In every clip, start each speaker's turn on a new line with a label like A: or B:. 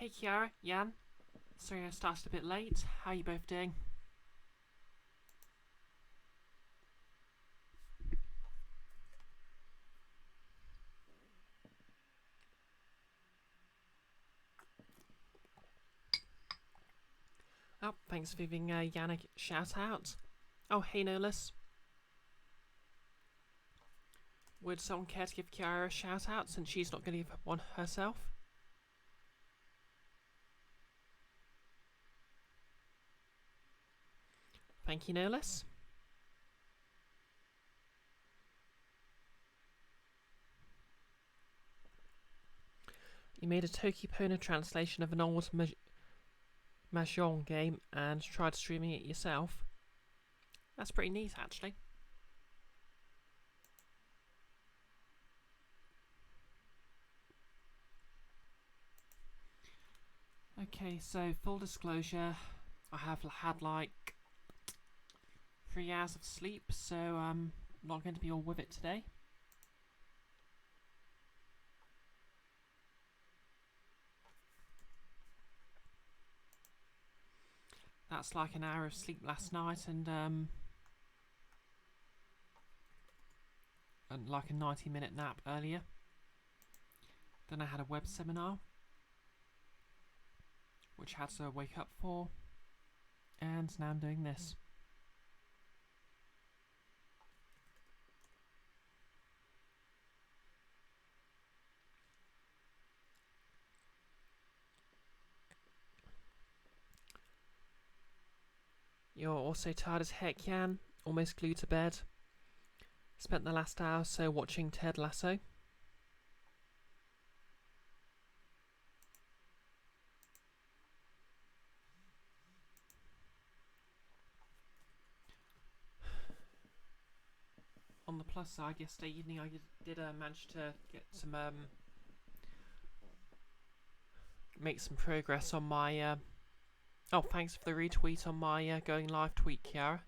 A: Hey Kiara, Jan. Sorry I started a bit late. How are you both doing? Oh, thanks for giving Jan a shout out. Oh, hey Nolus. Would someone care to give Kiara a shout out since she's not going to give one herself? Thank you, Nolus. You made a Tokipona translation of an old Mahjong game and tried streaming it yourself. That's pretty neat, actually. Okay, so full disclosure, I have had like 3 hours of sleep, so I'm not going to be all with it today. That's like an hour of sleep last night and like a 90-minute nap earlier. Then I had a web seminar, which I had to wake up for, and now I'm doing this. You're also tired as heck, Jan. Almost glued to bed. Spent the last hour or so watching Ted Lasso. On the plus side, yesterday evening I did manage to get some make some progress on my oh, thanks for the retweet on my going live tweet, Kiara.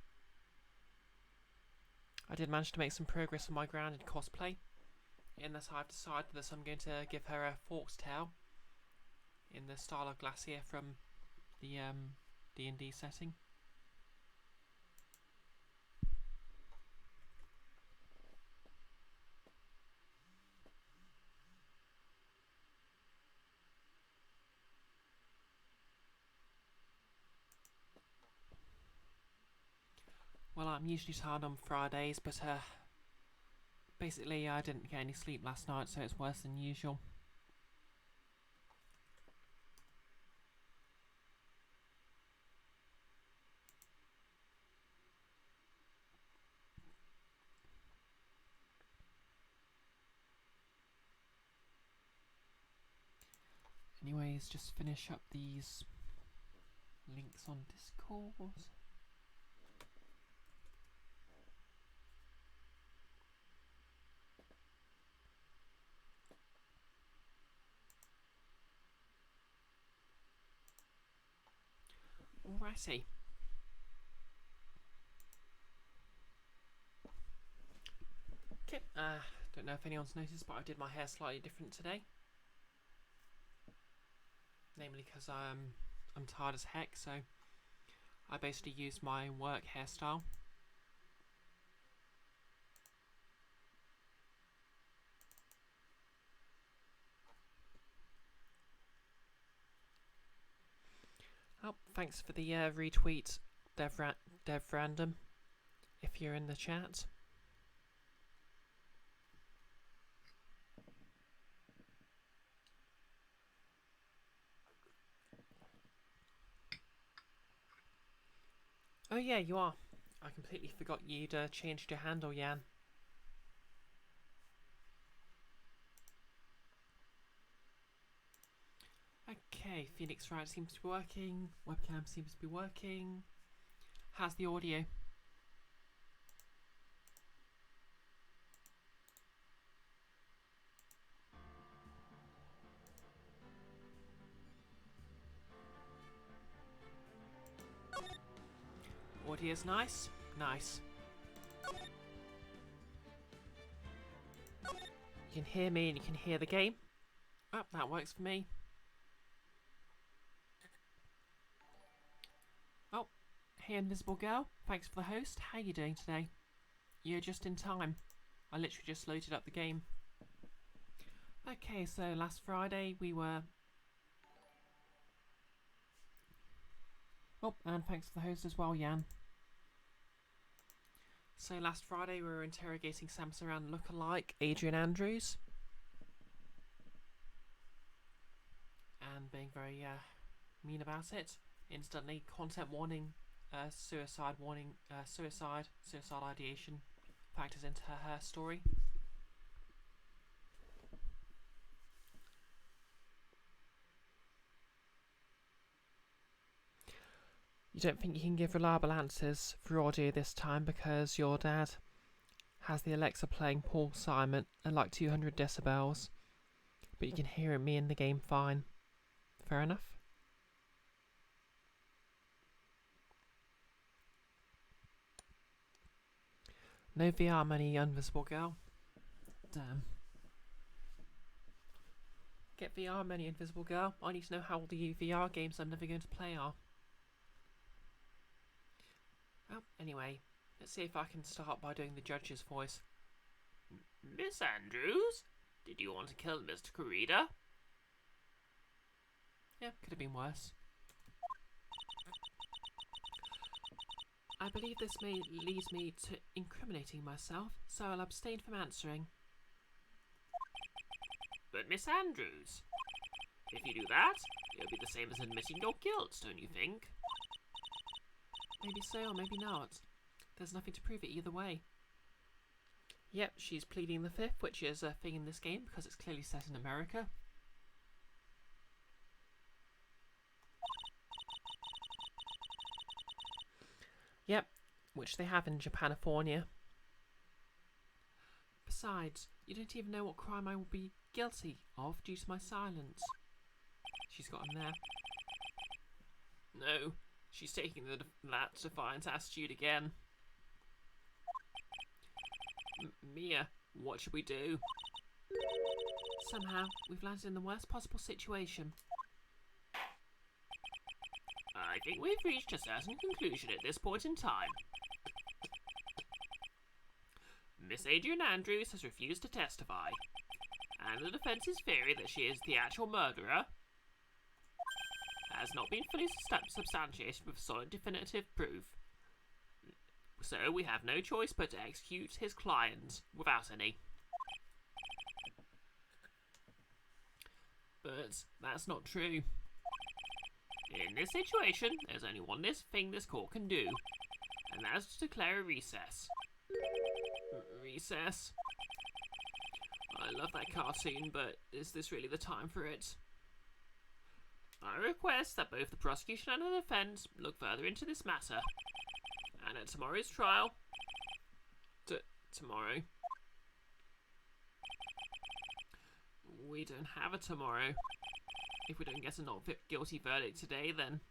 A: I did manage to make some progress on my grounded cosplay, in that I've decided that I'm going to give her a forked tail in the style of Glacier from the D&D setting. Well, I'm usually tired on Fridays, but basically I didn't get any sleep last night, so it's worse than usual. Anyways, just finish up these links on Discord. Alrighty. Okay, don't know if anyone's noticed, but I did my hair slightly different today. Namely because I'm tired as heck, so I basically used my work hairstyle. Oh, thanks for the retweet, Dev Random, if you're in the chat. Oh yeah, you are. I completely forgot you'd changed your handle, Jan. Okay, Phoenix Wright seems to be working. Webcam seems to be working. How's the audio? Audio's nice? Nice. You can hear me and you can hear the game. Oh, that works for me. Hey Invisible Girl, thanks for the host. How are you doing today? You're just in time. I literally just loaded up the game. Okay, so last Friday we were... Oh, and thanks for the host as well, Jan. So last Friday we were interrogating Samus Aran look-alike Adrian Andrews. And being very mean about it. Instantly, content warning, suicide warning, suicide ideation factors into her story. You don't think you can give reliable answers through audio this time because your dad has the Alexa playing Paul Simon at like 200 decibels, but you can hear me in the game fine. Fair enough. No VR money, Invisible Girl. Damn. Get VR money, Invisible Girl. I need to know how all the VR games I'm never going to play are. Well, anyway, let's see if I can start by doing the judge's voice. Miss Andrews, did you want to kill Mr. Corrida? Yeah, could have been worse. I believe this may lead me to incriminating myself, so I'll abstain from answering. But Miss Andrews, if you do that, it'll be the same as admitting your guilt, don't you think? Maybe so, or maybe not. There's nothing to prove it either way. Yep, she's pleading the fifth, which is a thing in this game because it's clearly set in America. Yep, which they have in Japanifornia. Besides, you don't even know what crime I will be guilty of due to my silence. She's got him there. No, she's taking that defiant attitude again. Mia, what should we do? Somehow, we've landed in the worst possible situation. I think we've reached a certain conclusion at this point in time. Miss Adrian Andrews has refused to testify, and the defence's theory that she is the actual murderer has not been fully substantiated with solid definitive proof. So we have no choice but to execute his client without any. But that's not true. In this situation, there's only one thing this court can do, and that's to declare a recess. Recess? I love that cartoon, but is this really the time for it? I request that both the prosecution and the defence look further into this matter, and at tomorrow's trial... Tomorrow? We don't have a tomorrow. If we don't get a not guilty verdict today, then...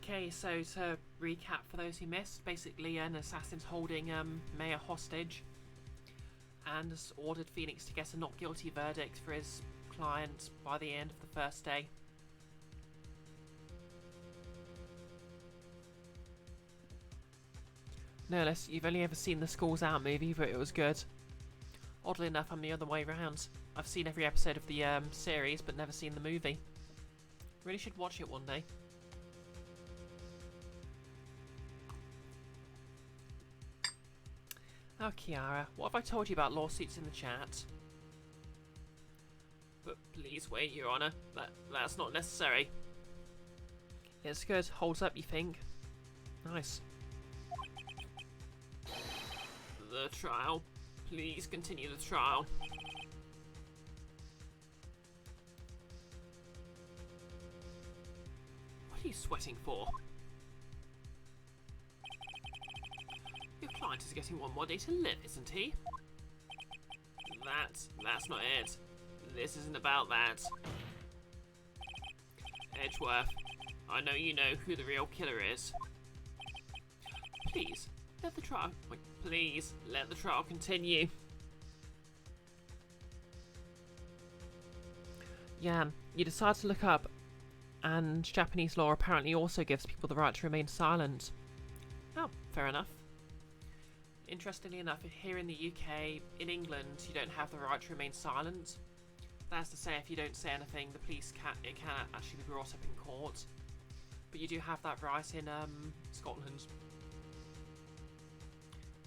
A: Okay, so to recap for those who missed, basically an assassin's holding Maya hostage and has ordered Phoenix to get a not guilty verdict for his client by the end of the first day. No less, you've only ever seen the Schools Out movie, but it was good. Oddly enough, I'm the other way around. I've seen every episode of the series, but never seen the movie. Really should watch it one day. Oh, Kiara, what have I told you about lawsuits in the chat? But please wait, Your Honour. That's not necessary. It's good. Holds up, you think? Nice. The trial. Please continue the trial. What are you sweating for? Your client is getting one more day to live, isn't he? That's not it. This isn't about that. Edgeworth, I know you know who the real killer is. Please, let the trial... Please, let the trial continue. Yan, you decide to look up, and Japanese law apparently also gives people the right to remain silent. Oh, fair enough. Interestingly enough, here in the UK, in England, you don't have the right to remain silent. That's to say, if you don't say anything, the police can actually be brought up in court. But you do have that right in Scotland.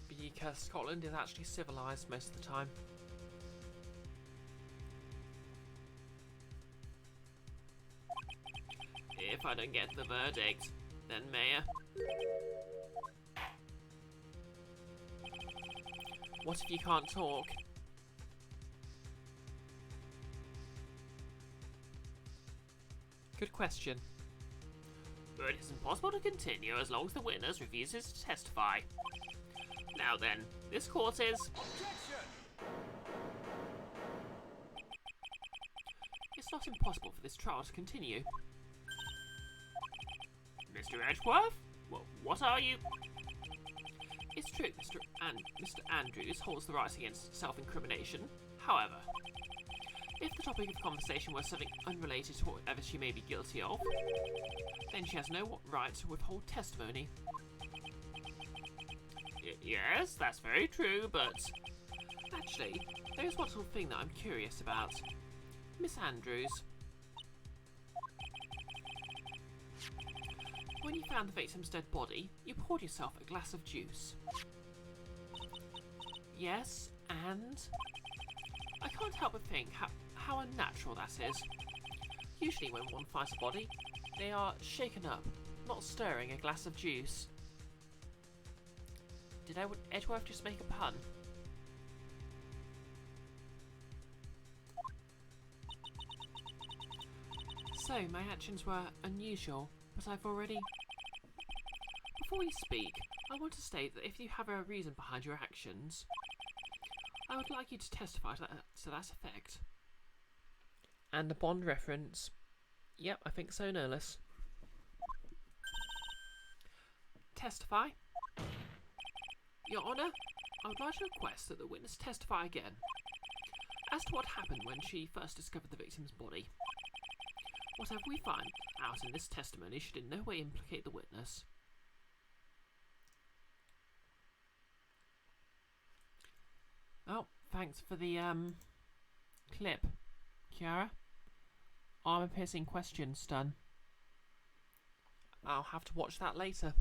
A: Because Scotland is actually civilised most of the time. If I don't get the verdict, then Mayor. What if you can't talk? Good question. But it is impossible to continue as long as the witness refuses to testify. Now then, this court is... Objection! It's not impossible for this trial to continue. Mr. Edgeworth? Well, what are you? It's true, Mr. Andrews holds the right against self-incrimination. However, if the topic of conversation was something unrelated to whatever she may be guilty of, then she has no right to withhold testimony. Yes, that's very true, but... Actually, there is one sort of thing that I'm curious about. Miss Andrews. When you found the victim's dead body, you poured yourself a glass of juice. Yes, and... I can't help but think how unnatural that is. Usually when one finds a body, they are shaken up, not stirring a glass of juice. Did Edgeworth just make a pun? So, my actions were unusual, but I've already... Before you speak, I want to state that if you have a reason behind your actions, I would like you to testify to that effect. And a Bond reference. Yep, I think so, Nurlis. Testify. Your Honour, I would like to request that the witness testify again as to what happened when she first discovered the victim's body. Whatever we find out in this testimony should in no way implicate the witness. Oh, thanks for the clip, Kiara. Armor-piercing questions done. I'll have to watch that later.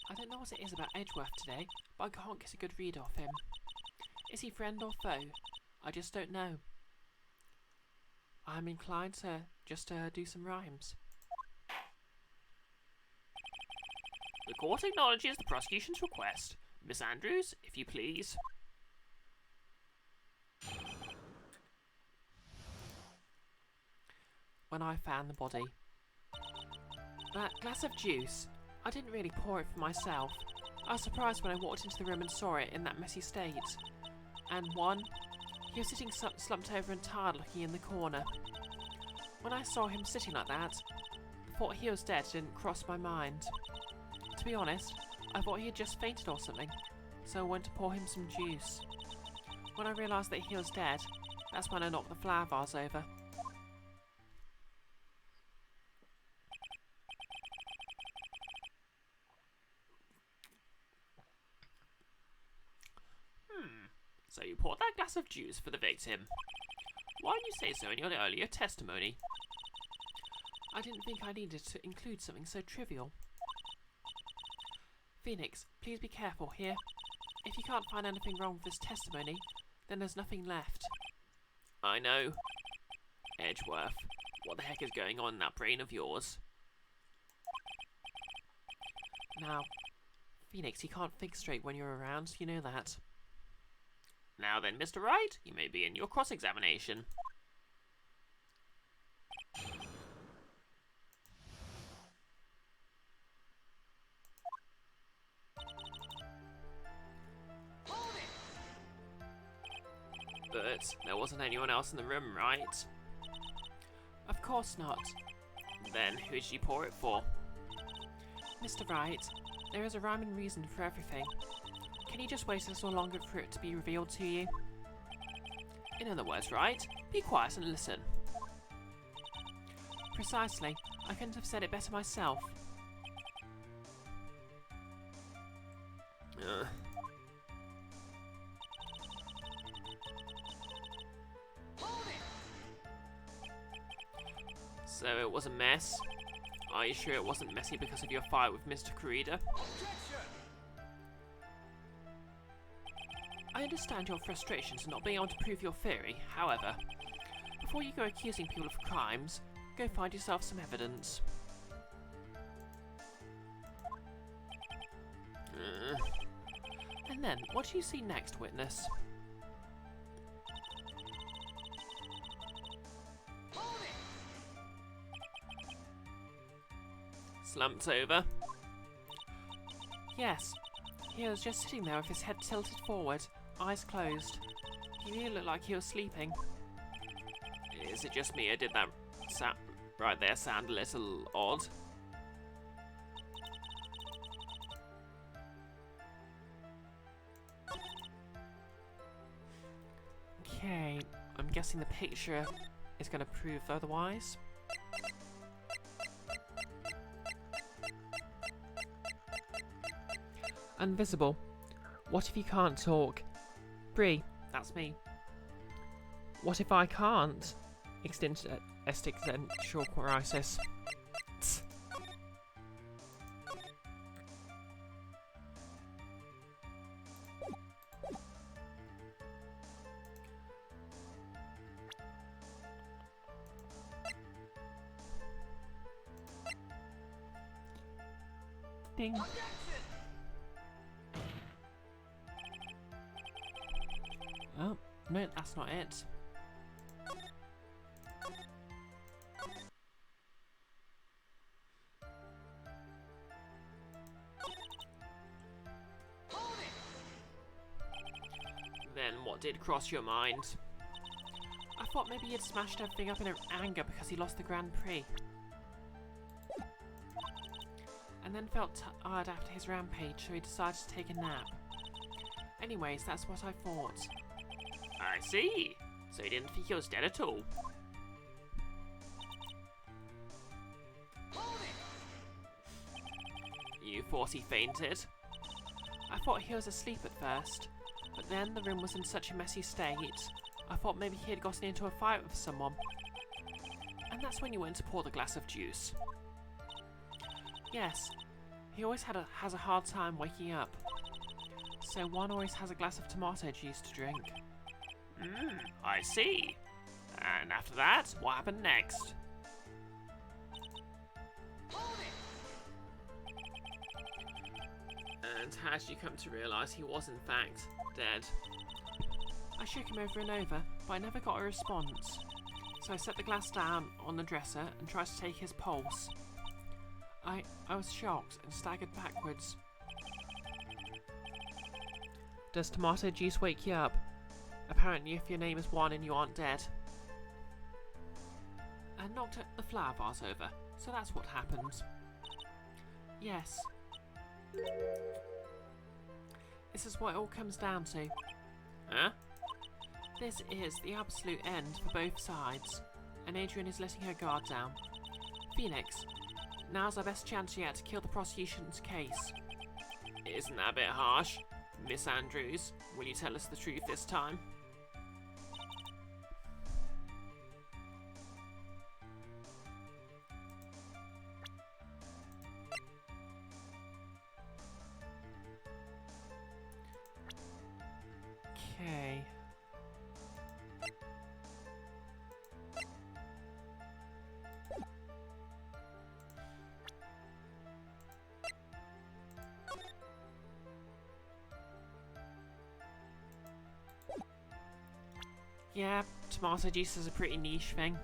A: I don't know what it is about Edgeworth today, but I can't get a good read off him. Is he friend or foe? I just don't know. I'm inclined to just do some rhymes. The court acknowledges the prosecution's request. Miss Andrews, if you please. When I found the body. That glass of juice, I didn't really pour it for myself. I was surprised when I walked into the room and saw it in that messy state. And he was sitting slumped over and tired looking in the corner. When I saw him sitting like that, the thought he was dead didn't cross my mind. To be honest, I thought he had just fainted or something, so I went to pour him some juice. When I realised that he was dead, that's when I knocked the flower vase over. So you poured that glass of juice for the victim. Why didn't you say so in your earlier testimony? I didn't think I needed to include something so trivial. Phoenix, please be careful here. If you can't find anything wrong with this testimony, then there's nothing left. I know. Edgeworth, what the heck is going on in that brain of yours? Now, Phoenix, you can't think straight when you're around, you know that. Now then, Mr. Wright, you may begin your cross-examination. But there wasn't anyone else in the room, right? course not. Then who did you pour it for? Mr. Wright, there is a rhyme and reason for everything. Can you just wait a little longer for it to be revealed to you? In other words, Wright, be quiet and listen. Precisely. I couldn't have said it better myself. So it was a mess? Are you sure it wasn't messy because of your fight with Mr. Kurita? I understand your frustrations in not being able to prove your theory. However, before you go accusing people of crimes, go find yourself some evidence. And then, what do you see next, witness? Slumped over? Yes. He was just sitting there with his head tilted forward, eyes closed. He really looked like he was sleeping. Is it just me, or did that right there sound a little odd? Okay, I'm guessing the picture is going to prove otherwise. Invisible. What if you can't talk? Bree, that's me. What if I can't? Existential crisis. Ding. Oh, no, that's not it. Then what did cross your mind? I thought maybe he'd smashed everything up in anger because he lost the Grand Prix. And then felt tired after his rampage, so he decided to take a nap. Anyways, that's what I thought. I see. So you didn't think he was dead at all? You thought he fainted? I thought he was asleep at first, but then the room was in such a messy state, I thought maybe he had gotten into a fight with someone. And that's when you went to pour the glass of juice. Yes, he always has a hard time waking up. So one always has a glass of tomato juice to drink. I see. And after that, what happened next? And how did you come to realise he was in fact dead? I shook him over and over, but I never got a response. So I set the glass down on the dresser and tried to take his pulse. I was shocked and staggered backwards. Does tomato juice wake you up? Apparently if your name is Juan and you aren't dead. I knocked the flower vase over, so that's what happened. Yes. This is what it all comes down to. Huh? This is the absolute end for both sides, and Adrian is letting her guard down. Phoenix, now's our best chance yet to kill the prosecution's case. Isn't that a bit harsh? Miss Andrews, will you tell us the truth this time? Okay. Yeah, tomato juice is a pretty niche thing.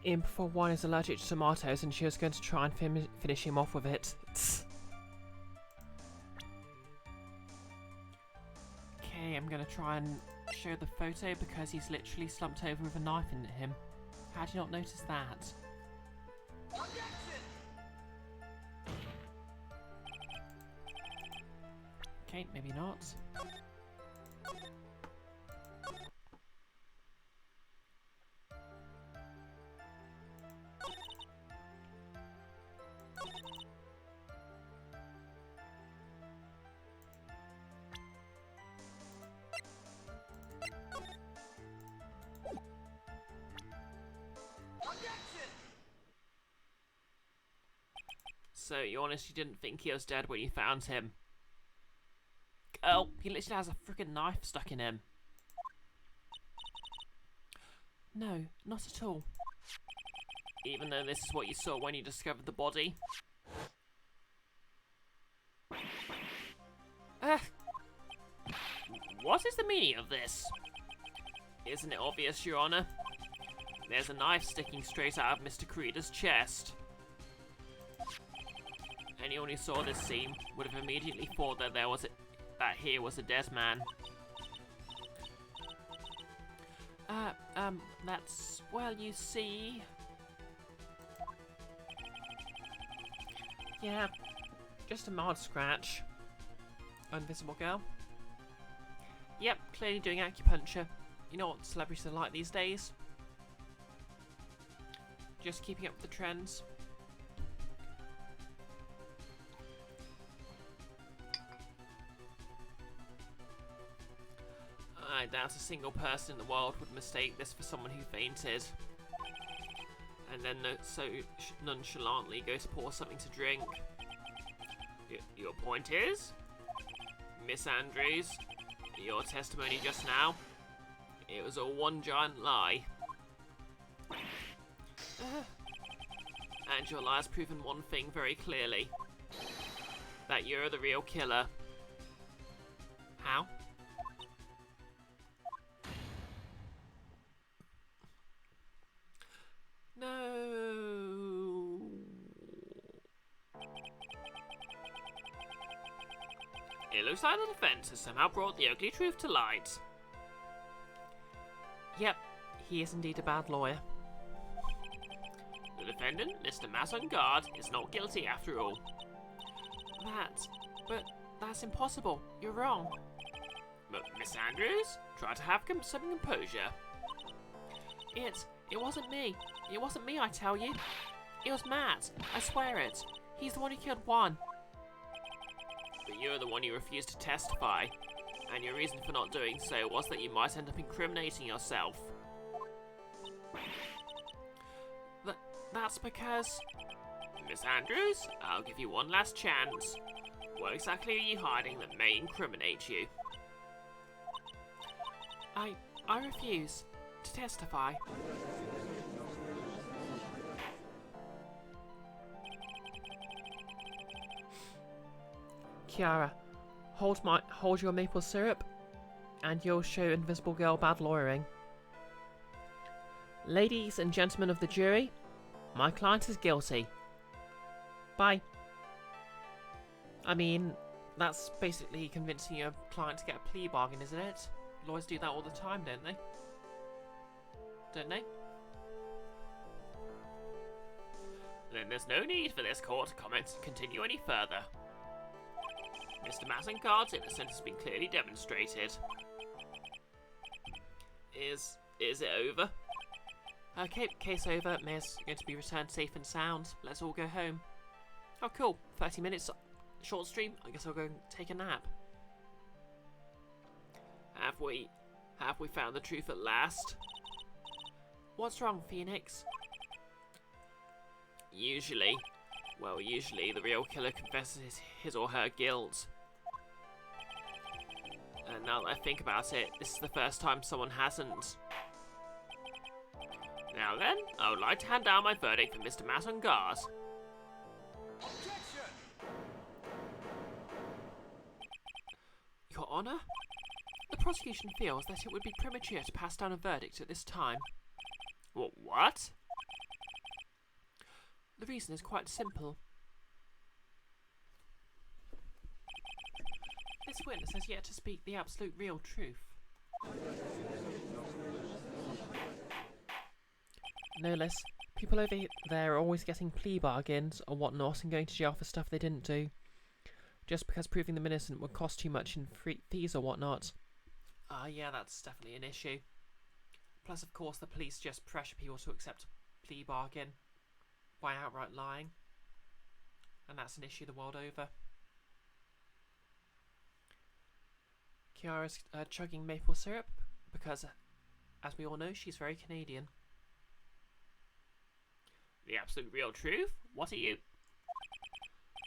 A: In before one is allergic to tomatoes and she was going to try and finish him off with it. Okay, I'm going to try and show the photo because he's literally slumped over with a knife in him. How did you not notice that? Okay, maybe not. So you honestly didn't think he was dead when you found him? Oh, he literally has a freaking knife stuck in him. No, not at all. Even though this is what you saw when you discovered the body. What is the meaning of this? Isn't it obvious, Your Honor? There's a knife sticking straight out of Mr. Creeder's chest. Anyone who saw this scene would have immediately thought that here was a dead man. That's, well, you see... Yeah, just a mild scratch. Invisible girl. Yep, clearly doing acupuncture. You know what celebrities are like these days? Just keeping up with the trends. I doubt a single person in the world would mistake this for someone who fainted. And then so nonchalantly go to pour something to drink. Your point is? Miss Andrews, your testimony just now, it was all one giant lie. And your lie has proven one thing very clearly. That you're the real killer. How? No. It looks like the defense has somehow brought the ugly truth to light. Yep, he is indeed a bad lawyer. The defendant, Mr. Massangard, is not guilty after all. But that's impossible. You're wrong. But Miss Andrews, try to have some composure. It wasn't me. It wasn't me, I tell you. It was Matt. I swear it. He's the one who killed Juan. But you're the one who refused to testify, and your reason for not doing so was that you might end up incriminating yourself. That's because... Miss Andrews, I'll give you one last chance. What exactly are you hiding that may incriminate you? I refuse to testify. Kiara, hold your maple syrup, and you'll show Invisible Girl bad lawyering. Ladies and gentlemen of the jury, my client is guilty. Bye. I mean, that's basically convincing your client to get a plea bargain, isn't it? Lawyers do that all the time, don't they? Don't they? Then there's no need for this court comment to continue any further. Mr. Massangard's innocence has been clearly demonstrated. Is it over? Okay, case over. Mayor's going to be returned safe and sound. Let's all go home. Oh, cool. 30 minutes short stream. I guess I'll go and take a nap. Have we found the truth at last? What's wrong, Phoenix? Usually the real killer confesses his or her guilt. And now that I think about it, this is the first time someone hasn't. Now then, I would like to hand down my verdict for Mr. Massangard.
B: Objection!
A: Your Honour? The prosecution feels that it would be premature to pass down a verdict at this time. What? The reason is quite simple. This witness has yet to speak the absolute real truth. No less, people over there are always getting plea bargains or whatnot and going to jail for stuff they didn't do, just because proving them innocent would cost too much in fees or whatnot. Yeah, that's definitely an issue. Plus, of course, the police just pressure people to accept a plea bargain by outright lying. And that's an issue the world over. Kiara's chugging maple syrup because, as we all know, she's very Canadian. The absolute real truth? What are you?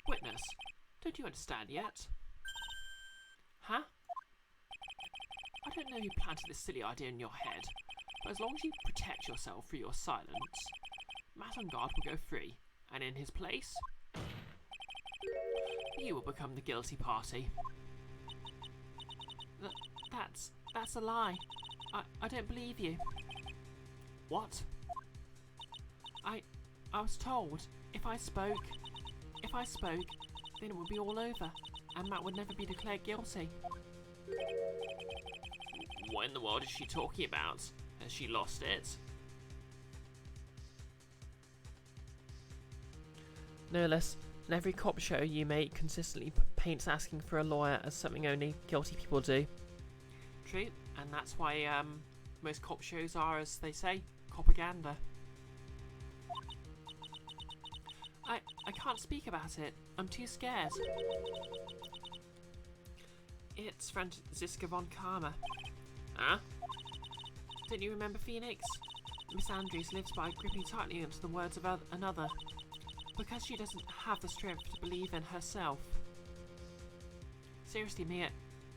A: Witness, don't you understand yet? Huh? I don't know who planted this silly idea in your head, but as long as you protect yourself through your silence, Matt on guard will go free, and in his place, you will become the guilty party. That's a lie. I don't believe you. What? I was told if I spoke, then it would be all over, and Matt would never be declared guilty. What in the world is she talking about? Has she lost it? No less, in every cop show you make consistently paints asking for a lawyer as something only guilty people do. True, and that's why most cop shows are, as they say, propaganda. I can't speak about it. I'm too scared. It's Franziska von Karma. Huh? Don't you remember Phoenix? Miss Andrews lives by gripping tightly onto the words of another, because she doesn't have the strength to believe in herself. Seriously, Mia,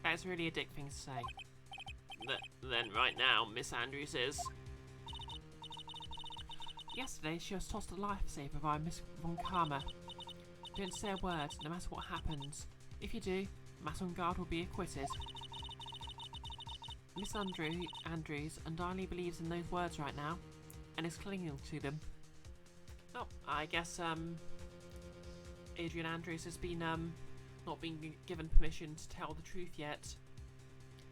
A: that's really a dick thing to say. Then right now, Miss Andrews is... Yesterday, she was tossed a lifesaver by Miss Von Karma. Don't say a word, no matter what happens. If you do, Matt on guard will be acquitted. Miss Andrews undoubtedly believes in those words right now, and is clinging to them. Oh, I guess, Adrian Andrews has been, not been given permission to tell the truth yet.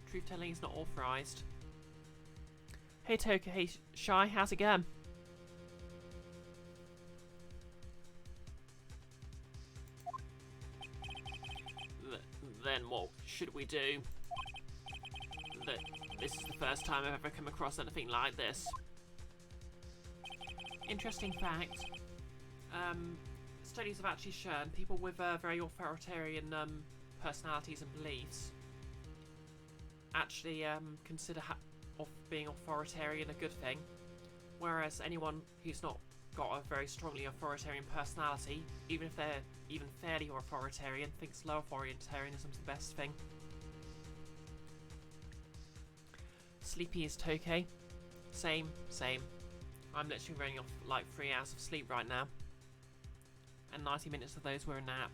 A: Truth-telling is not authorised. Hey Toka, hey Shy, how's it going? Then what should we do? This is the first time I've ever come across anything like this. Interesting fact. Studies have actually shown people with very authoritarian personalities and beliefs actually consider being authoritarian a good thing, whereas anyone who's not got a very strongly authoritarian personality, even if they're even fairly authoritarian, thinks low authoritarianism's the best thing. Sleepy is Tokay. Same. I'm literally running off like 3 hours of sleep right now, and 90 minutes of those were a nap.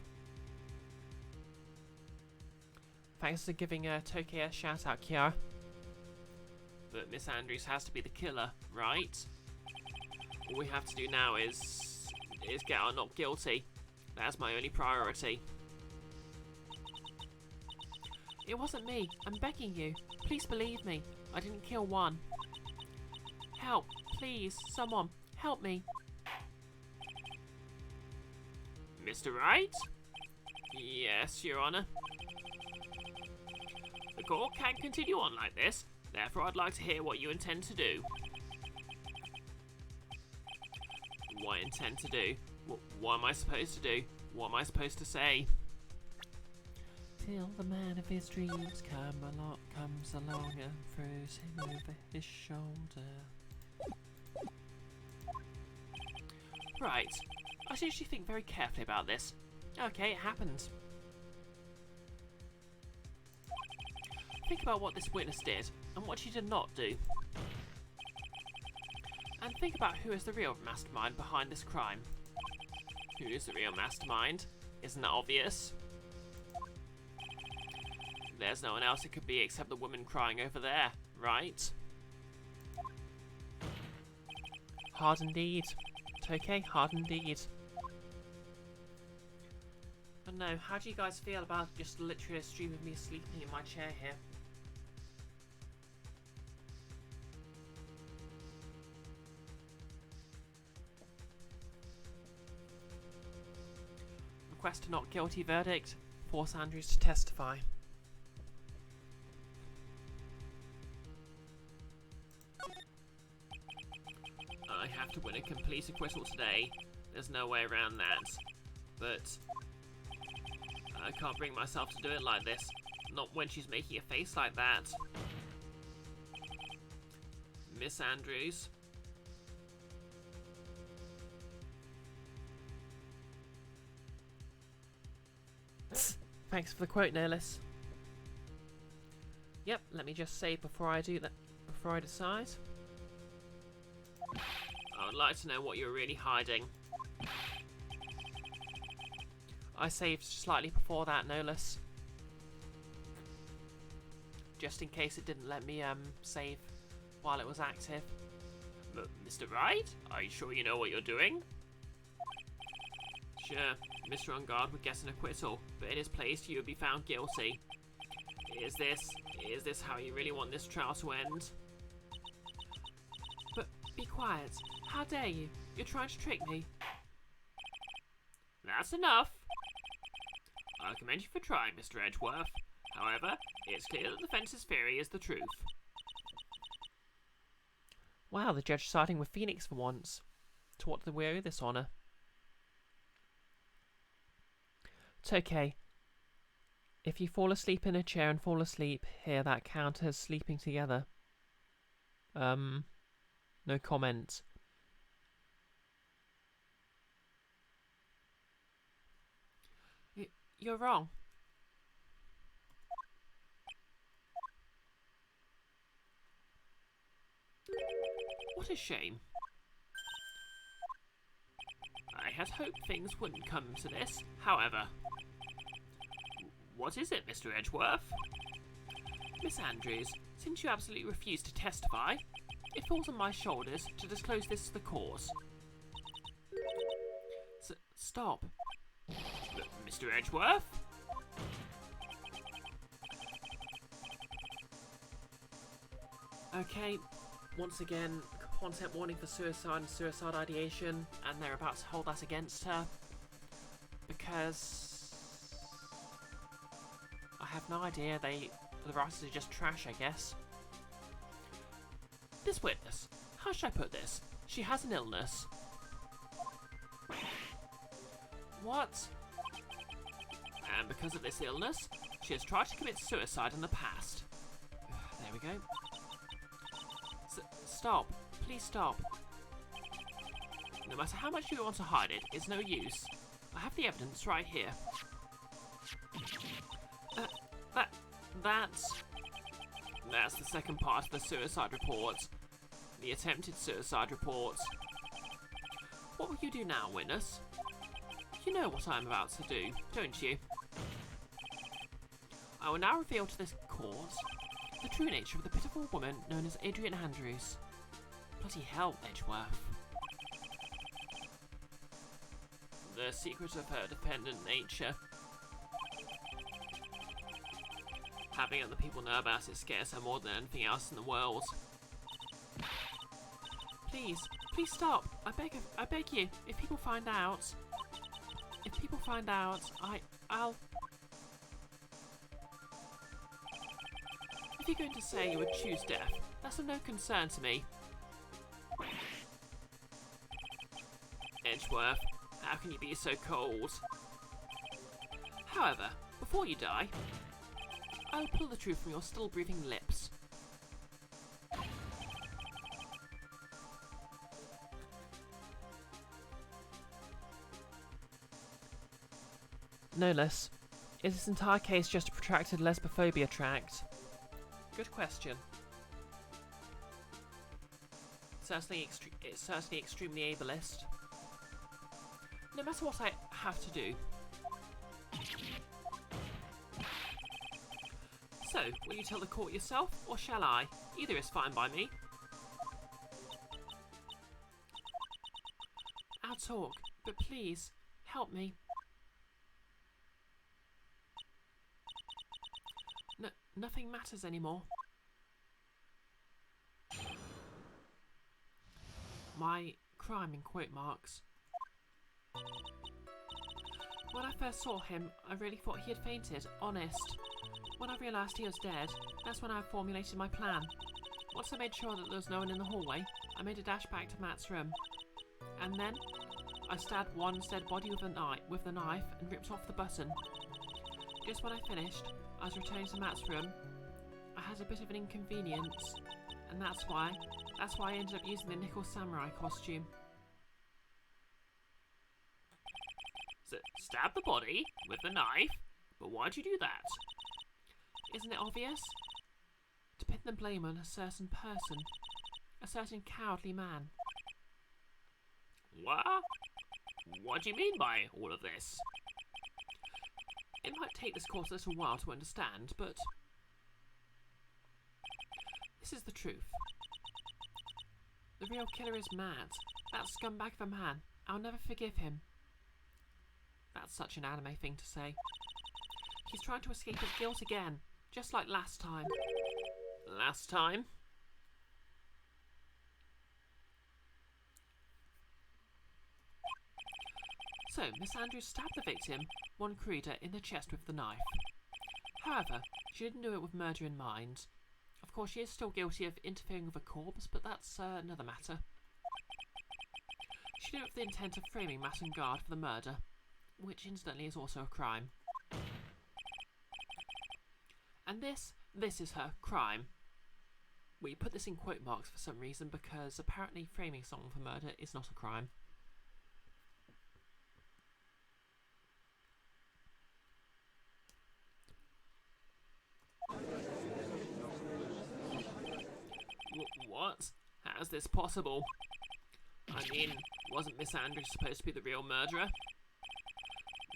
A: Thanks for giving Tokay a shout out, Kiara. But Miss Andrews has to be the killer, right? All we have to do now is get her not guilty. That's my only priority. It wasn't me. I'm begging you. Please believe me. I didn't kill one. Help, please, someone, help me. Mr. Wright? Yes, Your Honor. The court can't continue on like this. Therefore, I'd like to hear what you intend to do. What I intend to do? What am I supposed to do? What am I supposed to say? Till the man of his dreams comes along and throws him over his shoulder. Right. I should actually think very carefully about this. Okay, it happened. Think about what this witness did, and what she did not do. And think about who is the real mastermind behind this crime. Who is the real mastermind? Isn't that obvious? There's no one else it could be except the woman crying over there, right? Hard indeed. Tokay, hard indeed. I don't know, how do you guys feel about just literally a stream of me sleeping in my chair here? Request a not guilty verdict. Force Andrews to testify. I have to win a complete acquittal today. There's no way around that. But I can't bring myself to do it like this. Not when she's making a face like that. Miss Andrews. Thanks for the quote, Nihilus. Yep, let me just save before I do that. Before I decide. I would like to know what you're really hiding. I saved slightly before that, Nihilus. Just in case it didn't let me save while it was active. Mr. Wright? Are you sure you know what you're doing? Sure, Mr. On Guard would get an acquittal, but in his place you would be found guilty. Is this how you really want this trial to end? But be quiet. How dare you? You're trying to trick me. That's enough. I commend you for trying, Mr. Edgeworth. However, it's clear that the defence's theory is the truth. Wow, the judge siding with Phoenix for once. To what do we owe this honour? It's okay. If you fall asleep in a chair and fall asleep here, that counts as sleeping together. No comment. You're wrong. What a shame. I had hoped things wouldn't come to this, however. What is it, Mr. Edgeworth? Miss Andrews, since you absolutely refuse to testify, it falls on my shoulders to disclose this to the cause. Stop. Mr. Edgeworth? Okay, once again, content warning for suicide and suicide ideation, and they're about to hold that against her. Because I have no idea, the writers are just trash, I guess. This witness, how should I put this? She has an illness. What? And because of this illness, she has tried to commit suicide in the past. There we go. Stop. Please stop. No matter how much you want to hide it, it's no use. I have the evidence right here. That's the second part of the suicide report. The attempted suicide report. What will you do now, witness? You know what I'm about to do, don't you? I will now reveal to this court the true nature of the pitiful woman known as Adrian Andrews. Bloody hell, Edgeworth. The secret of her dependent nature. Having other people know about it scares her more than anything else in the world. Please stop. I beg you. If people find out, I'll... If you're going to say you would choose death, that's of no concern to me. Edgeworth, how can you be so cold? However, before you die, I will pull the truth from your still breathing lips. No less. Is this entire case just a protracted lesbophobia tract? Good question. It's certainly extremely ableist. No matter what I have to do. So, will you tell the court yourself, or shall I? Either is fine by me. I'll talk, but please, help me. nothing matters anymore. My crime in quote marks. When I first saw him, I really thought he had fainted, honest. When I realised he was dead, that's when I formulated my plan. Once I made sure that there was no one in the hallway, I made a dash back to Matt's room. And then, I stabbed one's dead body with the knife and ripped off the button. Just when I finished, I was returning to Matt's room. I had a bit of an inconvenience, and that's why I ended up using the nickel samurai costume. So, stab the body with the knife? But why'd you do that? Isn't it obvious? To pin the blame on a certain person. A certain cowardly man. What? What do you mean by all of this? It might take this course a little while to understand, but this is the truth. The real killer is Matt. That scumbag of a man. I'll never forgive him. That's such an anime thing to say. He's trying to escape his guilt again, just like last time. Last time? So, Miss Andrews stabbed the victim, one Creeder, in the chest with the knife. However, she didn't do it with murder in mind. Of course, she is still guilty of interfering with a corpse, but that's another matter. She did it with the intent of framing Matt and Guard for the murder, which incidentally is also a crime. And this is her crime. We put this in quote marks for some reason because apparently framing someone for murder is not a crime. What? How's this possible? I mean, wasn't Miss Andrews supposed to be the real murderer?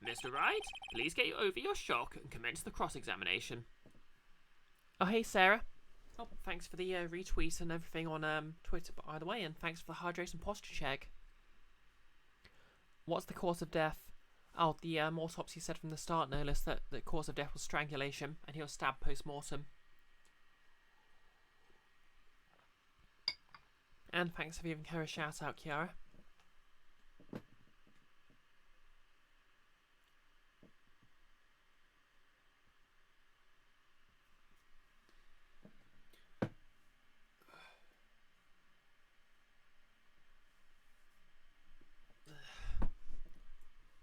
A: Mr. Wright, please get over your shock and commence the cross-examination. Oh, hey, Sarah. Oh, thanks for the retweet and everything on Twitter, by the way, and thanks for the hydration posture check. What's the cause of death? Oh, the autopsy said from the start, no less, that the cause of death was strangulation, and he was stabbed post-mortem. And thanks for giving her a shout-out, Kiara.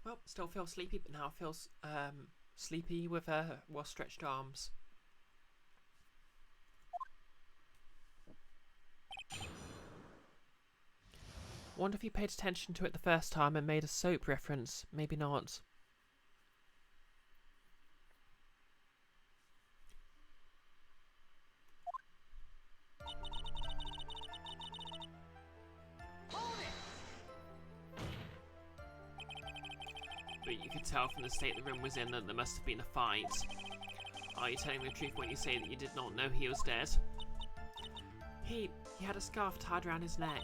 A: Well, still feel sleepy, but now feels sleepy with stretched arms. Wonder if you paid attention to it the first time and made a soap reference. Maybe not. But you could tell from the state the room was in that there must have been a fight. Are you telling the truth when you say that you did not know he was dead? He had a scarf tied around his neck.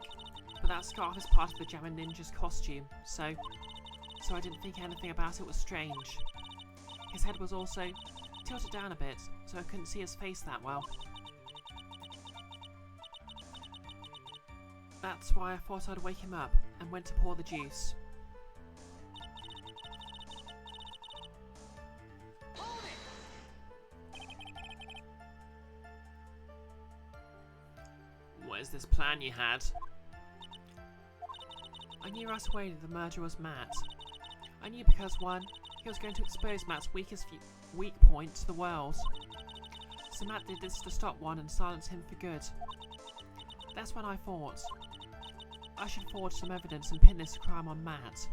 A: But that scarf is part of the Jammer Ninja's costume, so I didn't think anything about it was strange. His head was also tilted down a bit, so I couldn't see his face that well. That's why I thought I'd wake him up and went to pour the juice. What is this plan you had? I knew right away that the murderer was Matt. I knew because, one, he was going to expose Matt's weak point to the world. So Matt did this to stop one and silence him for good. That's when I thought I should forge some evidence and pin this crime on Matt.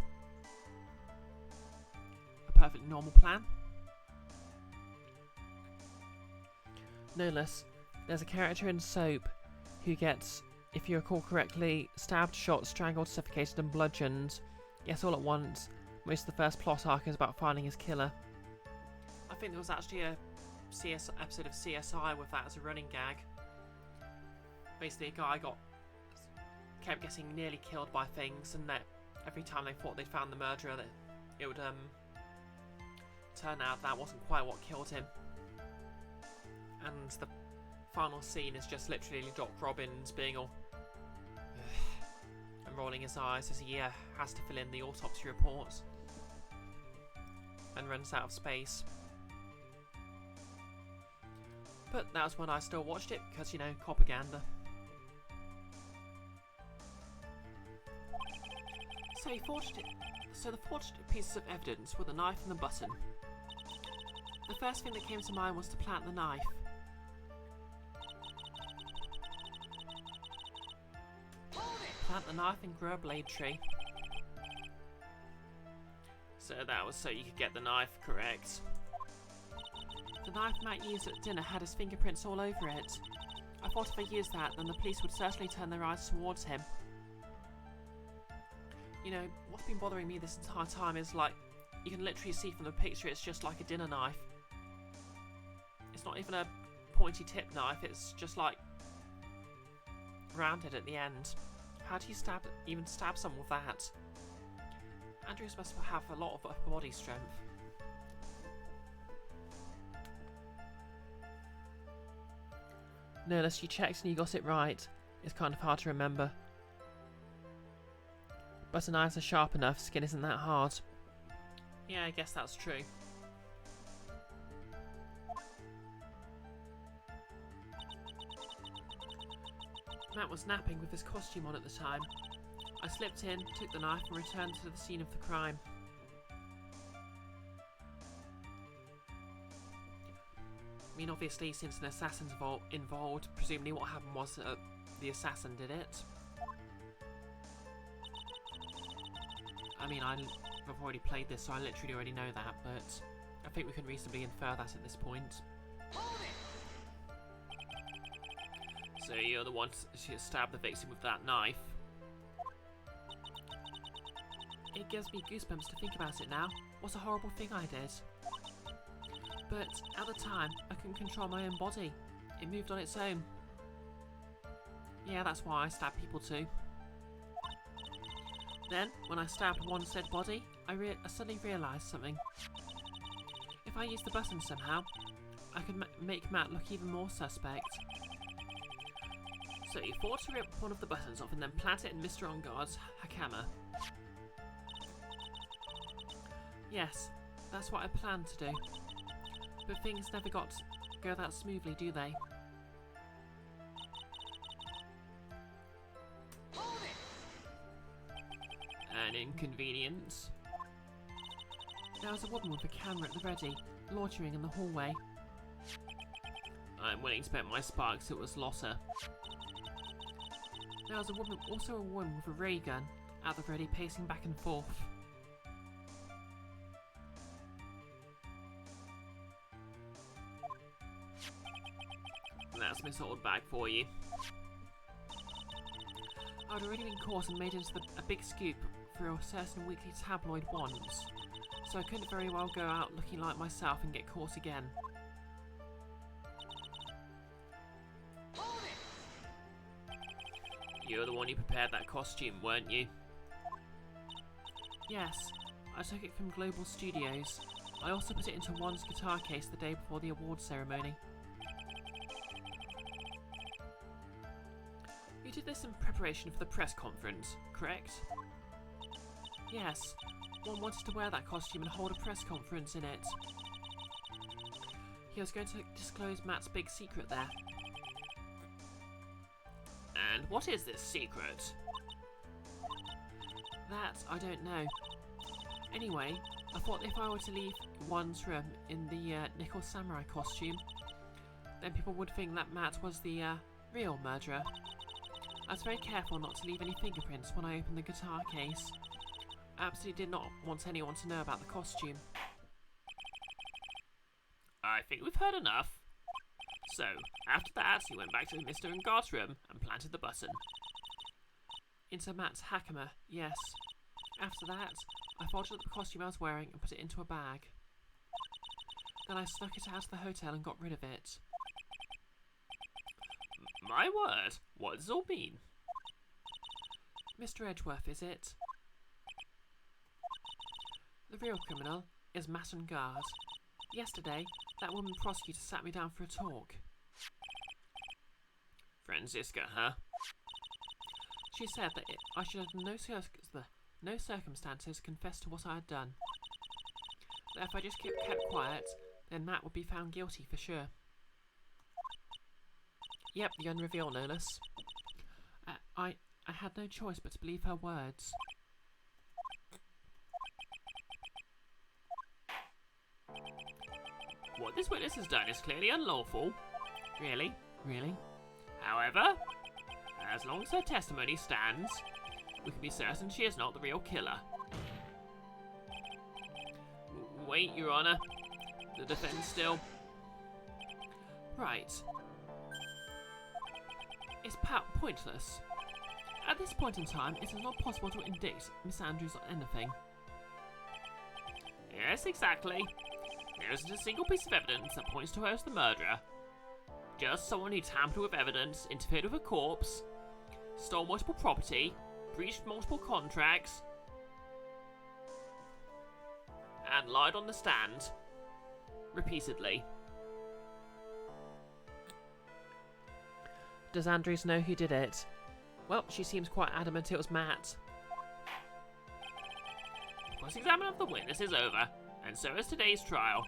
A: A perfectly normal plan? No less, there's a character in Soap who gets, if you recall correctly, stabbed, shot, strangled, suffocated and bludgeoned. Yes, all at once. Most of the first plot arc is about finding his killer. I think there was actually a episode of CSI with that as a running gag. Basically, a guy kept getting nearly killed by things, and that every time they thought they'd found the murderer, that it would turn out that wasn't quite what killed him. And the final scene is just literally Doc Robbins being all and rolling his eyes as he has to fill in the autopsy reports and runs out of space. But that was when I still watched it because, you know, propaganda. So the forged pieces of evidence were the knife and the button. The first thing that came to mind was to plant the knife. Plant the knife and grow a blade tree. So that was so you could get the knife correct. The knife Matt used at dinner had his fingerprints all over it. I thought if I used that, then the police would certainly turn their eyes towards him. You know, what's been bothering me this entire time is, like, you can literally see from the picture it's just like a dinner knife. It's not even a pointy tip knife, it's just like rounded at the end. How do you even stab someone with that? Andrews must have a lot of upper body strength. No, unless you checked and you got it right, it's kind of hard to remember. Butter knives are sharp enough, skin isn't that hard. Yeah, I guess that's true. Matt was napping with his costume on at the time. I slipped in, took the knife and returned to the scene of the crime. I mean, obviously, since an assassin's involved, presumably what happened was the assassin did it. I mean, I've already played this, so I literally already know that, but I think we can reasonably infer that at this point. So you're the one to stab the victim with that knife. It gives me goosebumps to think about it now. What a horrible thing I did. But at the time, I couldn't control my own body. It moved on its own. Yeah, that's why I stab people too. Then, when I stabbed one said body, I suddenly realised something. If I used the button somehow, I could make Matt look even more suspect. So you thought to rip one of the buttons off and then plant it in Mr. Onguard's hakama. Yes, that's what I planned to do. But things never go that smoothly, do they? An inconvenience. There was a woman with a camera at the ready, loitering in the hallway. I'm willing to bet my sparks it was Lotta. There was also a woman with a ray gun at the ready, pacing back and forth. That's Miss Old Bag for you. I'd already been caught and made into a big scoop for a certain weekly tabloid once, so I couldn't very well go out looking like myself and get caught again. You're the one who prepared that costume, weren't you? Yes, I took it from Global Studios. I also put it into Juan's guitar case the day before the awards ceremony. You did this in preparation for the press conference, correct? Yes, Juan wanted to wear that costume and hold a press conference in it. He was going to disclose Matt's big secret there. And what is this secret? That I don't know. Anyway, I thought if I were to leave Juan's room in the nickel samurai costume, then people would think that Matt was the real murderer. I was very careful not to leave any fingerprints when I opened the guitar case. I absolutely did not want anyone to know about the costume. I think we've heard enough. So, after that, he went back to Mr. Onguard's room and planted the button. Into Matt's hakama, yes. After that, I folded up the costume I was wearing and put it into a bag. Then I snuck it out of the hotel and got rid of it. My word, what does it all mean? Mr. Edgeworth, is it? The real criminal is Matt Onguard. Yesterday, that woman prosecutor sat me down for a talk. Franziska, huh? She said that I should under no circumstances confess to what I had done. That if I just kept quiet, then Matt would be found guilty for sure. Yep, the unreveal, no less. I had no choice but to believe her words. What this witness has done is clearly unlawful. Really? Really? However, as long as her testimony stands, we can be certain she is not the real killer. Wait, Your Honour. The defence still... Right. It's pointless. At this point in time, it is not possible to indict Miss Andrews on anything. Yes, exactly. There isn't a single piece of evidence that points to her as the murderer. Just someone who tampered with evidence, interfered with a corpse, stole multiple property, breached multiple contracts, and lied on the stand. Repeatedly. Does Andrews know who did it? Well, she seems quite adamant it was Matt. The cross-examination of the witness is over, and so is today's trial.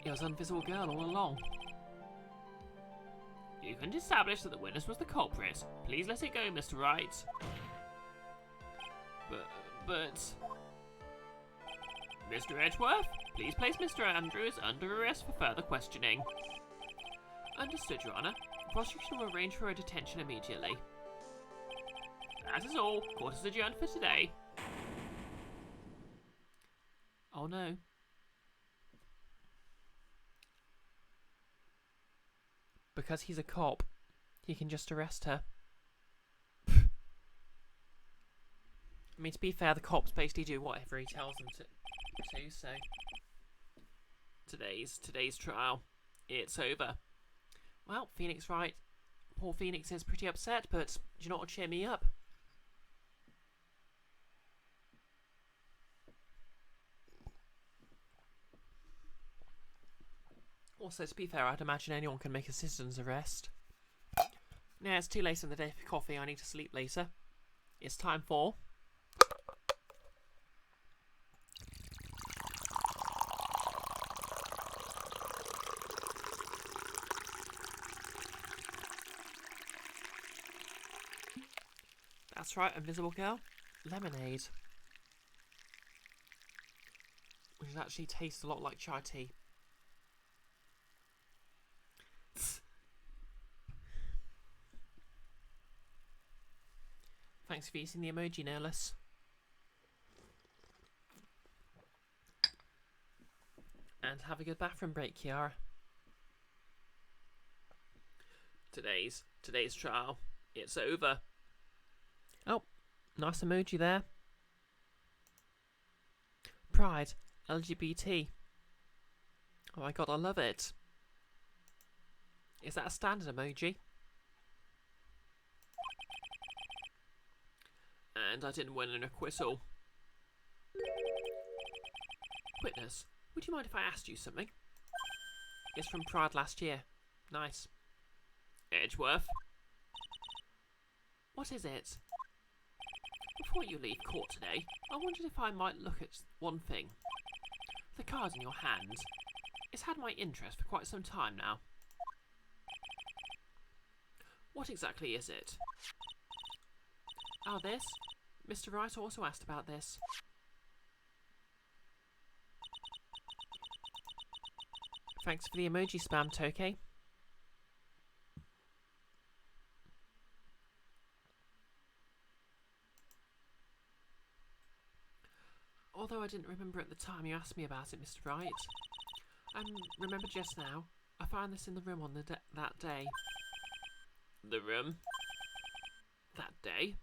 A: It was Invisible Girl all along. You can establish that the witness was the culprit. Please let it go, Mr. Wright. But... Mr. Edgeworth, please place Mr. Andrews under arrest for further questioning. Understood, Your Honour. The prosecution will arrange for a detention immediately. That is all. Court is adjourned for today. Oh no. Because he's a cop, he can just arrest her. I mean, to be fair, the cops basically do whatever he tells them to, so... Today's trial. It's over. Well, Phoenix Wright. Poor Phoenix is pretty upset, but do you know what will cheer me up? Also, to be fair, I'd imagine anyone can make a citizen's arrest. Yeah, it's too late in the day for coffee. I need to sleep later. It's time for... That's right, Invisible Girl. Lemonade. Which actually tastes a lot like chai tea. Thanks for using the emoji, no less. And have a good bathroom break, Kiara. Today's trial. It's over. Oh, nice emoji there. Pride. LGBT. Oh my god, I love it. Is that a standard emoji? And I didn't win an acquittal. Witness, would you mind if I asked you something? It's from Pride last year. Nice. Edgeworth? What is it? Before you leave court today, I wondered if I might look at one thing. The card in your hand. It's had my interest for quite some time now. What exactly is it? Oh, this? Mr. Wright also asked about this. Thanks for the emoji spam, Tokay. Although I didn't remember at the time you asked me about it, Mr. Wright. I remember just now. I found this in the room on that day. The room? That day?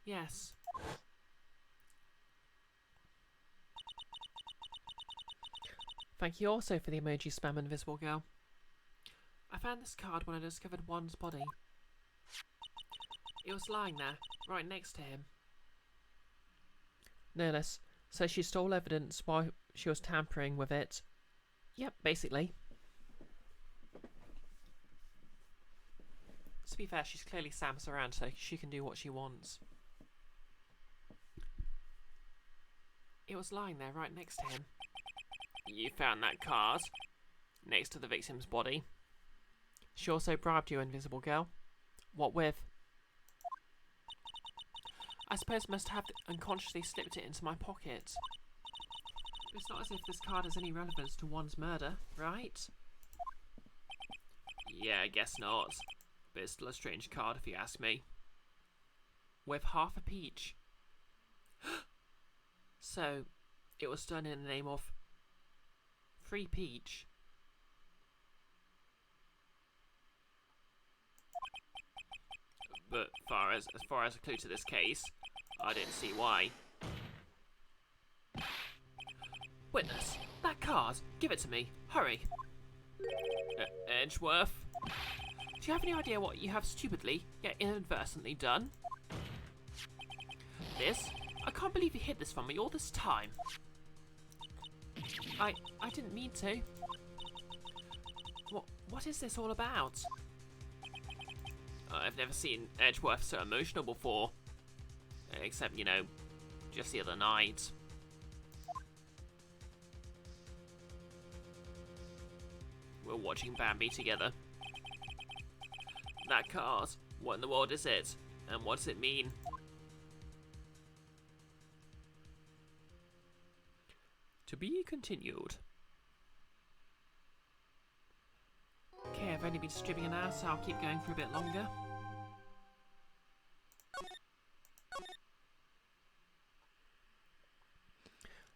A: Yes. Thank you also for the emoji spam, Invisible Girl. I found this card when I discovered Juan's body. It was lying there, right next to him. No less. So she stole evidence while she was tampering with it. Yep, basically. To be fair, she's clearly Samus Aran, so she can do what she wants. It was lying there right next to him. You found that card? Next to the victim's body? She also bribed you, Invisible Girl. What with? I suppose I must have unconsciously slipped it into my pocket. It's not as if this card has any relevance to one's murder, right? Yeah, I guess not. But it's still a strange card if you ask me. With half a peach. So, it was done in the name of Free Peach. But as far as a clue to this case, I didn't see why. Witness, that card! Give it to me! Hurry! Edgeworth? Do you have any idea what you have stupidly, yet inadvertently done? This? I can't believe you hid this from me all this time. I didn't mean to. What is this all about? I've never seen Edgeworth so emotional before. Except, you know, just the other night. We're watching Bambi together. That card, what in the world is it? And what does it mean? To be continued. Okay, I've only been streaming an hour, so I'll keep going for a bit longer.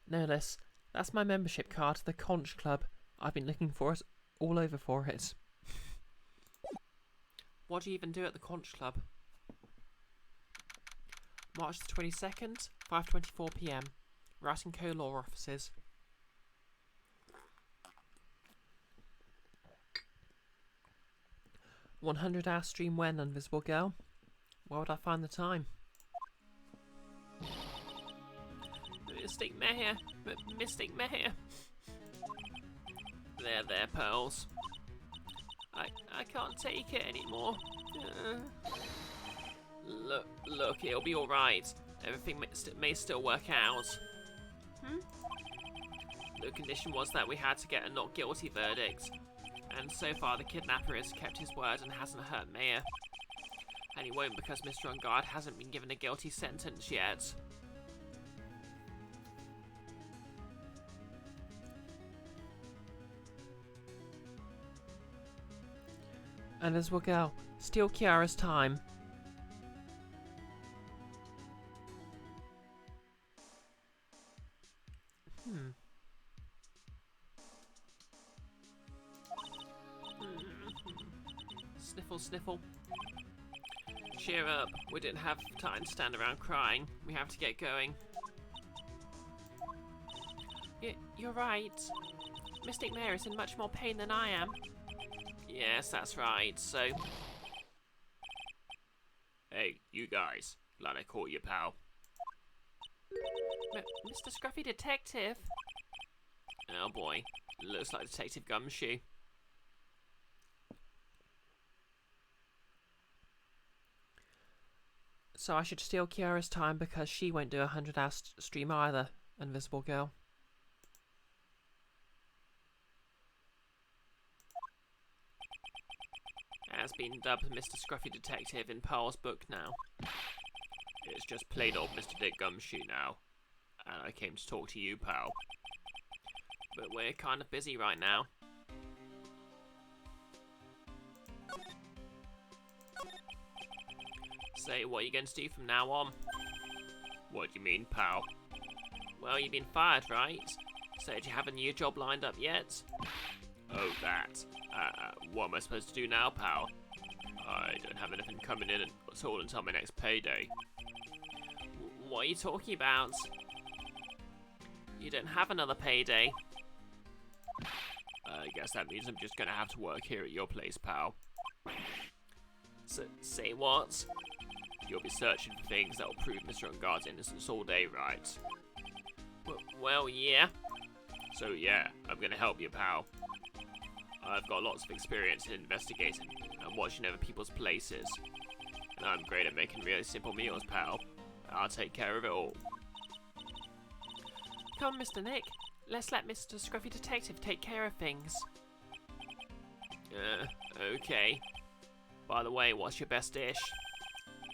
A: Notice, that's my membership card to the Conch Club. I've been looking for it all over for it. What do you even do at the Conch Club? March the 22nd, 5:24 PM. Writing Co-Law offices. $100 stream when, Invisible Girl? Where would I find the time? Mystic Mayor! Mystic Mayor! There, Pearls. I can't take it anymore. Look, it'll be alright. Everything may still work out. The condition was that we had to get a not guilty verdict. And so far the kidnapper has kept his word and hasn't hurt Maya. And he won't because Mr. On Guard hasn't been given a guilty sentence yet. And as well go, steal Kiara's time. Sniffle, sniffle. Cheer up. We didn't have time to stand around crying. We have to get going. You're right. Mystic Mare is in much more pain than I am. Yes, that's right, so... Hey, you guys. Glad I caught you, pal. Mr. Scruffy Detective? Oh boy. Looks like Detective Gumshoe. So I should steal Kiara's time because she won't do a 100-hour stream either, Invisible Girl. Has been dubbed Mr. Scruffy Detective in Pearl's book now. It's just plain old Mr. Dick Gumshoe now. And I came to talk to you, pal. But we're kind of busy right now. Say, what are you going to do from now on? What do you mean, pal? Well, you've been fired, right? So, do you have a new job lined up yet? Oh, that. What am I supposed to do now, pal? I don't have anything coming in at all until my next payday. What are you talking about? You don't have another payday. I guess that means I'm just gonna have to work here at your place, pal. Say what? You'll be searching for things that will prove Mr. On Guard's innocence all day, right? Well, yeah. So yeah, I'm gonna help you, pal.
B: I've got lots of experience in investigating and watching over people's places. And I'm great at making really simple meals, pal. I'll take care of it all.
A: Come on, Mr. Nick. Let's let Mr. Scruffy Detective take care of things.
B: Okay. By the way, what's your best dish?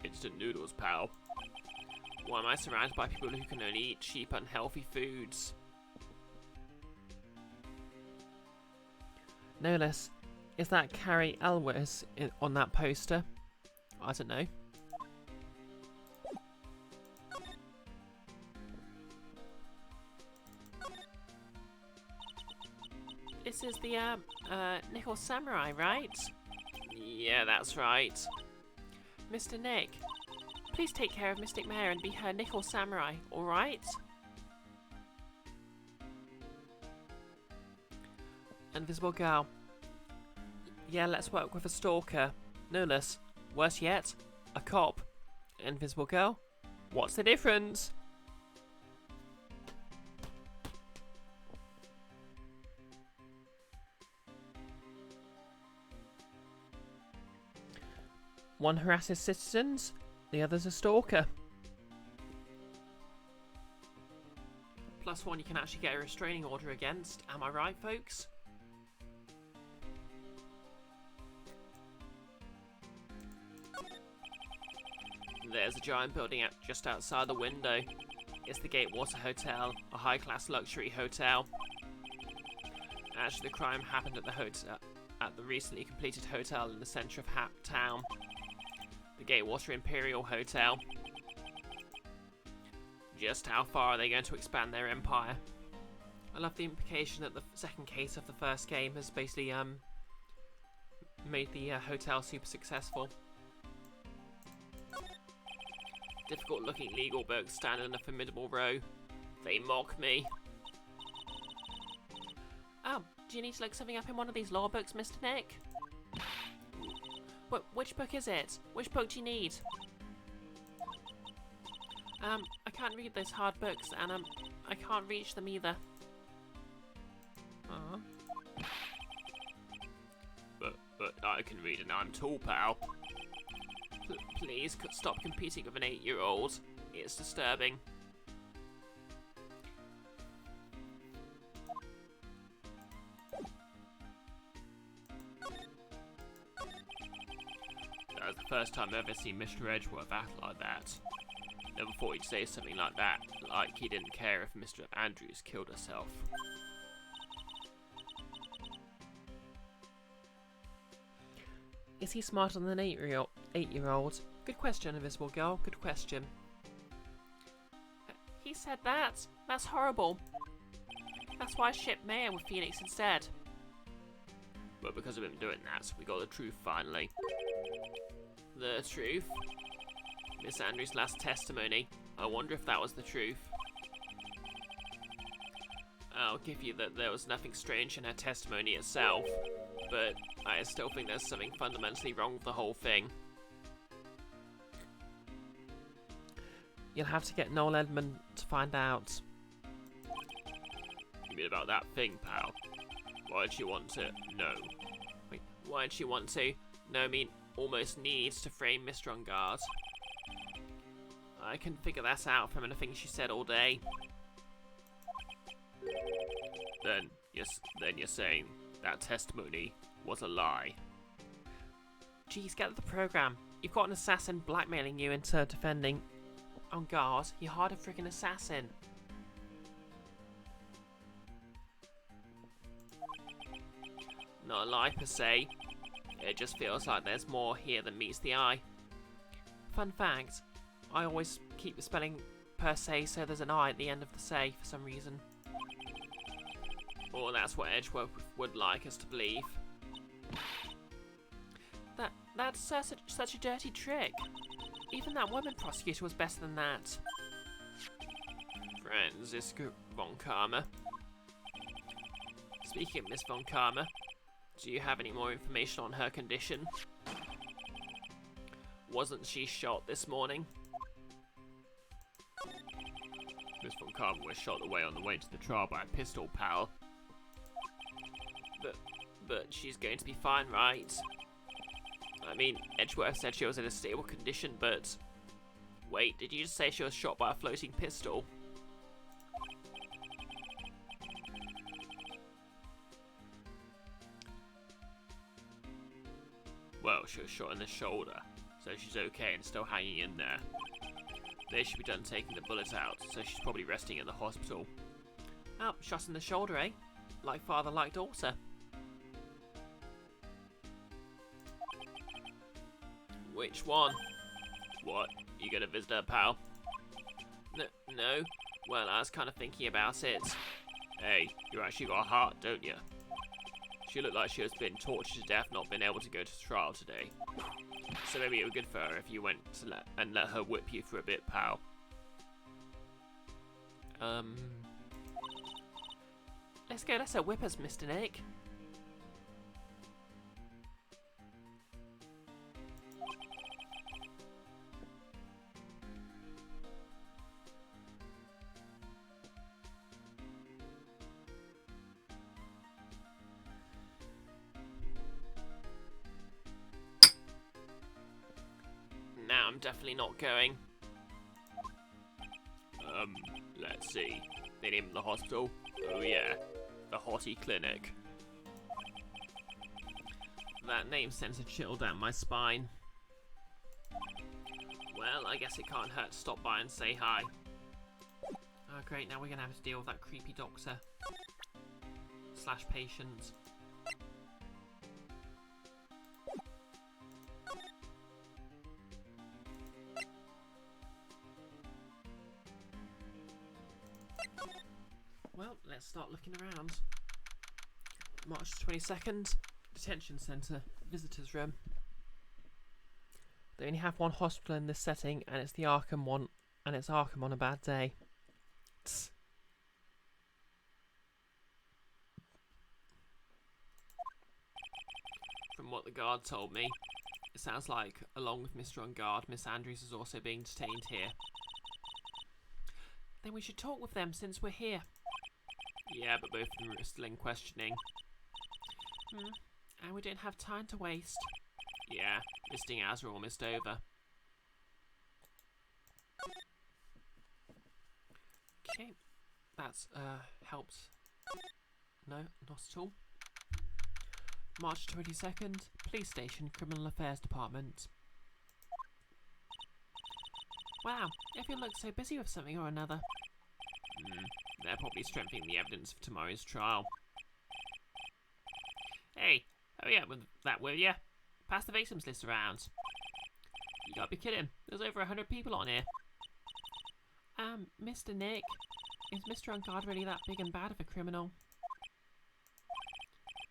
B: Instant noodles, pal. Why am I surrounded by people who can only eat cheap, unhealthy foods?
A: No less. Is that Carrie Elwes on that poster? I don't know. This is the, Nickel Samurai, right?
B: Yeah, that's right.
A: Mr. Nick, please take care of Mystic Mare and be her Nickel Samurai, alright? Invisible Girl. Yeah, let's work with a stalker. No less. Worse yet, a cop. Invisible Girl. What's the difference? One harasses citizens, the other's a stalker. Plus one you can actually get a restraining order against, am I right, folks?
B: There's a giant building just outside the window. It's the Gatewater Hotel, a high-class luxury hotel. Actually, the crime happened at the recently completed hotel in the centre of town. The Gatewater Imperial Hotel. Just how far are they going to expand their empire?
A: I love the implication that the second case of the first game has basically made the hotel super successful.
B: Difficult-looking legal books stand in a formidable row. They mock me.
A: Oh, do you need to look something up in one of these law books, Mr. Nick? Which book is it? Which book do you need? I can't read those hard books, and I can't reach them either.
B: But I can read and I'm tall, pal. Please stop competing with an 8-year-old. It's disturbing. That was the first time I've ever seen Mr. Edgeworth act like that. Never thought he'd say something like that, like he didn't care if Mr. Andrews killed herself.
A: Is he smarter than an 8-year-old? Good question, Invisible Girl. Good question. He said that. That's horrible. That's why I shipped Mayor with Phoenix instead.
B: But because of him doing that, we got the truth finally. The truth? Miss Andrews' last testimony. I wonder if that was the truth. I'll give you that there was nothing strange in her testimony itself, but I still think there's something fundamentally wrong with the whole thing.
A: You'll have to get Noel Edmund to find out.
B: You mean about that thing, pal? Why'd she want to know?
A: Wait, why'd she want to? No, I mean, almost needs to frame Mr. Ungard. I can figure that out from anything she said all day.
B: Then you're saying that testimony was a lie.
A: Geez, get the program. You've got an assassin blackmailing you into defending Ungard. You hired a freaking assassin.
B: Not a lie per se. It just feels like there's more here than meets the eye.
A: Fun fact, I always keep the spelling per se so there's an I at the end of the say for some reason.
B: Or that's what Edgeworth would like us to believe.
A: That's such a dirty trick. Even that woman prosecutor was better than that.
B: Franziska von Karma. Speaking of Miss von Karma, do you have any more information on her condition? Wasn't she shot this morning? Miss von Karma was shot away on the way to the trial by a pistol, pal. but she's going to be fine, right? I mean, Edgeworth said she was in a stable condition, but... Wait, did you just say she was shot by a floating pistol? Well, she was shot in the shoulder, so she's okay and still hanging in there. They should be done taking the bullets out, so she's probably resting in the hospital.
A: Oh, shot in the shoulder, eh? Like father, like daughter.
B: Which one? What? You gonna visit her, pal? No. Well, I was kind of thinking about it. Hey, you actually got a heart, don't you? She looked like she was being tortured to death, not being able to go to trial today. So maybe it would be good for her if you went to let her whip you for a bit, pal.
A: Let's go, let's whip us, Mr. Nick.
B: Now I'm definitely not going. Let's see. They named the hospital? Oh yeah, the Hottie Clinic.
A: That name sends a chill down my spine.
B: Well, I guess it can't hurt to stop by and say hi.
A: Oh great, now we're gonna have to deal with that creepy doctor. / patient. Well, let's start looking around. March 22nd, detention centre, visitors room. They only have one hospital in this setting, and it's the Arkham one, and it's Arkham on a bad day. Tss.
B: From what the guard told me, it sounds like, along with Mr. On Guard, Miss Andrews is also being detained here.
A: Then we should talk with them since we're here.
B: Yeah, but both of them are still in questioning.
A: And we don't have time to waste.
B: Yeah, visiting hours are almost over.
A: Okay, that's helps. No, not at all. March 22nd, Police Station, Criminal Affairs Department. Wow, everyone looks so busy with something or another.
B: They're probably strengthening the evidence for tomorrow's trial. Hey, hurry up with that, will ya? Pass the victims list around. You gotta be kidding. There's over 100 people on here.
A: Mr. Nick, is Mr. On Guard really that big and bad of a criminal?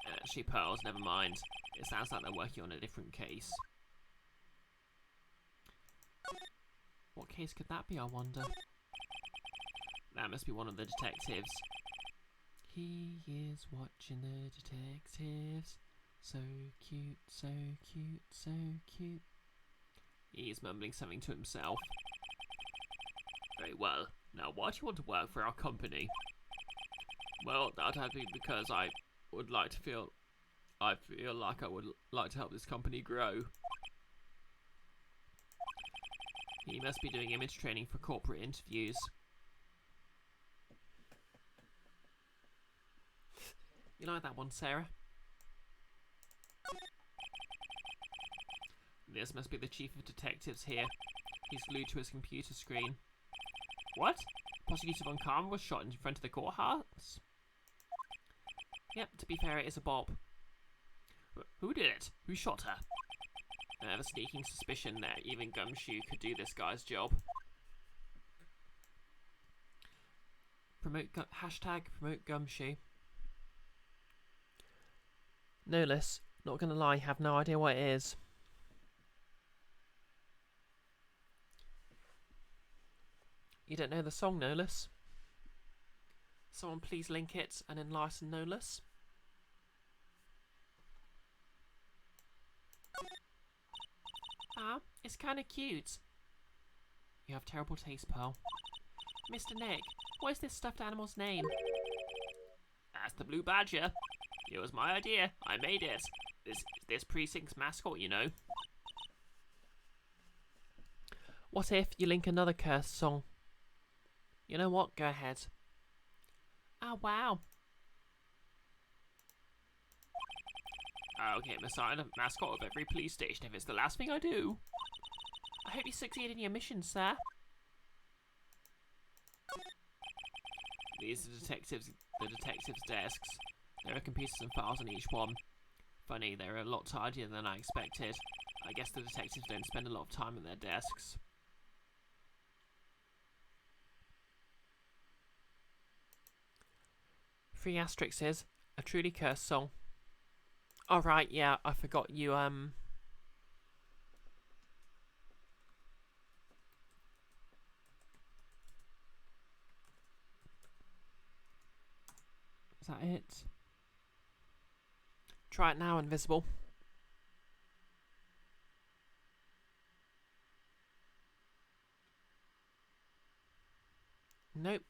B: Actually, Pearls, never mind. It sounds like they're working on a different case.
A: What case could that be, I wonder?
B: That must be one of the detectives.
A: He is watching the detectives. So cute, so cute, so cute.
B: He's mumbling something to himself. Very well. Now, why do you want to work for our company? Well, that'd have to be because I feel like I would like to help this company grow. He must be doing image training for corporate interviews.
A: You like that one, Sarah?
B: This must be the chief of detectives here. He's glued to his computer screen. What? Prosecutor Von Karma was shot in front of the courthouse?
A: Yep, to be fair, it is a Bob.
B: Who did it? Who shot her? I have a sneaking suspicion that even Gumshoe could do this guy's job.
A: Promote Gumshoe. No, Liz, not gonna lie, have no idea what it is. You don't know the song, Nolus? Someone please link it and enlighten Nolus. Ah, it's kinda cute. You have terrible taste, Pearl. Mr. Nick, what is this stuffed animal's name?
B: That's the Blue Badger. It was my idea. I made it. This precinct's mascot, you know.
A: What if you link another cursed song? You know what? Go ahead. Oh, wow.
B: I'll get Messiah the mascot of every police station if it's the last thing I do.
A: I hope you succeed in your mission, sir.
B: These are the detectives' desks. There are computers and files on each one. Funny, they're a lot tidier than I expected. I guess the detectives don't spend a lot of time at their desks.
A: Three asterisks is a truly cursed song. Alright, yeah, I forgot you, Is that it? Try it now, invisible. Nope,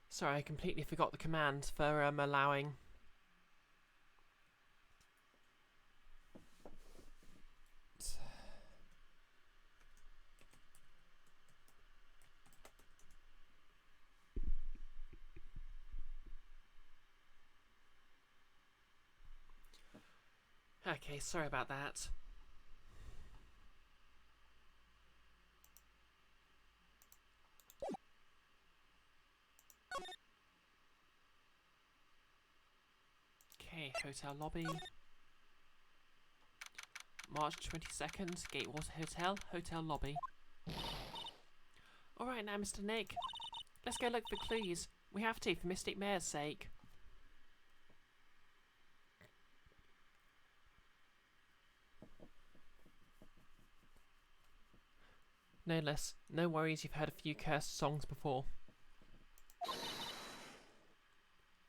A: Sorry, I completely forgot the command for allowing. Okay, sorry about that. Okay, hotel lobby. March 22nd, Gatewater Hotel, hotel lobby. Alright now, Mr. Nick. Let's go look for clues. We have to, for Mystic Mayor's sake. No less. No worries, you've heard a few cursed songs before.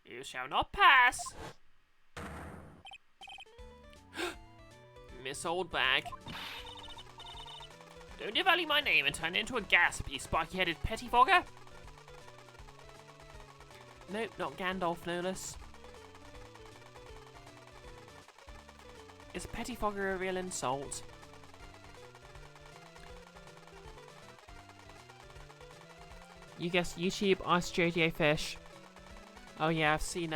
B: You shall not pass! Miss Oldbag. Don't devalue my name and turn it into a gasp, you spiky-headed pettifogger!
A: Nope, not Gandalf, no less. Is pettifogger a real insult? You guess YouTube, Ice JDA Fish. Oh yeah, I've seen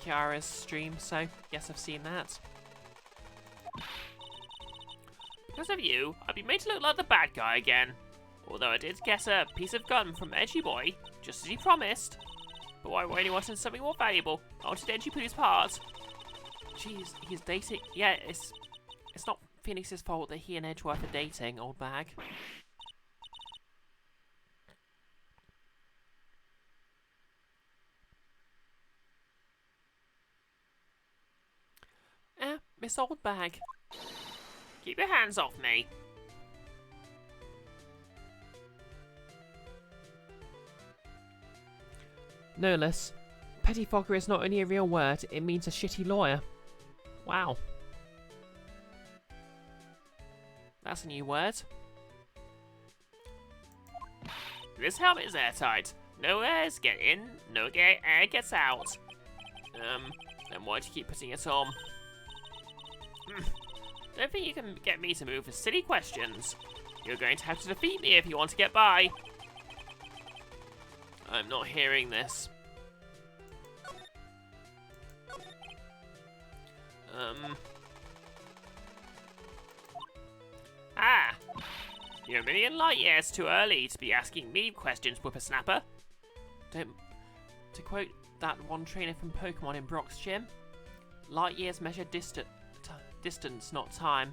A: Kiara's stream, so yes, I've seen that.
B: Because of you, I've been made to look like the bad guy again. Although I did get a piece of gum from Edgy Boy, just as he promised. But I only wanted something more valuable. I wanted Edgy Poo's part.
A: Jeez, he's dating. Yeah, it's not Phoenix's fault that he and Edgeworth are dating, old bag. Miss Oldbag.
B: Keep your hands off me.
A: No less. Pettifogger is not only a real word, it means a shitty lawyer. Wow. That's a new word.
B: This helmet is airtight. No airs get in, no air gets out. Then why do you keep putting it on? Don't think you can get me to move for silly questions. You're going to have to defeat me if you want to get by. I'm not hearing this. Ah! You're a million light years too early to be asking me questions, whippersnapper.
A: To quote that one trainer from Pokemon in Brock's gym, light years measure distance, not time.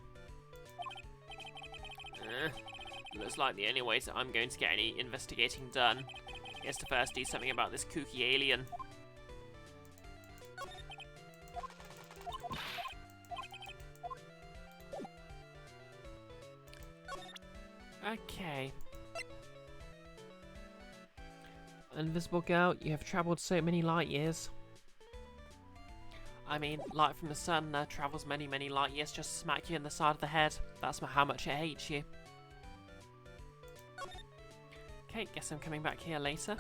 B: Looks like the only way that I'm going to get any investigating done is to first do something about this kooky alien.
A: Okay. Invisible girl, you have travelled so many light years. I mean, light from the sun travels many, many light years just to smack you in the side of the head. That's how much it hates you. Okay, guess I'm coming back here later.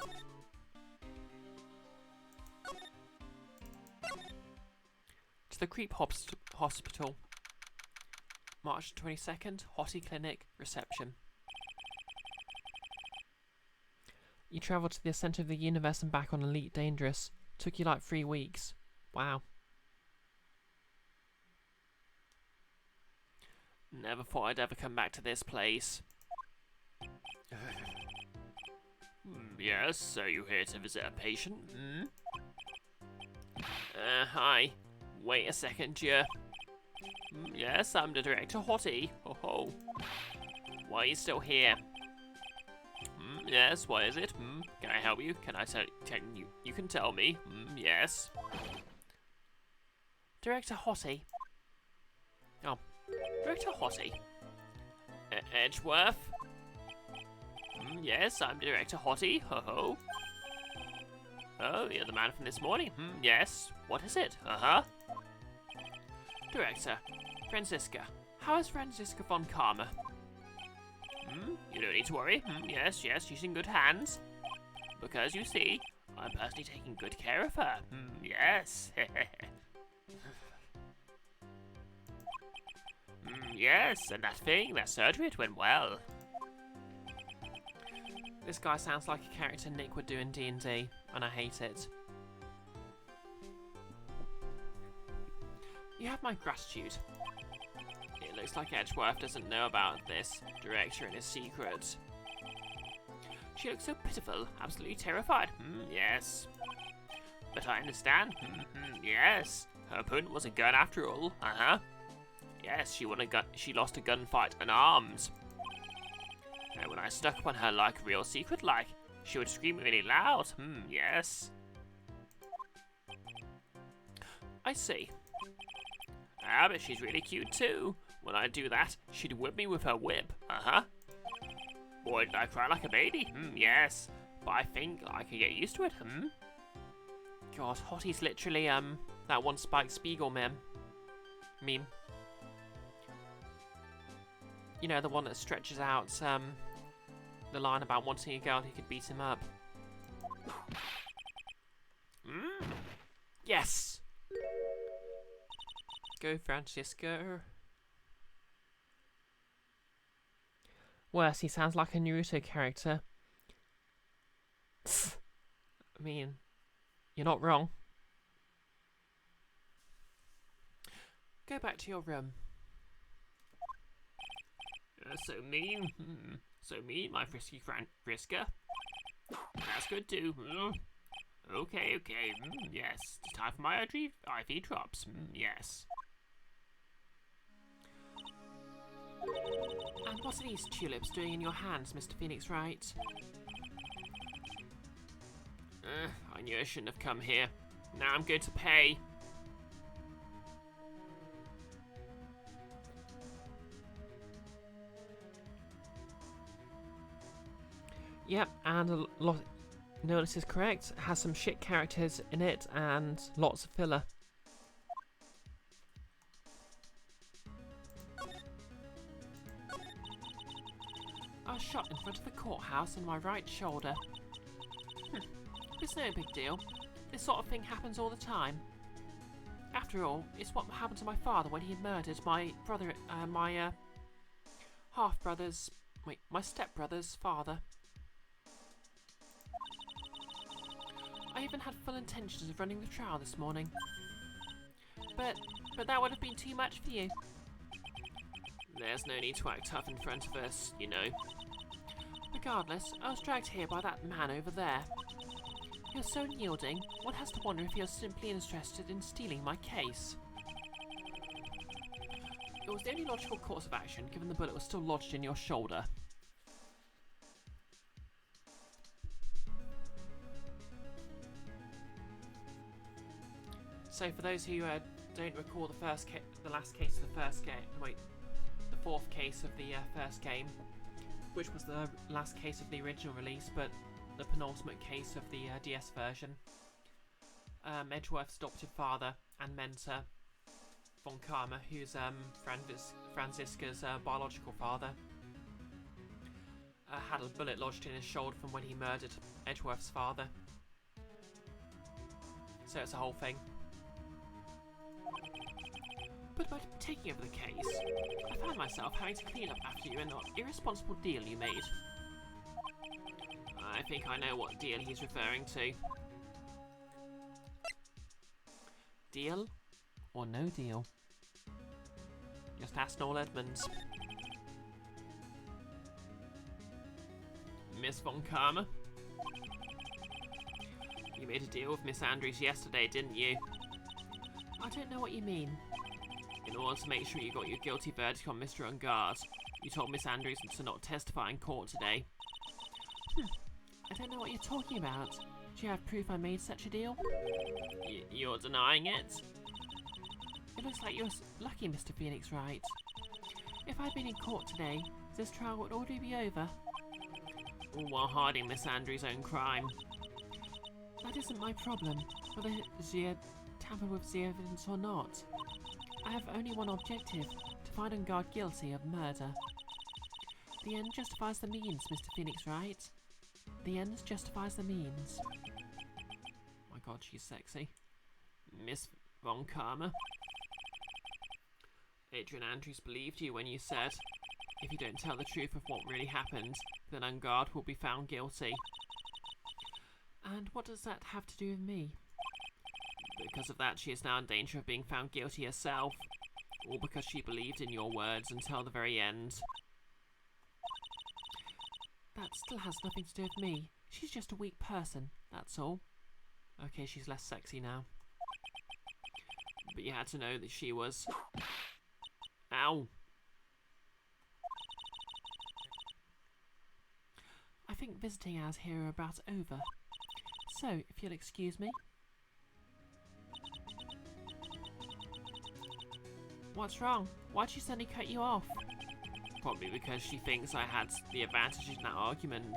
A: To the Creep Hospital. March 22nd, Hottie Clinic, reception. You travelled to the centre of the universe and back on Elite Dangerous. Took you like 3 weeks. Wow.
B: Never thought I'd ever come back to this place. Yes, so you're here to visit a patient? Hi. Wait a second, yeah. Yes, I'm the director, Hottie. Ho ho. Why are you still here? Yes, what is it? Can I help you? Can I tell you? You can tell me. Yes.
A: Director Hottie. Oh.
B: Director Hottie. Edgeworth? Yes, I'm Director Hottie. Ho ho. Oh, you're the man from this morning? Yes. What is it? Director, Franziska. How is Franziska von Karma? You don't need to worry. Yes, she's in good hands. Because, you see, I'm personally taking good care of her. Yes. Yes, and that surgery, it went well.
A: This guy sounds like a character Nick would do in D&D, and I hate it. You have my gratitude.
B: It looks like Edgeworth doesn't know about this director and his secret. She looks so pitiful, absolutely terrified. Yes. But I understand. Yes. Her opponent was a gun after all. Yes, she lost a gunfight unarmed. And when I stuck upon her like a real secret, she would scream really loud. Yes.
A: I see.
B: But she's really cute too. When I do that, she'd whip me with her whip. Boy, did I cry like a baby. Yes. But I think I could get used to it.
A: God, Hottie's literally, that one Spike Spiegel meme. You know, the one that stretches out, the line about wanting a girl who could beat him up. Yes! Go, Francisco. Worse, he sounds like a Naruto character. I mean, you're not wrong. Go back to your room.
B: So mean. So mean, my frisky Frisker. That's good too. Okay. Yes, it's time for my IV drops. Yes.
A: And what are these tulips doing in your hands, Mr. Phoenix Wright?
B: I knew I shouldn't have come here. Now I'm going to pay.
A: Yep, and a lot. No, this is correct. It has some shit characters in it and lots of filler. I was shot in front of the courthouse in my right shoulder. It's no big deal. This sort of thing happens all the time. After all, it's what happened to my father when he murdered my brother, my half-brother's, wait, my stepbrother's father. I even had full intentions of running the trial this morning. But that would have been too much for you.
B: There's no need to act tough in front of us, you know.
A: Regardless, I was dragged here by that man over there. He was so unyielding, one has to wonder if he was simply interested in stealing my case. It was the only logical course of action, given the bullet was still lodged in your shoulder. So for those who don't recall the last case of the first game, wait, the fourth case of the first game, which was the last case of the original release, but the penultimate case of the DS version. Edgeworth's adopted father and mentor, Von Karma, who's Franziska's biological father, had a bullet lodged in his shoulder from when he murdered Edgeworth's father. So it's a whole thing. But by taking over the case, I found myself having to clean up after you and the irresponsible deal you made. I think I know what deal he's referring to. Deal or no deal? Just ask Noel Edmonds. Miss Von Karma? You made a deal with Miss Andrews yesterday, didn't you? I don't know what you mean. In order to make sure you got your guilty verdict on Mr. Ungard, you told Miss Andrews to not testify in court today. I don't know what you're talking about. Do you have proof I made such a deal? You're denying it? It looks like you're lucky, Mr. Phoenix Wright. If I'd been in court today, this trial would already be over. All while hiding Miss Andrews' own crime. That isn't my problem, whether she tampered with the evidence or not. I have only one objective, to find Ungard guilty of murder. The end justifies the means, Mr. Phoenix Wright. The end justifies the means. My god, she's sexy. Miss Von Karma. Adrian Andrews believed you when you said, if you don't tell the truth of what really happened, then Ungard will be found guilty. And what does that have to do with me? Because of that, she is now in danger of being found guilty herself. All because she believed in your words until the very end. That still has nothing to do with me. She's just a weak person, that's all. Okay, she's less sexy now. But you had to know that she was... Ow! I think visiting hours here are about over. So, if you'll excuse me. What's wrong? Why'd she suddenly cut you off? Probably because she thinks I had the advantage in that argument.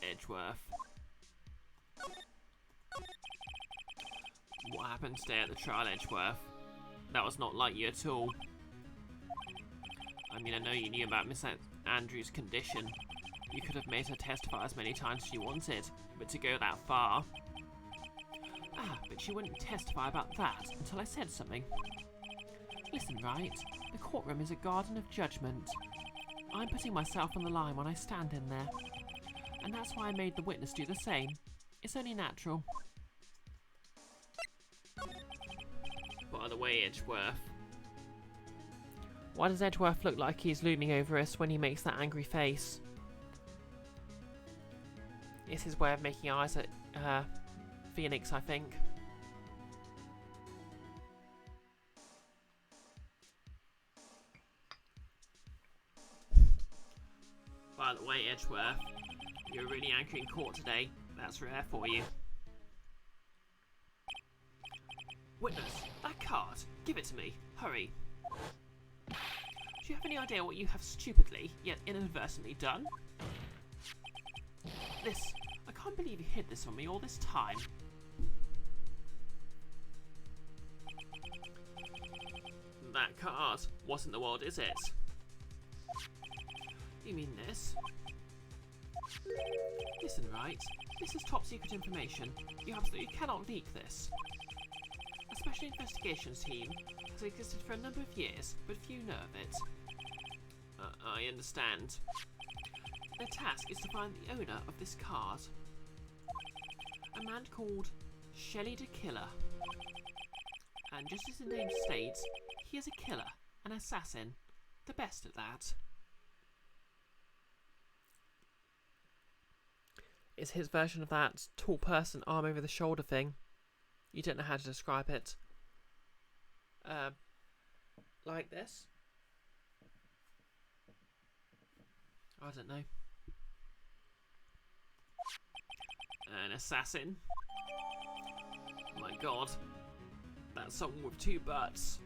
A: Edgeworth. What happened today at the trial, Edgeworth? That was not like you at all. I mean, I know you knew about Miss Andrews' condition. You could have made her testify as many times as you wanted, but to go that far... Ah, but she wouldn't testify about that until I said something. Listen, Wright, the courtroom is a garden of judgment. I'm putting myself on the line when I stand in there. And that's why I made the witness do the same. It's only natural. By the way, Edgeworth. Why does Edgeworth look like he's looming over us when he makes that angry face? It's his way of making eyes at Phoenix, I think. By the way, Edgeworth, you're really angry in court today. That's rare for you. Witness, that card. Give it to me. Hurry. Do you have any idea what you have stupidly, yet inadvertently done? This. I can't believe you hid this from me all this time. That card. What in the world is it? You mean this? Listen, Wright. This is top secret information. You absolutely cannot leak this. A special investigations team has existed for a number of years, but few know of it. I understand. Their task is to find the owner of this card. A man called Shelley the Killer. And just as the name states, he is a killer, an assassin, the best at that. It's his version of that tall person, arm over the shoulder thing. You don't know how to describe it. Like this? I don't know. An assassin? My god. That's someone with two butts.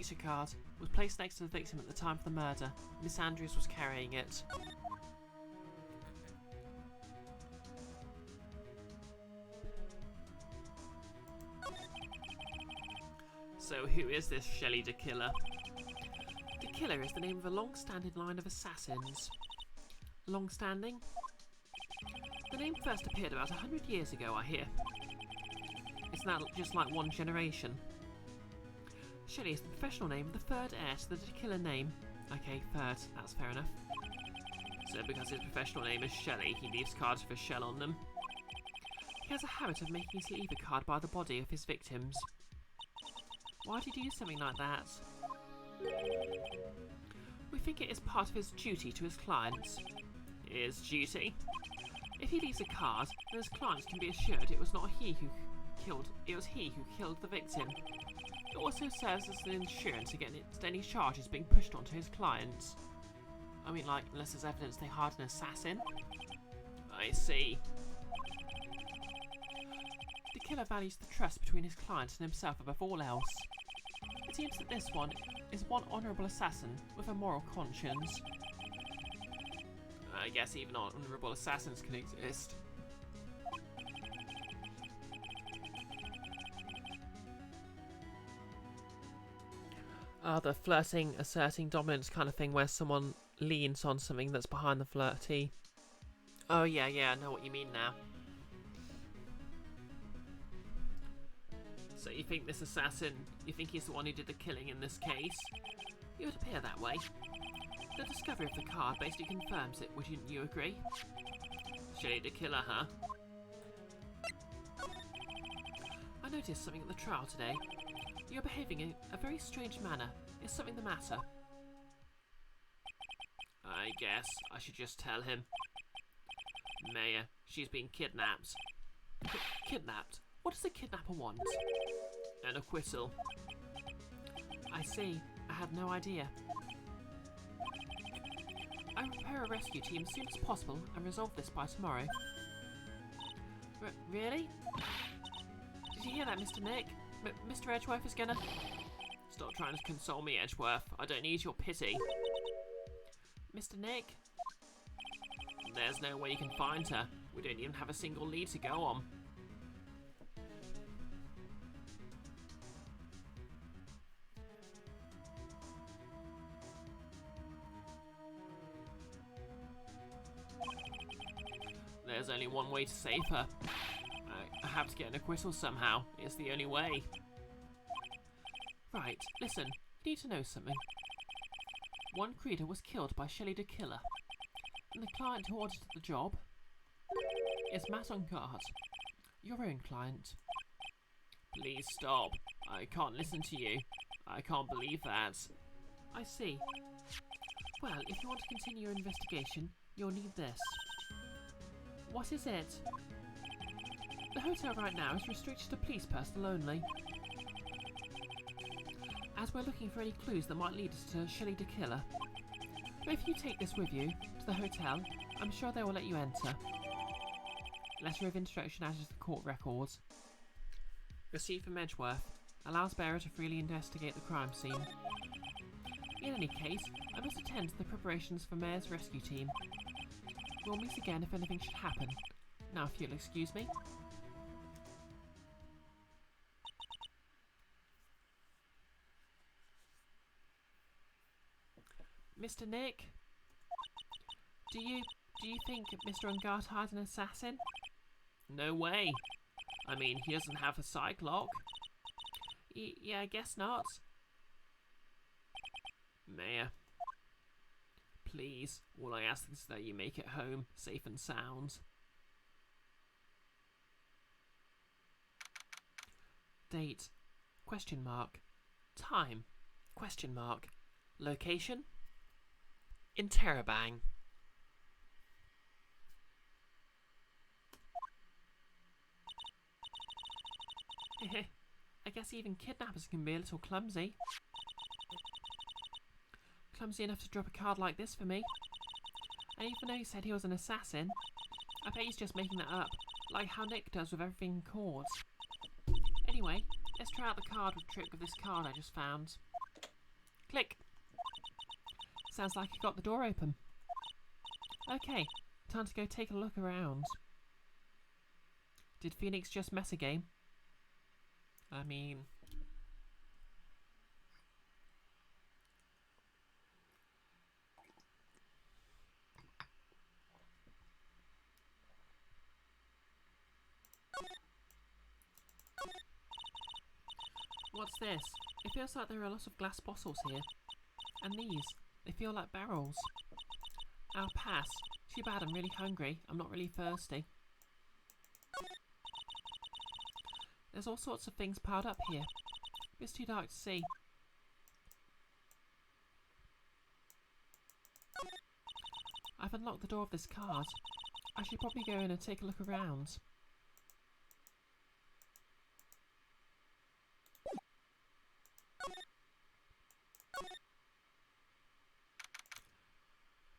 A: picture card was placed next to the victim at the time of the murder. Miss Andrews was carrying it.
B: So who is this Shelley the Killer?
A: The Killer is the name of a long-standing line of assassins. Long-standing? The name first appeared about 100 years ago, I hear. It's now just like one generation. Shelley is the professional name of the third heir to the Killer name. Okay, third, that's fair enough.
B: So because his professional name is Shelley, he leaves cards with a shell on them.
A: He has a habit of making us leave a card by the body of his victims. Why'd he do something like that? We think it is part of his duty to his clients.
B: His duty?
A: If he leaves a card, then his clients can be assured it was not he who killed the victim. It also serves as an insurance against any charges being pushed onto his clients. I mean, like, unless there's evidence they hired an assassin.
B: I see.
A: The Killer values the trust between his client and himself above all else. It seems that this one is one honourable assassin with a moral conscience.
B: I guess even honourable assassins can exist.
A: The flirting, asserting dominance kind of thing where someone leans on something that's behind the flirty.
B: Oh yeah, I know what you mean now. So you think this assassin, you think he's the one who did the killing in this case?
A: It would appear that way. The discovery of the card basically confirms it, wouldn't you agree?
B: Shelley the Killer, huh?
A: I noticed something at the trial today. You're behaving in a very strange manner. Is something the matter?
B: I guess I should just tell him. Mayor, she's been kidnapped.
A: Kidnapped? What does the kidnapper want?
B: An acquittal.
A: I see. I had no idea. I will prepare a rescue team as soon as possible and resolve this by tomorrow. Really? Did you hear that, Mr. Nick? Mr. Edgeworth is gonna...
B: Stop trying to console me, Edgeworth. I don't need your pity.
A: Mr. Nick?
B: There's no way you can find her. We don't even have a single lead to go on. There's only one way to save her. I have to get an acquittal somehow. It's the only way.
A: Right, listen. You need to know something. One creator was killed by Shelley the Killer. And the client who ordered the job is Matt on guard. Your own client.
B: Please stop. I can't listen to you. I can't believe that.
A: I see. Well, if you want to continue your investigation, you'll need this. What is it? The hotel right now is restricted to police personnel only. As we're looking for any clues that might lead us to Shelley the Killer. But if you take this with you to the hotel, I'm sure they will let you enter. Letter of introduction added to the court records. Received from Edgeworth. Allows bearer to freely investigate the crime scene. In any case, I must attend to the preparations for Mayor's rescue team. We'll meet again if anything should happen. Now if you'll excuse me. Mr. Nick? Do you think Mr. Ungard hired an assassin?
B: No way. I mean, he doesn't have a psych lock.
A: Yeah, I guess not.
B: Mayor. Please, all I ask is that you make it home, safe and sound.
A: Date? Question mark. Time? Question mark. Location? Interrobang. I guess even kidnappers can be a little clumsy. Clumsy enough to drop a card like this for me. And even though he said he was an assassin, I bet he's just making that up, like how Nick does with everything in court. Anyway, let's try out the card trick with this card I just found. Click. Sounds like you got the door open. Okay, time to go take a look around. Did Phoenix just mess a game? I mean... What's this? It feels like there are a lot of glass bottles here. And these, they feel like barrels. I'll pass. Too bad, I'm really hungry. I'm not really thirsty. There's all sorts of things piled up here. It's too dark to see. I've unlocked the door of this card. I should probably go in and take a look around.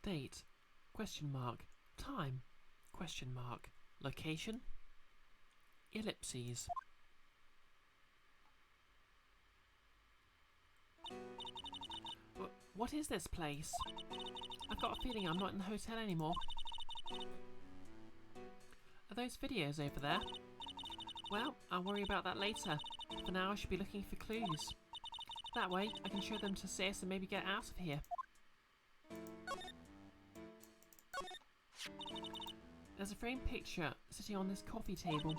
A: Date? Question mark. Time? Question mark. Location? Ellipses. What is this place? I've got a feeling I'm not in the hotel anymore. Are those videos over there? Well, I'll worry about that later. For now, I should be looking for clues. That way, I can show them to Sis and maybe get out of here. There's a framed picture sitting on this coffee table.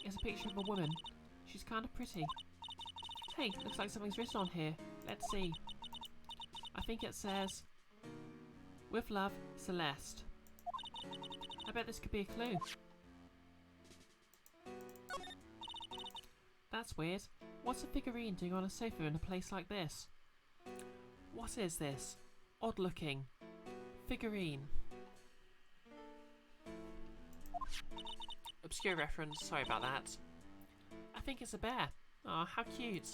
A: It's a picture of a woman. She's kind of pretty. Hey, looks like something's written on here. Let's see. I think it says, "With love, Celeste." I bet this could be a clue. That's weird. What's a figurine doing on a sofa in a place like this? What is this? Odd looking. Figurine. Obscure reference, sorry about that. I think it's a bear. Oh, how cute.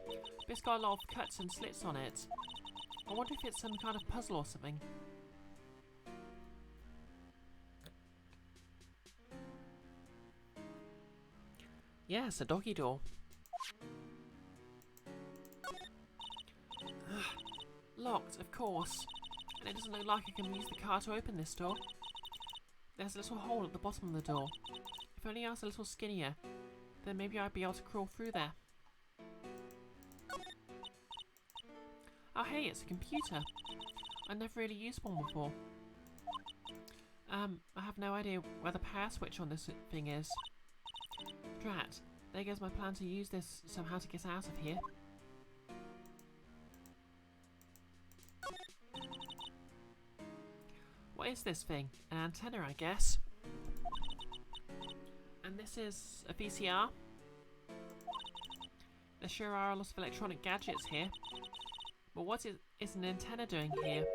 A: But it's got a lot of cuts and slits on it. I wonder if it's some kind of puzzle or something. Yes, a doggy door. Locked, of course. And it doesn't look like I can use the car to open this door. There's a little hole at the bottom of the door. If only I was a little skinnier, then maybe I'd be able to crawl through there. Oh hey, it's a computer. I never really used one before. I have no idea where the power switch on this thing is. Drat, there goes my plan to use this somehow to get out of here. What is this thing? An antenna, I guess. And this is a VCR? There sure are a lot of electronic gadgets here. But what is an antenna doing here?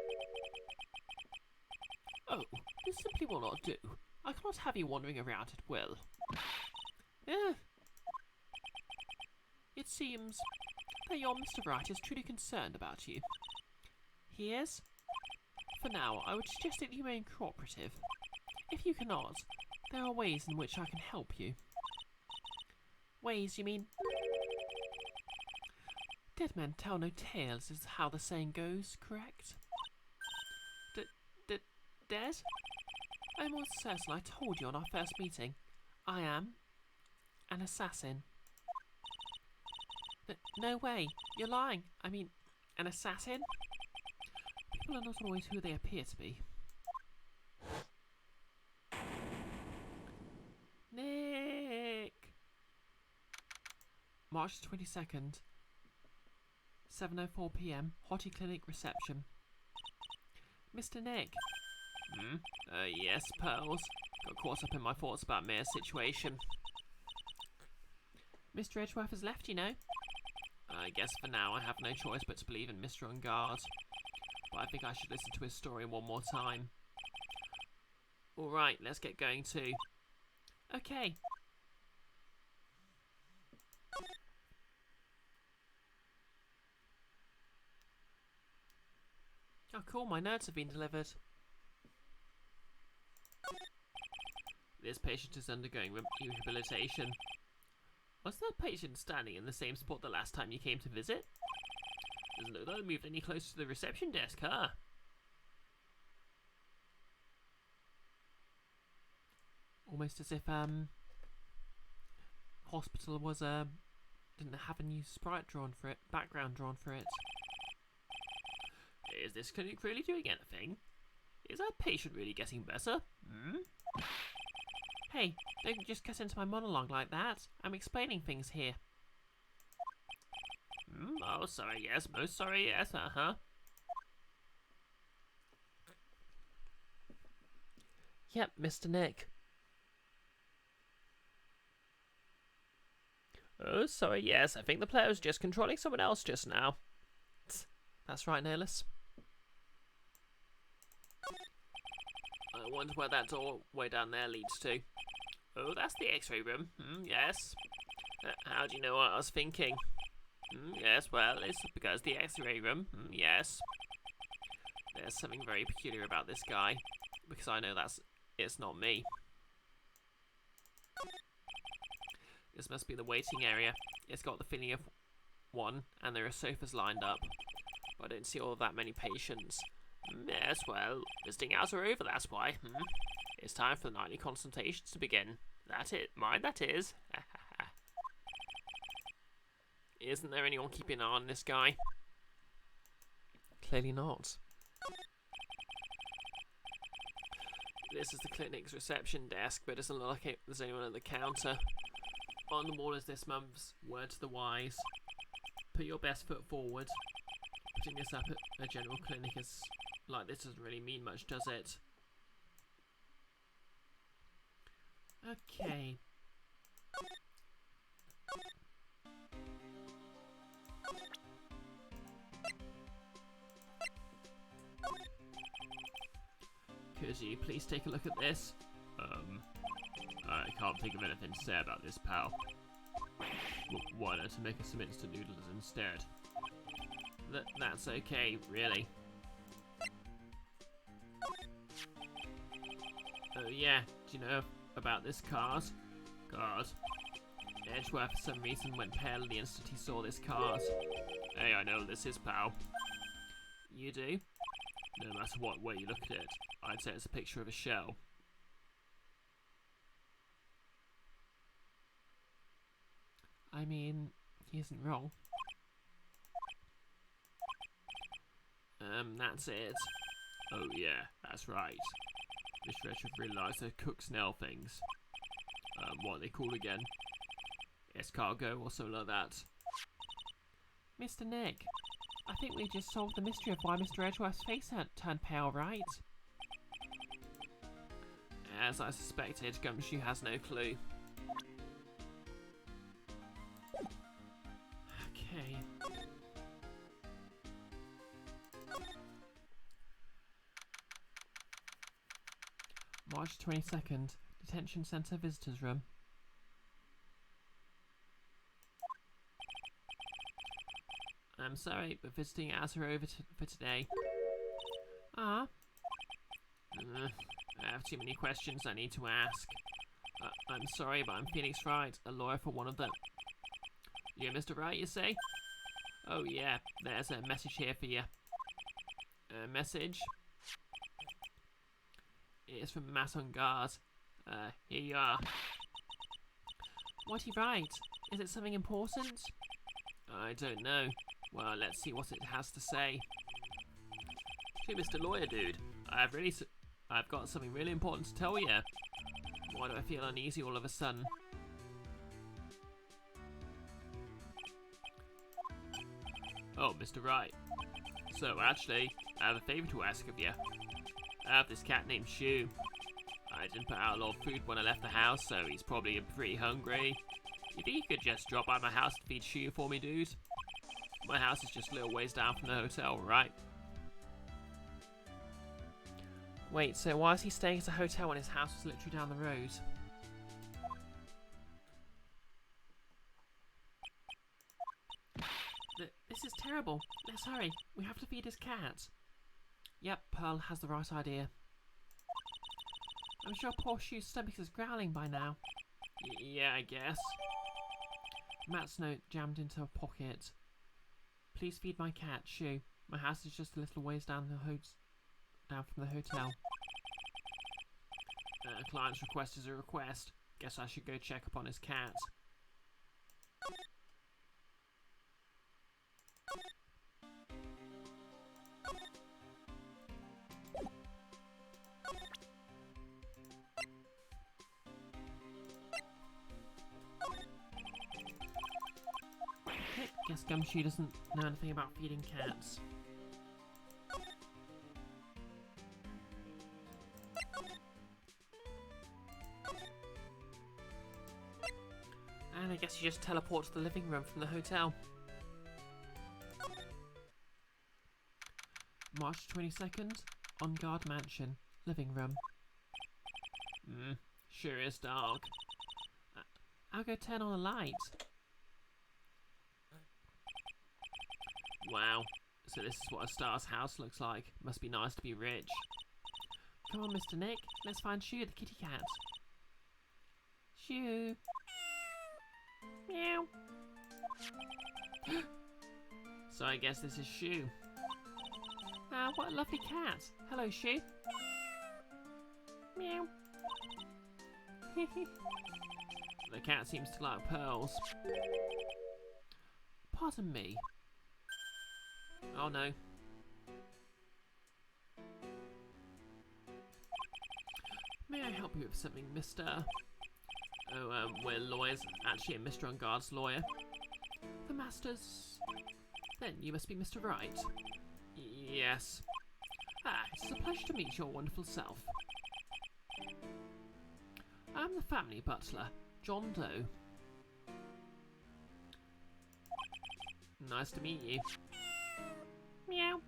A: Oh, this simply will not do. I cannot have you wandering around at will. It seems that your Mr. Wright is truly concerned about you. He is? For now, I would suggest that you remain cooperative. If you cannot, there are ways in which I can help you. Ways, you mean? Dead men tell no tales is how the saying goes, correct? Dead? I'm almost certain I told you on our first meeting. I am an assassin. No way, you're lying. I mean, an assassin? People are not always who they appear to be. Nick! March 22nd, 7:04 PM, Hottie Clinic reception. Mr. Nick.
B: Yes, Pearls. Got caught up in my thoughts about Mayor's situation.
A: Mr. Edgeworth has left, you know.
B: I guess for now I have no choice but to believe in Mr. On Guard. But I think I should listen to his story one more time. Alright, let's get going too.
A: Okay. Oh cool, my notes have been delivered.
B: This patient is undergoing rehabilitation. Was that patient standing in the same spot the last time you came to visit? Doesn't look like they moved any closer to the reception desk, huh?
A: Almost as if hospital was didn't have a new sprite drawn for it, background drawn for it.
B: Is this clinic really doing anything? Is that patient really getting better?
A: Hey, don't just cut into my monologue like that. I'm explaining things here.
B: Oh, sorry, yes. Most sorry, yes. Uh-huh.
A: Yep, Mr. Nick.
B: Oh, sorry, yes. I think the player was just controlling someone else just now.
A: That's right, Nihilus.
B: I wonder where that doorway down there leads to. Oh, that's the X-ray room. Yes. How do you know what I was thinking? Yes, well, it's because the X-ray room. Yes. There's something very peculiar about this guy, because I know it's not me. This must be the waiting area. It's got the feeling of one, and there are sofas lined up. But I don't see all of that many patients. Yes, well, visiting hours are over, that's why. It's time for the nightly consultations to begin. That is. Isn't there anyone keeping an eye on this guy?
A: Clearly not.
B: This is the clinic's reception desk, but it doesn't look like there's anyone at the counter.
A: On the wall is this month's word to the wise. Put your best foot forward. Putting this up at a general clinic is like this doesn't really mean much, does it? Okay. Could you please take a look at this?
B: I can't think of anything to say about this, pal. Why not to make us some instant noodles instead?
A: That's okay, really. Oh yeah, do you know about this card? Edgeworth for some reason went pale the instant he saw this card.
B: Hey, I know this is, pal.
A: You do?
B: No matter what way you look at it, I'd say it's a picture of a shell.
A: I mean, he isn't wrong.
B: That's it. Oh yeah, that's right. Mr. Edgeworth realised they're cook snail things. What are they called again? Escargot or something like that.
A: Mr. Nick, I think we just solved the mystery of why Mr. Edgeworth's face turned pale, right?
B: As I suspected, Gumshoe has no clue.
A: Okay. March 22nd, Detention Centre Visitors Room. I'm sorry, but visiting hours are over for today.
B: I have too many questions I need to ask.
A: I'm sorry, but I'm Phoenix Wright, a lawyer for one of them.
B: You're Mr. Wright, you say?
A: Oh yeah, there's a message here for you.
B: A message?
A: It's from Matt on guard.
B: Here you are.
A: What'd he write? Is it something important?
B: I don't know. Well, let's see what it has to say. Hey, Mr. Lawyer Dude, I've got something really important to tell you. Why do I feel uneasy all of a sudden? Oh, Mr. Wright. So, actually, I have a favour to ask of you. I have this cat named Shoe. I didn't put out a lot of food when I left the house, so he's probably pretty hungry. You think you could just drop by my house to feed Shoe for me, dude? My house is just a little ways down from the hotel, right?
A: Wait, so why is he staying at a hotel when his house is literally down the road? This is terrible. Let's hurry. We have to feed his cat. Yep, Pearl has the right idea. I'm sure poor Shoe's stomach is growling by now.
B: Yeah, I guess.
A: Matt's note jammed into a pocket. Please feed my cat, Shoo. My house is just a little ways down down from the hotel.
B: Client's request is a request. Guess I should go check upon his cat.
A: Guess Gumshoe doesn't know anything about feeding cats. And I guess you just teleport to the living room from the hotel. March 22nd, On Guard Mansion, living room.
B: Sure is dark.
A: I'll go turn on a light.
B: Wow, so this is what a star's house looks like. Must be nice to be rich.
A: Come on, Mr. Nick, let's find Shoo the kitty cat. Shoo. Meow.
B: So I guess this is Shoo.
A: Ah, what a lovely cat. Hello, Shoo. Meow.
B: The cat seems to like pearls.
A: Pardon me.
B: Oh no.
A: May I help you with something, mister?
B: Oh, we're lawyers. Actually, I'm Mr. Unguard's lawyer.
A: The master's... Then you must be Mr. Wright.
B: Yes.
A: Ah, it's a pleasure to meet your wonderful self. I'm the family butler, John Doe.
B: Nice to meet you.
A: Meow.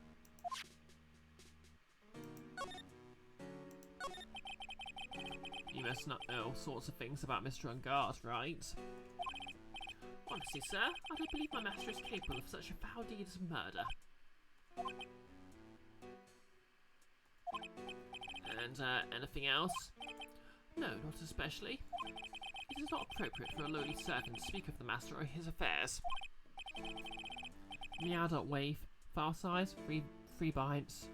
B: You must not know all sorts of things about Mr. Unguard, right?
A: Honestly, sir, I don't believe my master is capable of such a foul deed as murder.
B: And, anything else?
A: No, not especially. It is not appropriate for a lowly servant to speak of the master or his affairs. Meow.wave. File size, 3 bytes.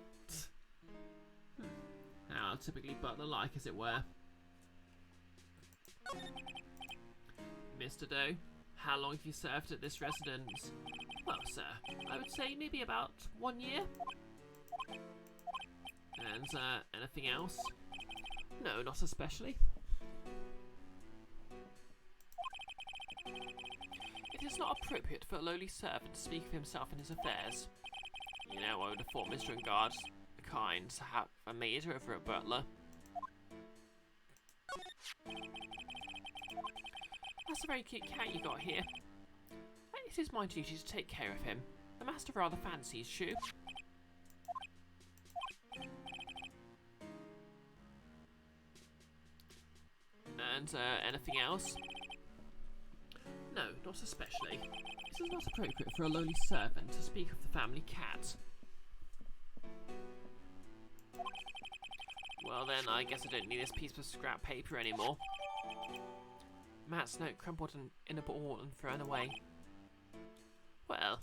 B: How typically butler-like, as it were. Mr. Doe, how long have you served at this residence?
A: Well, sir, I would say maybe about 1 year.
B: And, anything else?
A: No, not especially. It is not appropriate for a lowly servant to speak of himself and his affairs.
B: You know, I would have thought Mr. Unguard's kind to have a maid over at butler.
A: That's a very cute cat you got here. It is my duty to take care of him. The master rather fancies Shoo.
B: And, anything else?
A: No, not especially. It is not appropriate for a lowly servant to speak of the family cat.
B: Well then, I guess I don't need this piece of scrap paper anymore.
A: Matt's note crumpled in a ball and thrown away. Well,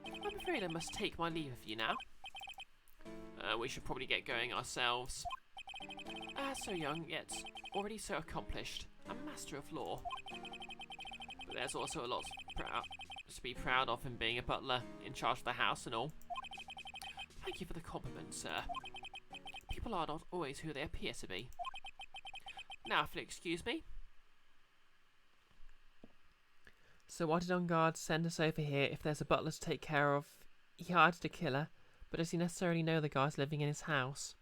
A: I'm afraid I must take my leave of you now.
B: We should probably get going ourselves.
A: So young, yet already so accomplished. A master of law.
B: But there's also a lot to be proud of in being a butler, in charge of the house and all.
A: Thank you for the compliment, sir. People are not always who they appear to be. Now, if you'll excuse me. So why did Unguard send us over here if there's a butler to take care of? He hired a killer, but does he necessarily know the guy's living in his house?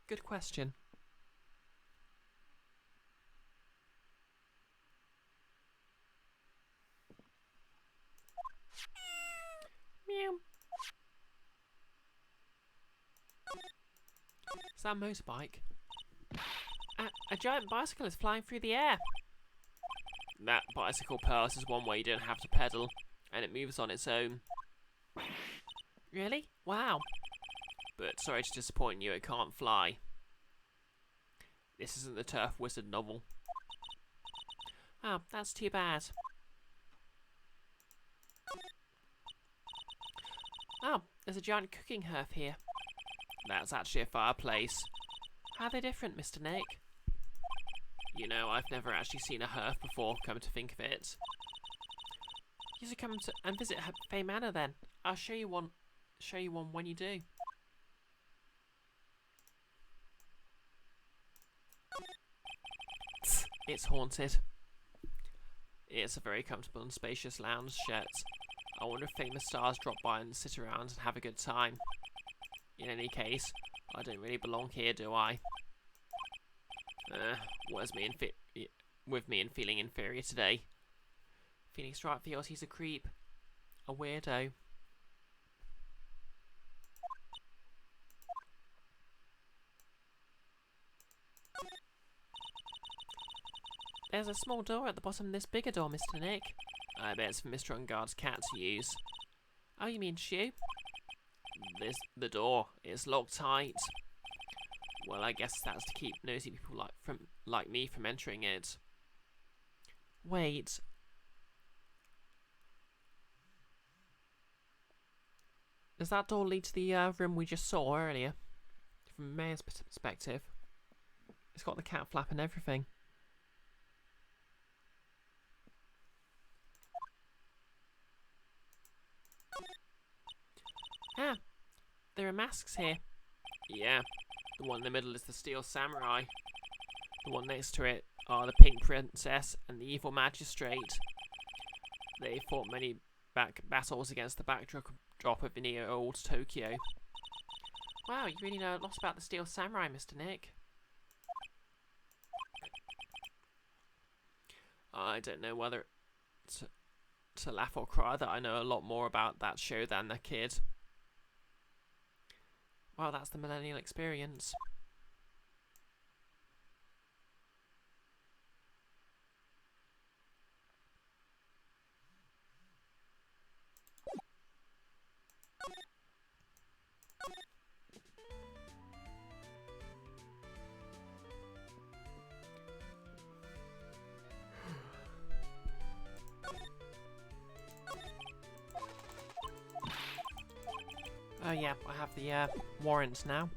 A: Good question. Meow. Is that a motorbike? A giant bicycle is flying through the air.
B: That bicycle pass is one way you don't have to pedal, and it moves on its own.
A: Really? Wow.
B: But sorry to disappoint you, it can't fly. This isn't the Turf Wizard novel.
A: Oh, that's too bad. Oh, there's a giant cooking hearth here.
B: That's actually a fireplace.
A: How are they different, Mr. Nick?
B: You know, I've never actually seen a hearth before, come to think of it.
A: You should come and visit Fay Manor then. I'll show you one. Show you one when you do.
B: It's haunted. It's a very comfortable and spacious lounge set. I wonder if famous stars drop by and sit around and have a good time. In any case, I don't really belong here, do I? What's with me and feeling inferior today?
A: Phoenix Wright feels he's a creep. A weirdo. There's a small door at the bottom of this bigger door, Mr. Nick.
B: I bet it's for Mr. Unguard's cat to use.
A: Oh, you mean Shoe?
B: The door is locked tight. Well, I guess that's to keep nosy people like me from entering it.
A: Wait. Does that door lead to the room we just saw earlier? From Mayor's perspective. It's got the cat flap and everything. Ah, there are masks here.
B: Yeah, the one in the middle is the Steel Samurai. The one next to it are the Pink Princess and the Evil Magistrate. They fought many battles against the backdrop of near old Tokyo.
A: Wow, you really know a lot about the Steel Samurai, Mr. Nick.
B: I don't know whether to laugh or cry that I know a lot more about that show than the kid.
A: Well, that's the millennial experience. Oh yeah, I have the warrants now.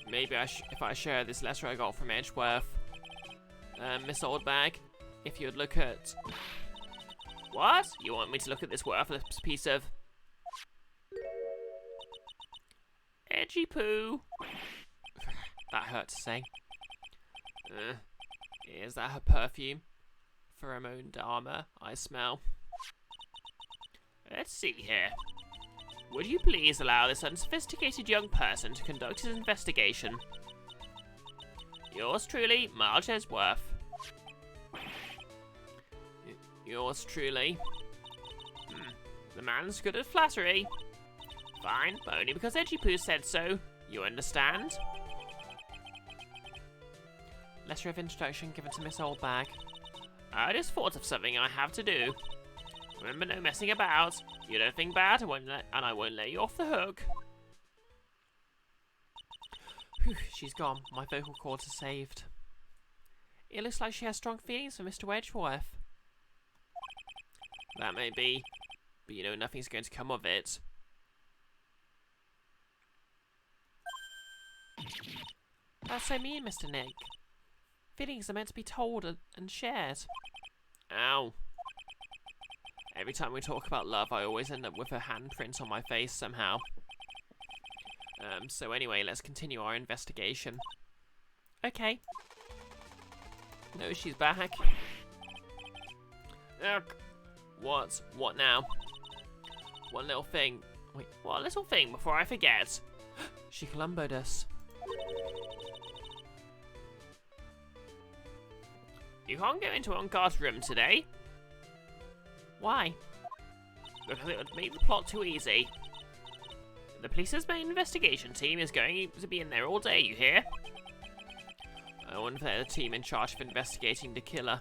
B: Maybe if I share this letter I got from Edgeworth. Miss Oldbag, if you'd look at... What? You want me to look at this worthless piece of... Edgy poo?
A: That hurt to say.
B: Is that her perfume? Pheromoned armor, I smell. Let's see here. Would you please allow this unsophisticated young person to conduct his investigation? Yours truly, Marge Edgeworth. Yours truly. The man's good at flattery. Fine, but only because Edgy Poo said so. You understand?
A: Letter of introduction given to Miss Oldbag.
B: I just thought of something I have to do. Remember, no messing about. You don't think bad, and I won't let you off the hook.
A: Whew, she's gone. My vocal cords are saved. It looks like she has strong feelings for Mr. Edgeworth.
B: That may be, but you know nothing's going to come of it.
A: That's so mean, Mr. Nick. Feelings are meant to be told and shared.
B: Ow. Every time we talk about love, I always end up with a handprint on my face somehow. So anyway, let's continue our investigation.
A: Okay.
B: No, she's back. What? What now? One little thing. Wait, what little thing before I forget?
A: She Columboed us.
B: You can't go into Ongar's room today.
A: Why?
B: Because it would make the plot too easy. The police's main investigation team is going to be in there all day, you hear? I wonder if they're the team in charge of investigating the killer.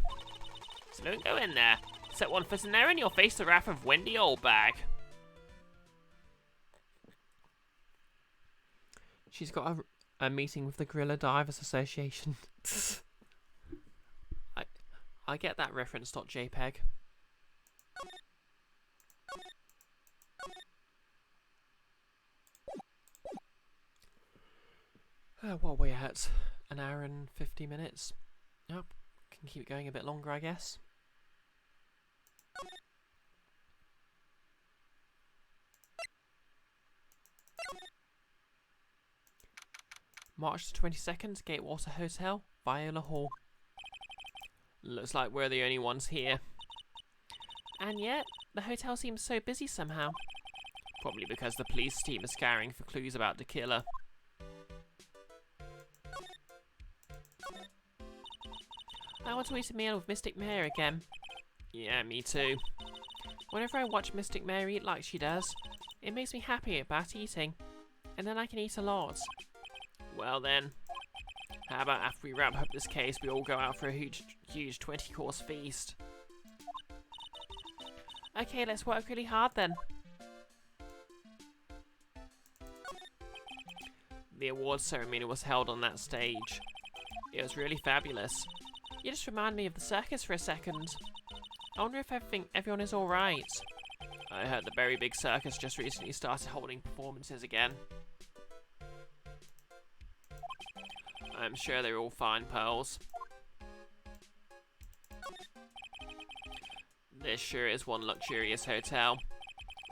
B: So don't go in there. Set one foot in there and you'll face the wrath of Wendy Oldbag.
A: She's got a meeting with the Gorilla Divers Association. I get that reference.jpg. Well, we're at an hour and 50 minutes. Yep, can keep it going a bit longer, I guess. March the 22nd, Gatewater Hotel, Viola Hall.
B: Looks like we're the only ones here.
A: And yet, the hotel seems so busy somehow.
B: Probably because the police team is scouring for clues about the killer.
A: I want to eat a meal with Mystic Mare again.
B: Yeah, me too.
A: Whenever I watch Mystic Mare eat like she does, it makes me happy about eating. And then I can eat a lot.
B: Well then, how about after we wrap up this case, we all go out for a huge 20-course feast?
A: Okay, let's work really hard then.
B: The awards ceremony was held on that stage. It was really fabulous.
A: You just remind me of the circus for a second. I wonder if everyone is alright.
B: I heard the very big circus just recently started holding performances again. I'm sure they're all fine, Pearls. This sure is one luxurious hotel.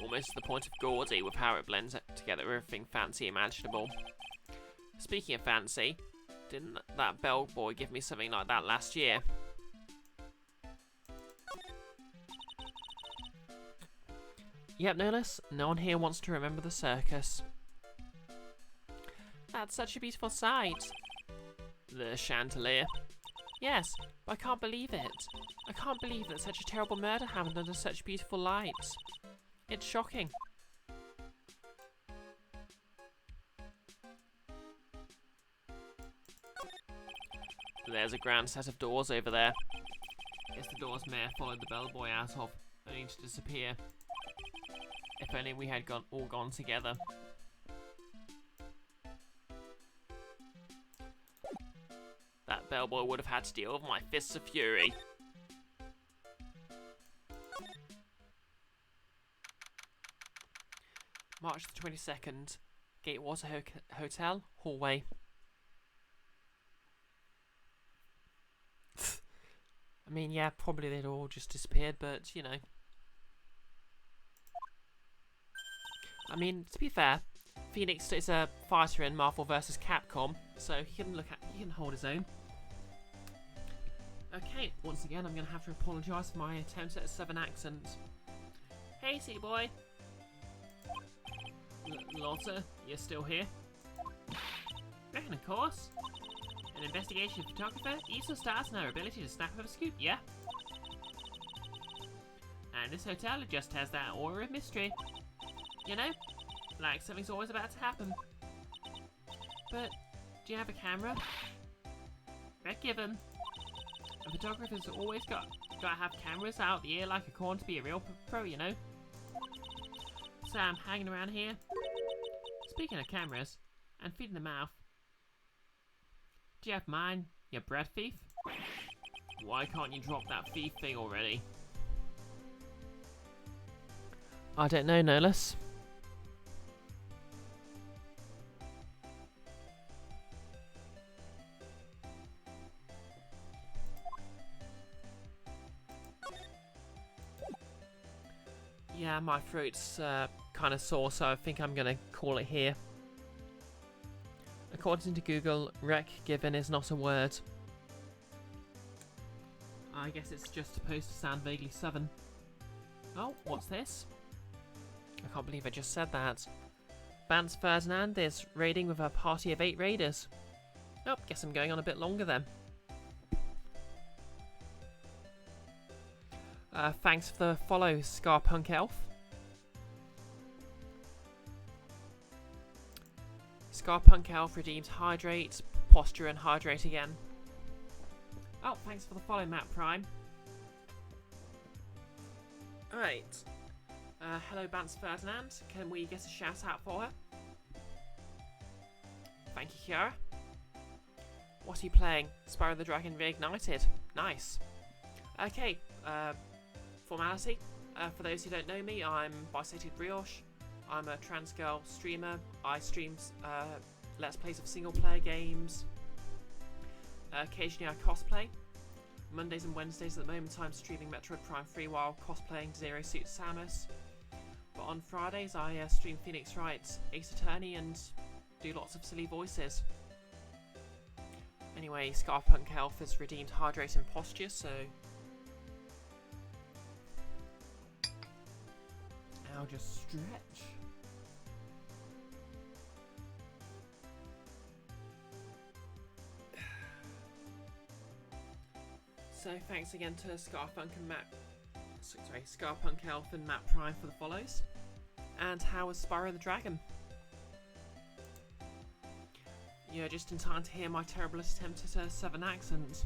B: Almost to the point of gaudy with how it blends together everything fancy imaginable. Speaking of fancy, didn't that bellboy give me something like that last year?
A: Yep, Nolus, no one here wants to remember the circus. That's such a beautiful sight.
B: The chandelier.
A: Yes, but I can't believe it. I can't believe that such a terrible murder happened under such beautiful lights. It's shocking.
B: There's a grand set of doors over there. It's the doors Mayor followed the bellboy out of, only to disappear. If only we had all gone together. That bellboy would have had to deal with my fists of fury.
A: March the 22nd, Gatewater Hotel, hallway. I mean, yeah, probably they'd all just disappeared, but, you know. I mean, to be fair, Phoenix is a fighter in Marvel vs. Capcom, so he can hold his own. Okay, once again, I'm going to have to apologise for my attempt at a southern accent. Hey, sea boy.
B: Lotta, you're still here?
A: Reckon, of course. An investigation photographer easily starts in our ability to snap up a scoop, yeah? And this hotel just has that aura of mystery. You know, like something's always about to happen. But, do you have a camera? Right, given. A photographer's always got to have cameras out the ear like a corn to be a real pro, you know? So I'm hanging around here. Speaking of cameras, and feet in the mouth. Do you have mine, you bread thief?
B: Why can't you drop that thief thing already?
A: I don't know, Nolus. Yeah, my throat's kind of sore, so I think I'm going to call it here. According to Google, wreck given is not a word. I guess it's just supposed to sound vaguely southern. Oh, what's this? I can't believe I just said that. Vance Ferdinand is raiding with a party of 8 raiders. Oh, guess I'm going on a bit longer then. Thanks for the follow, Scarpunk Elf. Scarpunk Elf redeems Hydrate, Posture and Hydrate again. Oh, thanks for the follow, Matt Prime. Alright. Hello, Vance Ferdinand. Can we get a shout out for her? Thank you, Kiara. What are you playing? Spyro the Dragon Reignited. Nice. Okay, formality. For those who don't know me, I'm BisectedBrioche. I'm a trans girl streamer. I stream Let's Plays of single player games. Occasionally I cosplay. Mondays and Wednesdays at the moment I'm streaming Metroid Prime 3 while cosplaying Zero Suit Samus. But on Fridays I stream Phoenix Wright, Ace Attorney, and do lots of silly voices. Anyway, Scarpunk Health has redeemed Hydrate and Posture, so... I'll just stretch. So thanks again to Scarpunk Health and Matt Prime for the follows. And how was Spyro the Dragon? You're just in time to hear my terrible attempt at a Southern accent.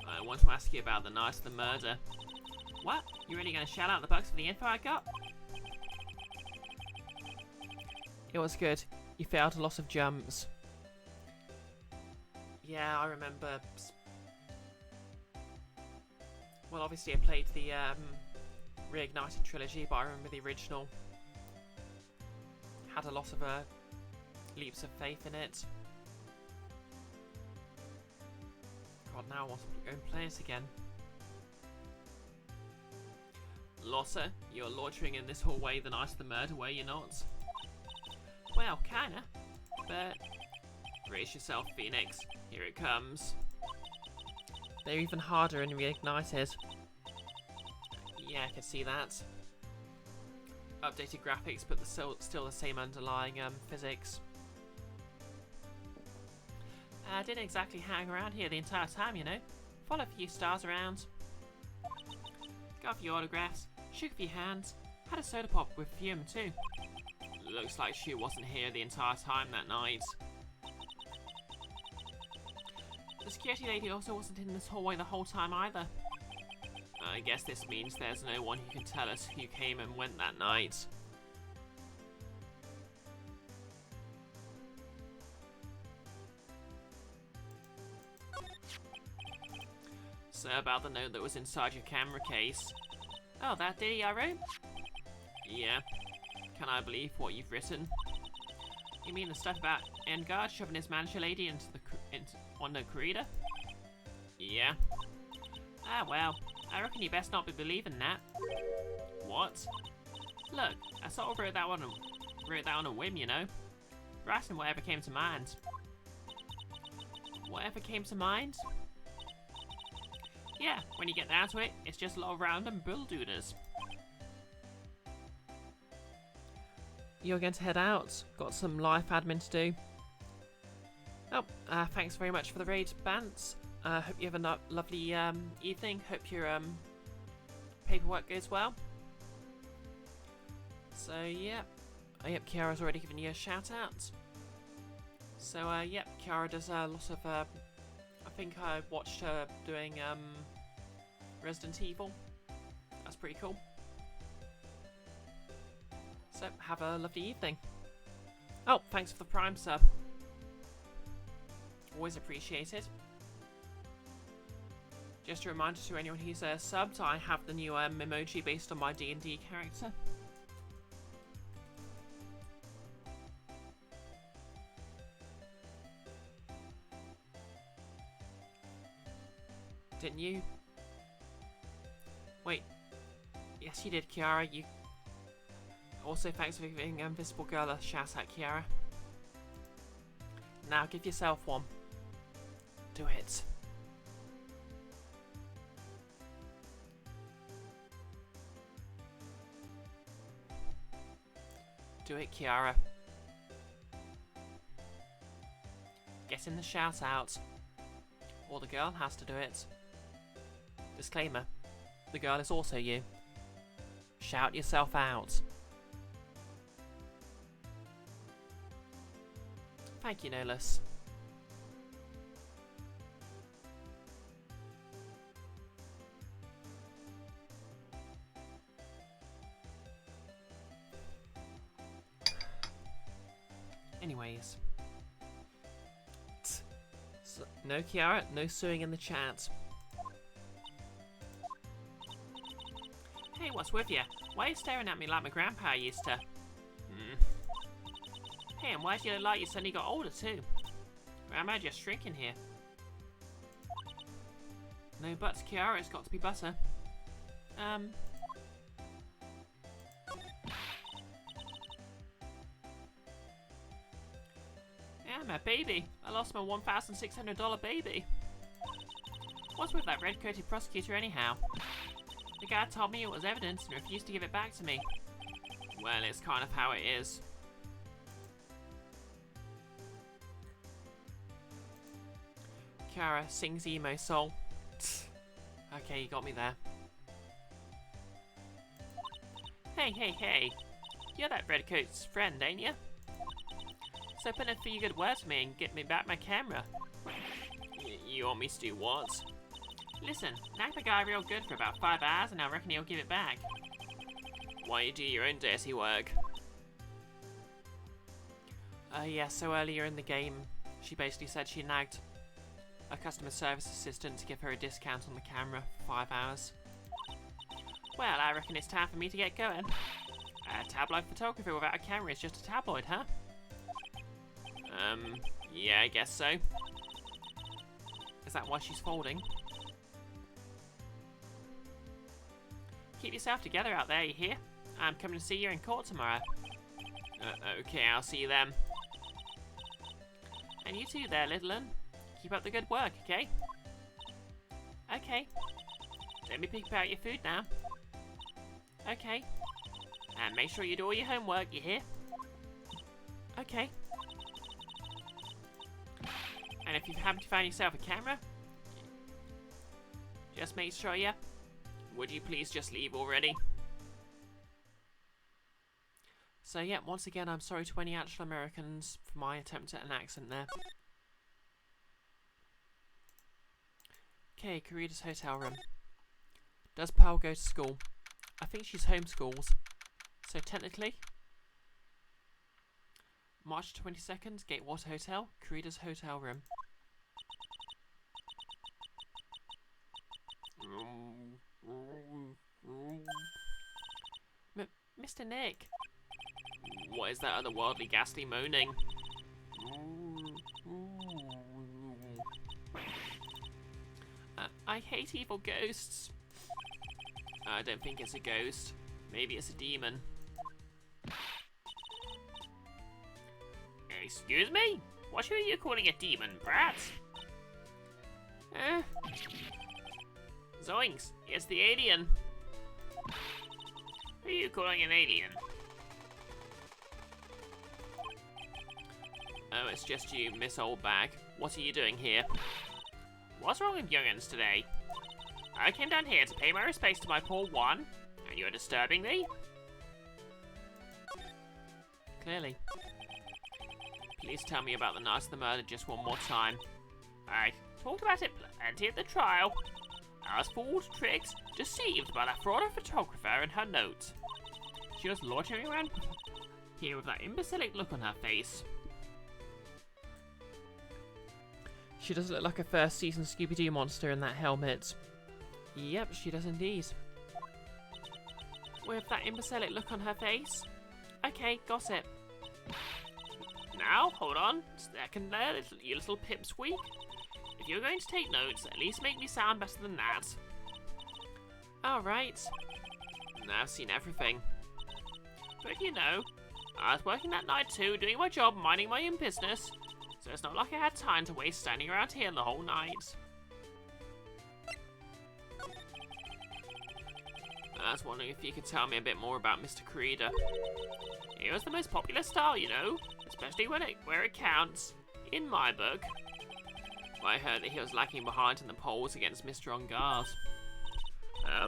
B: I want to ask you about the night of the murder. What? You really gonna shout out the bugs for the info I got?
A: It was good. You failed a lot of jumps. Yeah, I remember. Well, obviously I played the Reignited trilogy, but I remember the original. Had a lot of leaps of faith in it. God, now I want to go and play it again.
B: Lotta, you're loitering in this hallway the night of the murder, were you not?
A: Well, kinda. But
B: brace yourself, Phoenix. Here it comes.
A: They're even harder in Reignited. Yeah, I can see that. Updated graphics, but still the same underlying physics. I didn't exactly hang around here the entire time, you know. Followed a few stars around. Got a few autographs. Shook a few hands. Had a soda pop with a few of them too.
B: Looks like she wasn't here the entire time that night.
A: The security lady also wasn't in this hallway the whole time either.
B: I guess this means there's no one who can tell us who came and went that night. So about the note that was inside your camera case.
A: Oh, that ditty I wrote?
B: Yeah. Can I believe what you've written?
A: You mean the stuff about Engard shoving his manager lady on the corridor?
B: Yeah.
A: Ah, well. I reckon you best not be believing that.
B: What?
A: Look, I sort of wrote that on a whim, you know. Writing whatever came to mind. Whatever came to mind? Yeah, when you get down to it, it's just a lot of random bulldooders. You're going to head out. Got some life admin to do. Oh, thanks very much for the raid, Bants. Hope you have a lovely evening. Hope your paperwork goes well. So, yeah. Oh, yep, Kiara's already given you a shout out. So, yep, Kiara does a lot of, I think I watched her doing Resident Evil. That's pretty cool. So, have a lovely evening. Oh, thanks for the Prime sub. Always appreciated. Just a reminder to anyone who's subbed, I have the new emoji based on my D&D character. Didn't you? Wait. Yes, you did, Kiara. You. Also, thanks for giving Invisible Girl a shout out, Kiara. Now give yourself one. Do it. Do it, Kiara. Get in the shout out. Or the girl has to do it. Disclaimer. The girl is also you. Shout yourself out. Thank you, Nolus. Anyways.
B: No, Kiara, no suing in the chat.
A: Hey, what's with you? Why are you staring at me like my grandpa used to? Hey, and why do you look like you suddenly got older too? Or am I just shrinking here? No buts, Kiara, it's got to be butter. Yeah, my baby. I lost my $1,600 baby. What's with that red-coated prosecutor anyhow? The guy told me it was evidence and refused to give it back to me.
B: Well, it's kind of how it is.
A: Kiara sings emo soul. Okay, you got me there. Hey. You're that redcoat's friend, ain't you? So put in a few good words for me and get me back my camera.
B: You want me to do what?
A: Listen, nag the guy real good for about 5 hours and I reckon he'll give it back.
B: Why you do your own dirty work?
A: Yeah, so earlier in the game, she basically said she nagged a customer service assistant to give her a discount on the camera for 5 hours. Well, I reckon it's time for me to get going. A tabloid photographer without a camera is just a tabloid, huh?
B: Yeah, I guess so.
A: Is that why she's folding? Keep yourself together out there, you hear? I'm coming to see you in court tomorrow.
B: Okay, I'll see you then.
A: And you too there, little un. Keep up the good work, okay? Okay. Don't be picky about your food now. Okay. And make sure you do all your homework, you hear? Okay. And if you happen to find yourself a camera, just make sure you...
B: Would you please just leave already?
A: So yeah, once again, I'm sorry to any actual Americans for my attempt at an accent there. Okay, Karida's hotel room. Does Pearl go to school? I think she's homeschools. So technically, March 22nd, Gatewater Hotel, Karida's hotel room. Mr. Nick.
B: What is that otherworldly ghastly moaning?
A: I hate evil ghosts.
B: I don't think it's a ghost. Maybe it's a demon.
A: Excuse me? What are you calling a demon, brat? Zoinks, it's the alien. Who are you calling an alien?
B: Oh, it's just you, Miss Oldbag. What are you doing here?
A: What's wrong with young'uns today? I came down here to pay my respects to my poor one, and you're disturbing me? Clearly.
B: Please tell me about the night of the murder just one more time.
A: I talked about it plenty at the trial. I was fooled, tricked, deceived by that fraud photographer and her note. She was loitering around here with that imbecilic look on her face. She does look like a first season Scooby-Doo monster in that helmet. Yep, she does indeed. With that imbecilic look on her face? Okay, gossip. Now, hold on. Second there, you little pipsqueak. If you're going to take notes, at least make me sound better than that. Alright.
B: Now I've seen everything.
A: But you know, I was working that night too, doing my job, minding my own business. So it's not like I had time to waste standing around here the whole night.
B: I was wondering if you could tell me a bit more about Mr. Karida.
A: He was the most popular star, you know, especially where it counts, in my book.
B: I heard that he was lagging behind in the polls against Mr. Ongars.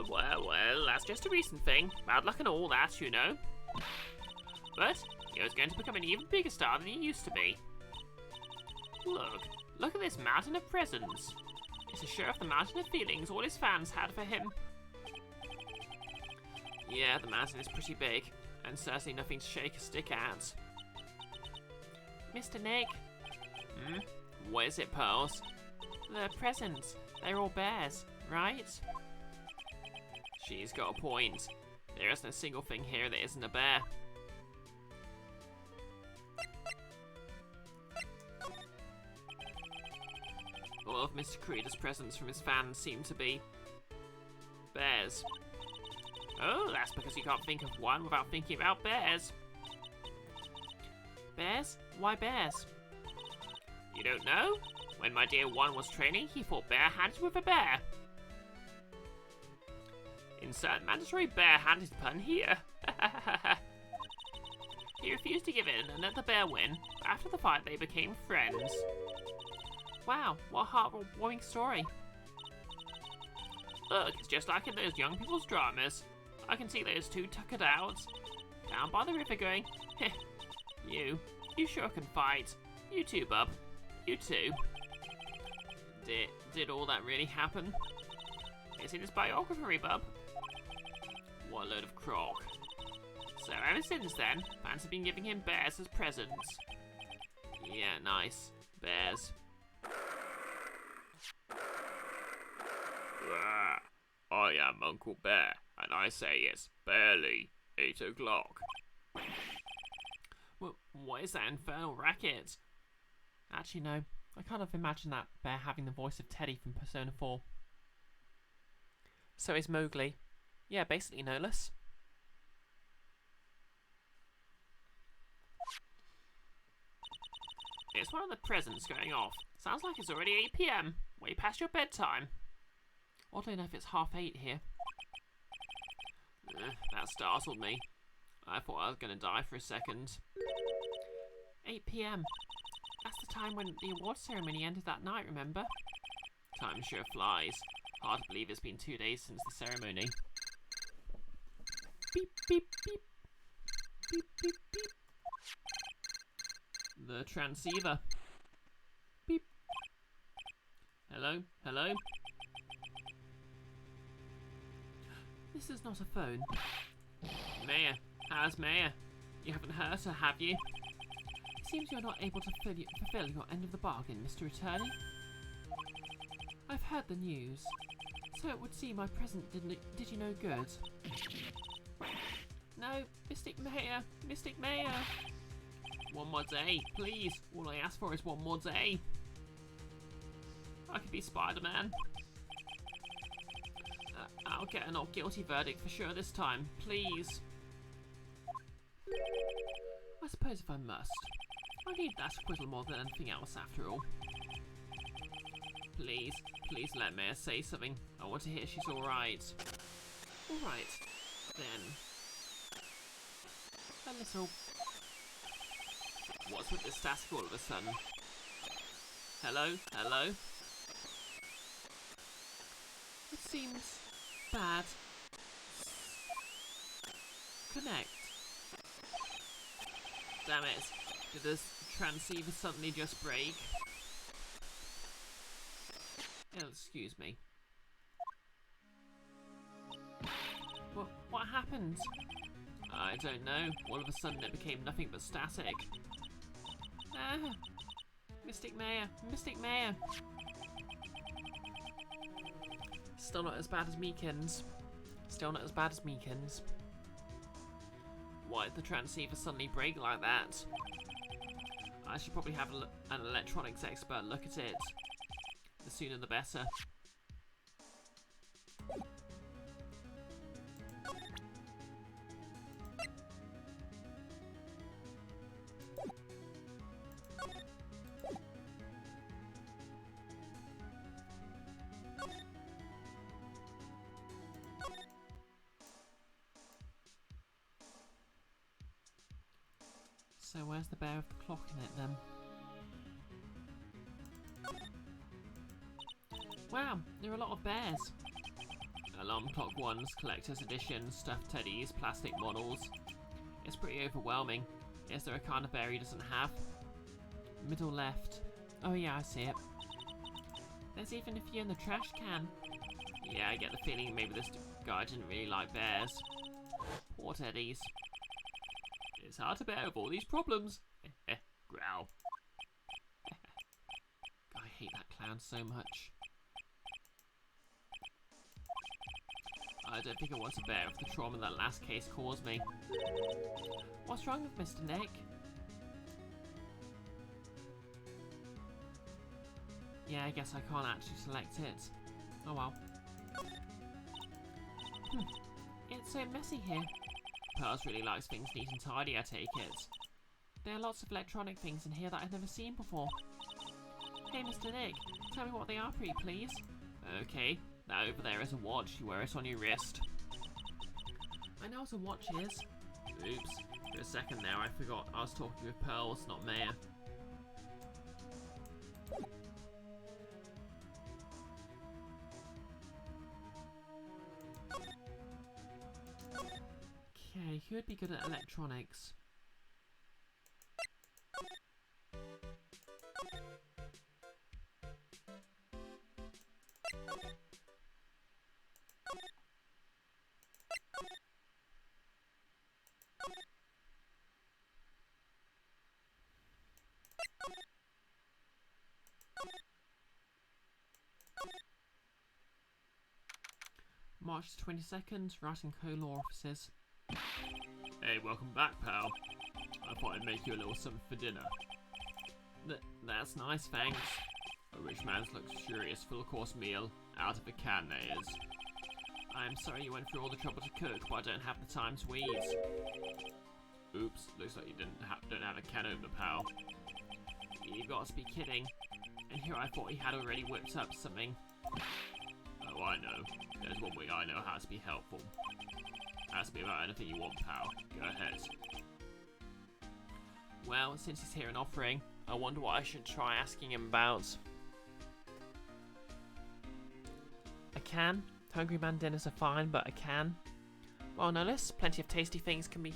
A: Well, that's just a recent thing. Bad luck and all that, you know. But he was going to become an even bigger star than he used to be. Look at this mountain of presents. It's a show of the mountain of feelings all his fans had for him.
B: Yeah, the mountain is pretty big, and certainly nothing to shake a stick at.
A: Mr. Nick.
B: What is it, Pearls?
A: The presents. They're all bears, right?
B: She's got a point. There isn't a single thing here that isn't a bear. All of Mr. Creeder's presents from his fans seem to be bears. Oh, that's because you can't think of one without thinking about bears.
A: Bears? Why bears?
B: You don't know? When my dear one was training, he fought bare-handed with a bear. Insert mandatory bare-handed pun here. He refused to give in and let the bear win. After the fight, they became friends.
A: Wow, what a heartwarming story.
B: Look, it's just like in those young people's dramas. I can see those two tuckered out, down by the river going, heh, you sure can fight. You too, bub. You too. Did all that really happen? It's in his biography, bub. What a load of crock. So ever since then, fans have been giving him bears as presents. Yeah, nice. Bears. I am Uncle Bear, and I say it's barely 8 o'clock.
A: Well, what is that infernal racket? Actually, no. I kind of imagine that bear having the voice of Teddy from Persona 4. So is Mowgli. Yeah, basically no less.
B: It's one of the presents going off. Sounds like it's already 8 PM. Way past your bedtime.
A: Oddly enough, it's 8:30 here.
B: That startled me. I thought I was going to die for a second.
A: 8 PM. That's the time when the award ceremony ended that night, remember?
B: Time sure flies. Hard to believe it's been 2 days since the ceremony.
A: Beep, beep, beep. Beep, beep, beep.
B: The transceiver.
A: Beep.
B: Hello? Hello?
A: This is not a phone.
B: Maya. How's Maya? You haven't hurt her, have you?
A: It seems you're not able to fulfill your end of the bargain, Mr. Attorney. I've heard the news. So it would seem my present did you no good. No, Mystic Maya! Mystic Maya!
B: One more day, please. All I ask for is one more day. I could be Spider-Man. I'll get a not guilty verdict for sure this time, please.
A: I suppose if I must. I need that squizzle more than anything else after all.
B: Please, please let Maya say something. I want to hear she's alright.
A: Alright, then. A little.
B: What's with the static all of a sudden? Hello? Hello?
A: It seems bad. Connect.
B: Damn it. Did this transceiver suddenly just break?
A: Oh, excuse me. What happened?
B: I don't know. All of a sudden it became nothing but static.
A: Ah, Mystic Maya, Mystic Maya. Still not as bad as Meekins. Still not as bad as Meekins.
B: Why did the transceiver suddenly break like that? I should probably have an electronics expert look at it. The sooner the better.
A: So where's the bear with the clock in it then? Wow, there are a lot of bears.
B: Alarm clock ones, collector's edition, stuffed teddies, plastic models. It's pretty overwhelming. Is there a kind of bear he doesn't have?
A: Middle left. Oh yeah, I see it. There's even a few in the trash can.
B: Yeah, I get the feeling maybe this guy didn't really like bears. Poor teddies. It's hard to bear with all these problems. Growl.
A: I hate that clown. around so much. I don't think I want to bear with the trauma that last case caused me. What's wrong with Mr. Nick? Yeah, I guess I can't actually select it. Oh well. It's so messy here. Pearls really likes things neat and tidy, I take it. There are lots of electronic things in here that I've never seen before. Hey, Mr. Nick, tell me what they are, pretty please. Okay, that over there is a watch. You wear it on your wrist. I know what a watch is. Oops, for a second there I forgot I was talking with Pearls, not Maya. Okay, who would be good at electronics? March 22nd, writing co-law offices. Hey, welcome back, pal. I thought I'd make you a little something for dinner. That's nice, thanks. A rich man's luxurious full-course meal, out of a can, that is. I'm sorry you went through all the trouble to cook, but I don't have the time to eat. Oops, looks like you don't have a can opener, pal. You've got to be kidding. And here I thought he had already whipped up something. Oh, I know. There's one way I know how to be helpful. Ask me about anything you want, pal. Go ahead. Well, since he's here and offering, I wonder what I should try asking him about. A can? Hungry man dinners are fine, but a can? Well, no less. Plenty of tasty things can be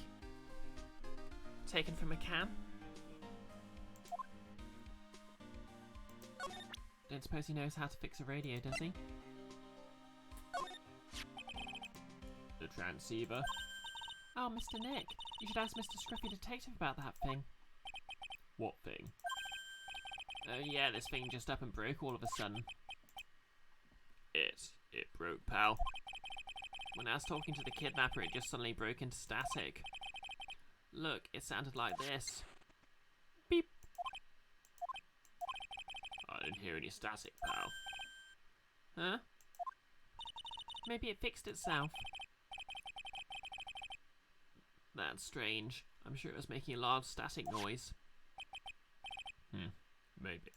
A: taken from a can. Don't suppose he knows how to fix a radio, does he? The transceiver. Oh, Mr. Nick, you should ask Mr. Scruffy Detective about that thing. What thing? Oh yeah, this thing just up and broke all of a sudden. It broke, pal. When I was talking to the kidnapper, it just suddenly broke into static. Look, it sounded like this. Beep. I didn't hear any static, pal. Huh? Maybe it fixed itself. That's strange. I'm sure it was making a large static noise. Maybe.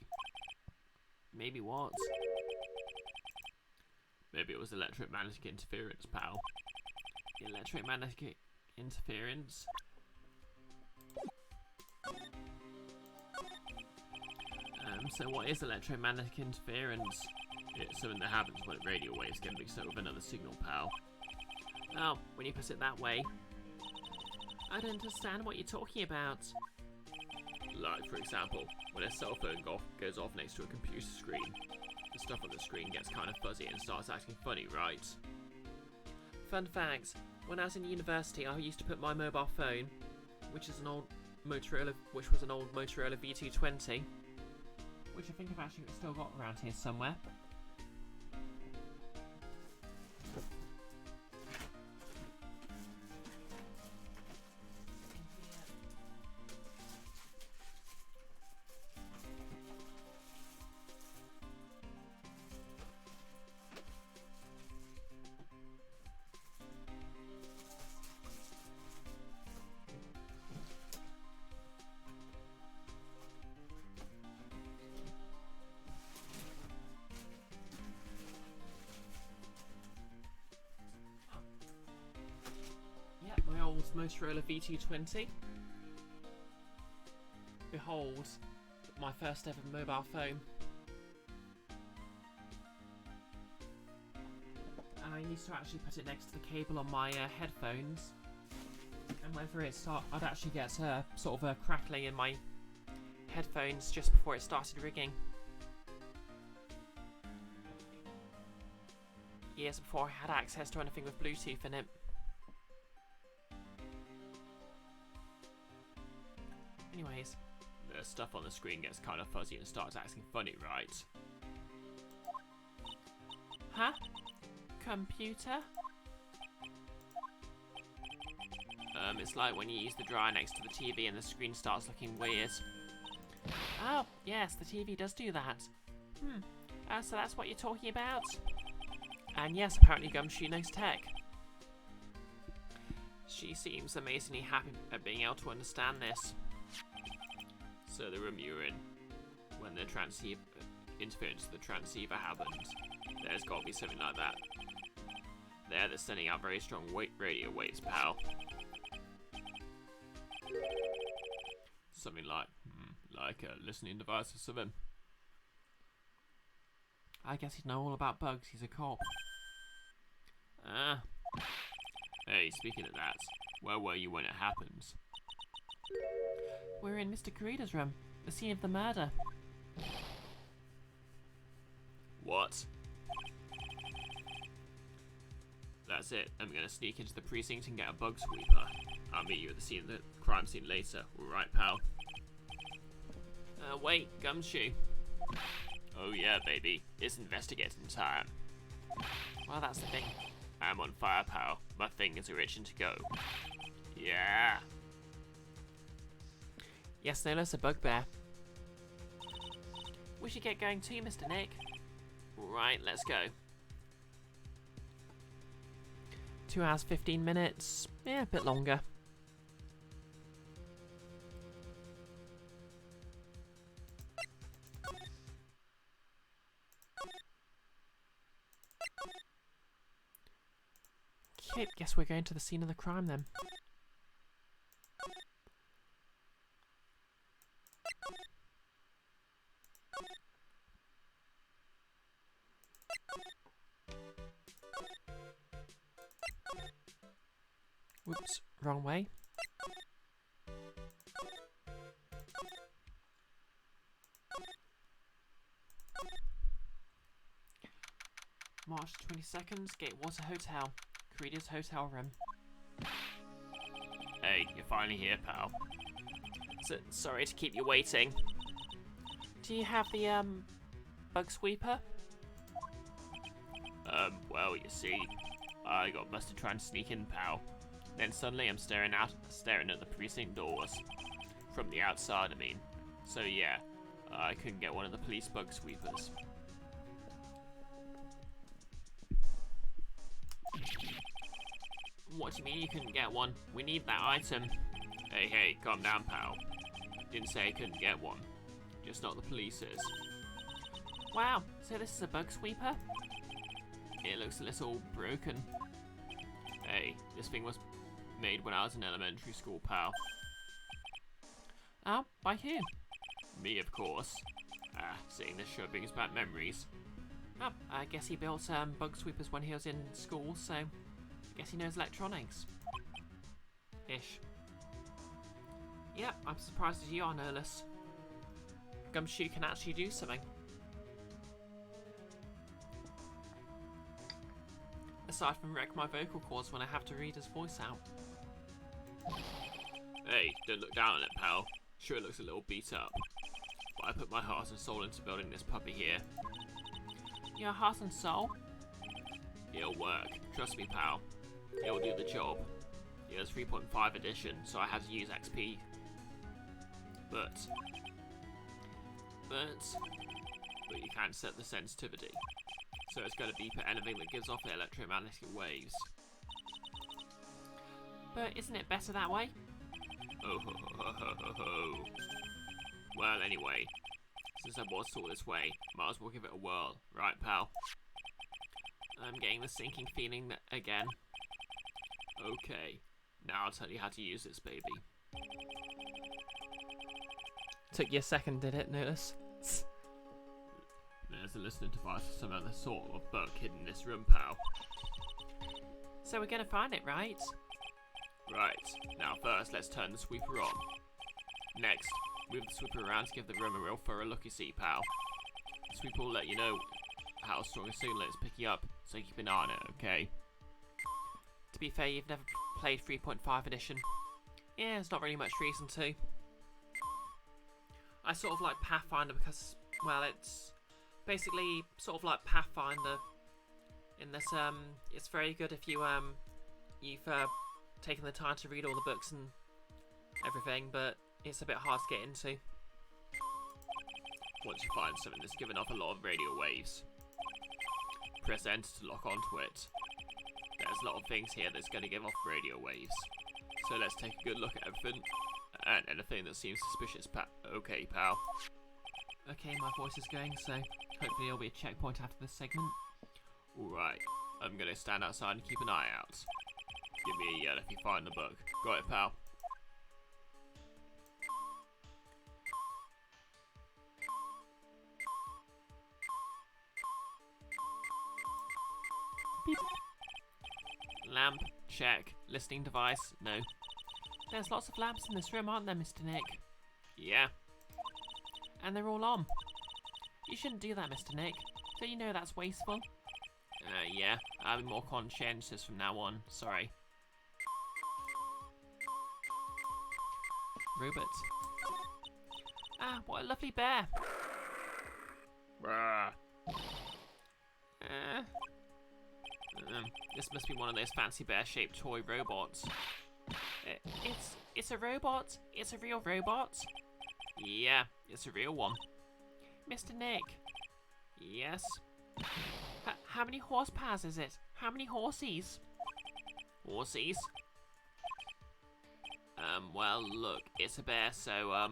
A: Maybe what? Maybe it was electromagnetic interference, pal. Electromagnetic interference? So what is electromagnetic interference? It's something that happens when radio waves get mixed up with another signal, pal. Oh, when you put it that way. I don't understand what you're talking about. Like, for example, when a cell phone goes off next to a computer screen, the stuff on the screen gets kind of fuzzy and starts acting funny, right? Fun fact, when I was in university, I used to put my mobile phone, which was an old Motorola V220, which I think I've actually still got around here somewhere. My old Motorola V220. Behold, my first ever mobile phone. And I used to actually put it next to the cable on my headphones. And whenever it I'd actually get sort of a crackling in my headphones just before it started ringing. Years before I had access to anything with Bluetooth in it. Anyways, the stuff on the screen gets kind of fuzzy and starts acting funny, right? Huh? Computer?
B: It's like when you use the dryer next to the TV and the screen starts looking weird.
A: Oh, yes, the TV does do that. So that's what you're talking about? And yes, apparently Gumshoe knows tech.
B: She seems amazingly happy at being able to understand this. So the room you're in, when the interference to the transceiver happened, there's got to be something like that. They're sending out very strong radio waves, pal. Something like a listening device or something.
A: I guess he'd know all about bugs, he's a cop.
B: Ah. Hey, speaking of that, where were you when it happened?
A: We're in Mr. Karida's room, the scene of the murder.
B: What? That's it. I'm gonna sneak into the precinct and get a bug sweeper. I'll meet you at the crime scene later. Alright, pal. Wait, Gumshoe. Oh yeah, baby. It's investigating time.
A: Well, that's the thing.
B: I'm on fire, pal. My fingers are itching to go. Yeah.
A: Yes, no less a bugbear. We should get going too, Mr. Nick.
B: Right, let's go.
A: 2 hours, 15 minutes. Yeah, a bit longer. Okay, guess we're going to the scene of the crime then. Whoops, wrong way. March 22nd, Gatewater Hotel. Karida's hotel room.
B: Hey, you're finally here, pal. Sorry to keep you waiting.
A: Do you have the, bug sweeper?
B: Well, you see, I got busted trying to sneak in, pal. Then suddenly I'm staring at the precinct doors. From the outside, I mean. So yeah, I couldn't get one of the police bug sweepers.
A: What do you mean you couldn't get one? We need that item.
B: Hey, calm down, pal. Didn't say I couldn't get one. Just not the police's.
A: Wow, so this is a bug sweeper?
B: It looks a little broken. Hey, this thing was made when I was in elementary school, pal.
A: Oh, by who?
B: Me, of course. Seeing this show brings back memories.
A: Oh, I guess he built bug sweepers when he was in school, so I guess he knows electronics. Ish. Yep, I'm surprised as you are, Nerlus. Gumshoe can actually do something. Aside from wreck my vocal cords when I have to read his voice out.
B: Hey, don't look down on it, pal. Sure, it looks a little beat up. But I put my heart and soul into building this puppy here.
A: Your heart and soul?
B: It'll work. Trust me, pal. It'll do the job. It was 3.5 edition, so I had to use XP. But you can't set the sensitivity. So it's going to beep at anything that gives off the electromagnetic waves.
A: But isn't it better that way?
B: Oh ho ho ho ho ho ho. Well, anyway, since I was all this way, might as well give it a whirl, right, pal?
A: I'm getting the sinking feeling again.
B: Okay, now I'll tell you how to use this baby.
A: Took you a second, did it, Nerlus?
B: There's a listening device or some other sort of bug hidden in this room, pal.
A: So we're gonna find it, right?
B: Right, now first let's turn the sweeper on. Next, move the sweeper around to give the room a real thorough look, you see, pal. The sweeper will let you know how strong a signal it's picking up, so keep an eye on it, okay?
A: To be fair, you've never played 3.5 edition. Yeah, there's not really much reason to. I sort of like Pathfinder because, well, it's basically sort of like Pathfinder In this, it's very good if you've taken the time to read all the books and everything, but it's a bit hard to get into.
B: Once you find something that's given off a lot of radio waves, press enter to lock onto it. There's a lot of things here that's going to give off radio waves. So let's take a good look at everything, and anything that seems suspicious, okay, pal.
A: Okay, my voice is going, so hopefully there'll be a checkpoint after this segment.
B: Alright, I'm going to stand outside and keep an eye out. Give me a yell if you find the book. Got it, pal?
A: Beep.
B: Lamp, check. Listening device, no.
A: There's lots of lamps in this room, aren't there, Mr. Nick?
B: Yeah.
A: And they're all on. You shouldn't do that, Mr. Nick. Don't you know that's wasteful?
B: Yeah. I'll be more conscientious from now on. Sorry.
A: Robot. Ah, what a lovely bear.
B: Bruh. This must be one of those fancy bear-shaped toy robots.
A: It's a robot. It's a real robot.
B: Yeah, it's a real one.
A: Mr. Nick.
B: Yes?
A: How many horsepowers is it? How many horsies?
B: Horsies? Well, look, it's a bear, so,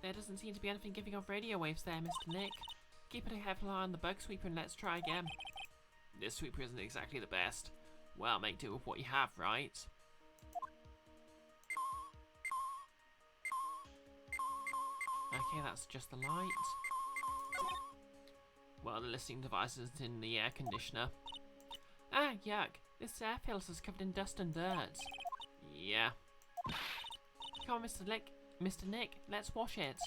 A: There doesn't seem to be anything giving off radio waves there, Mr. Nick. Keep a careful eye on the bug sweeper and let's try again.
B: This sweeper isn't exactly the best. Well, make do with what you have, right?
A: Okay, that's just the light.
B: Well, the listening device isn't in the air conditioner.
A: Ah, yuck. This air filter's covered in dust and dirt.
B: Yeah.
A: Come on, Mr. Nick, let's wash it.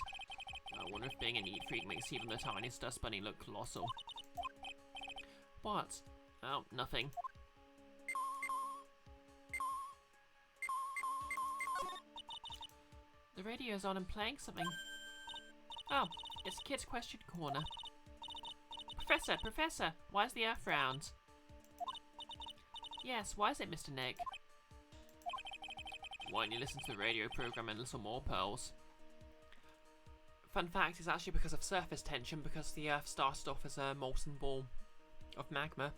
B: I wonder if being a neat freak makes even the tiniest dust bunny look colossal.
A: What?
B: Oh, nothing.
A: The radio's on and playing something. Oh, it's Kid's Question Corner. Professor, why is the Earth round? Yes, why is it, Mr. Nick?
B: Why don't you listen to the radio program and little more pearls?
A: Fun fact, it's actually because of surface tension, because the Earth started off as a molten ball of magma.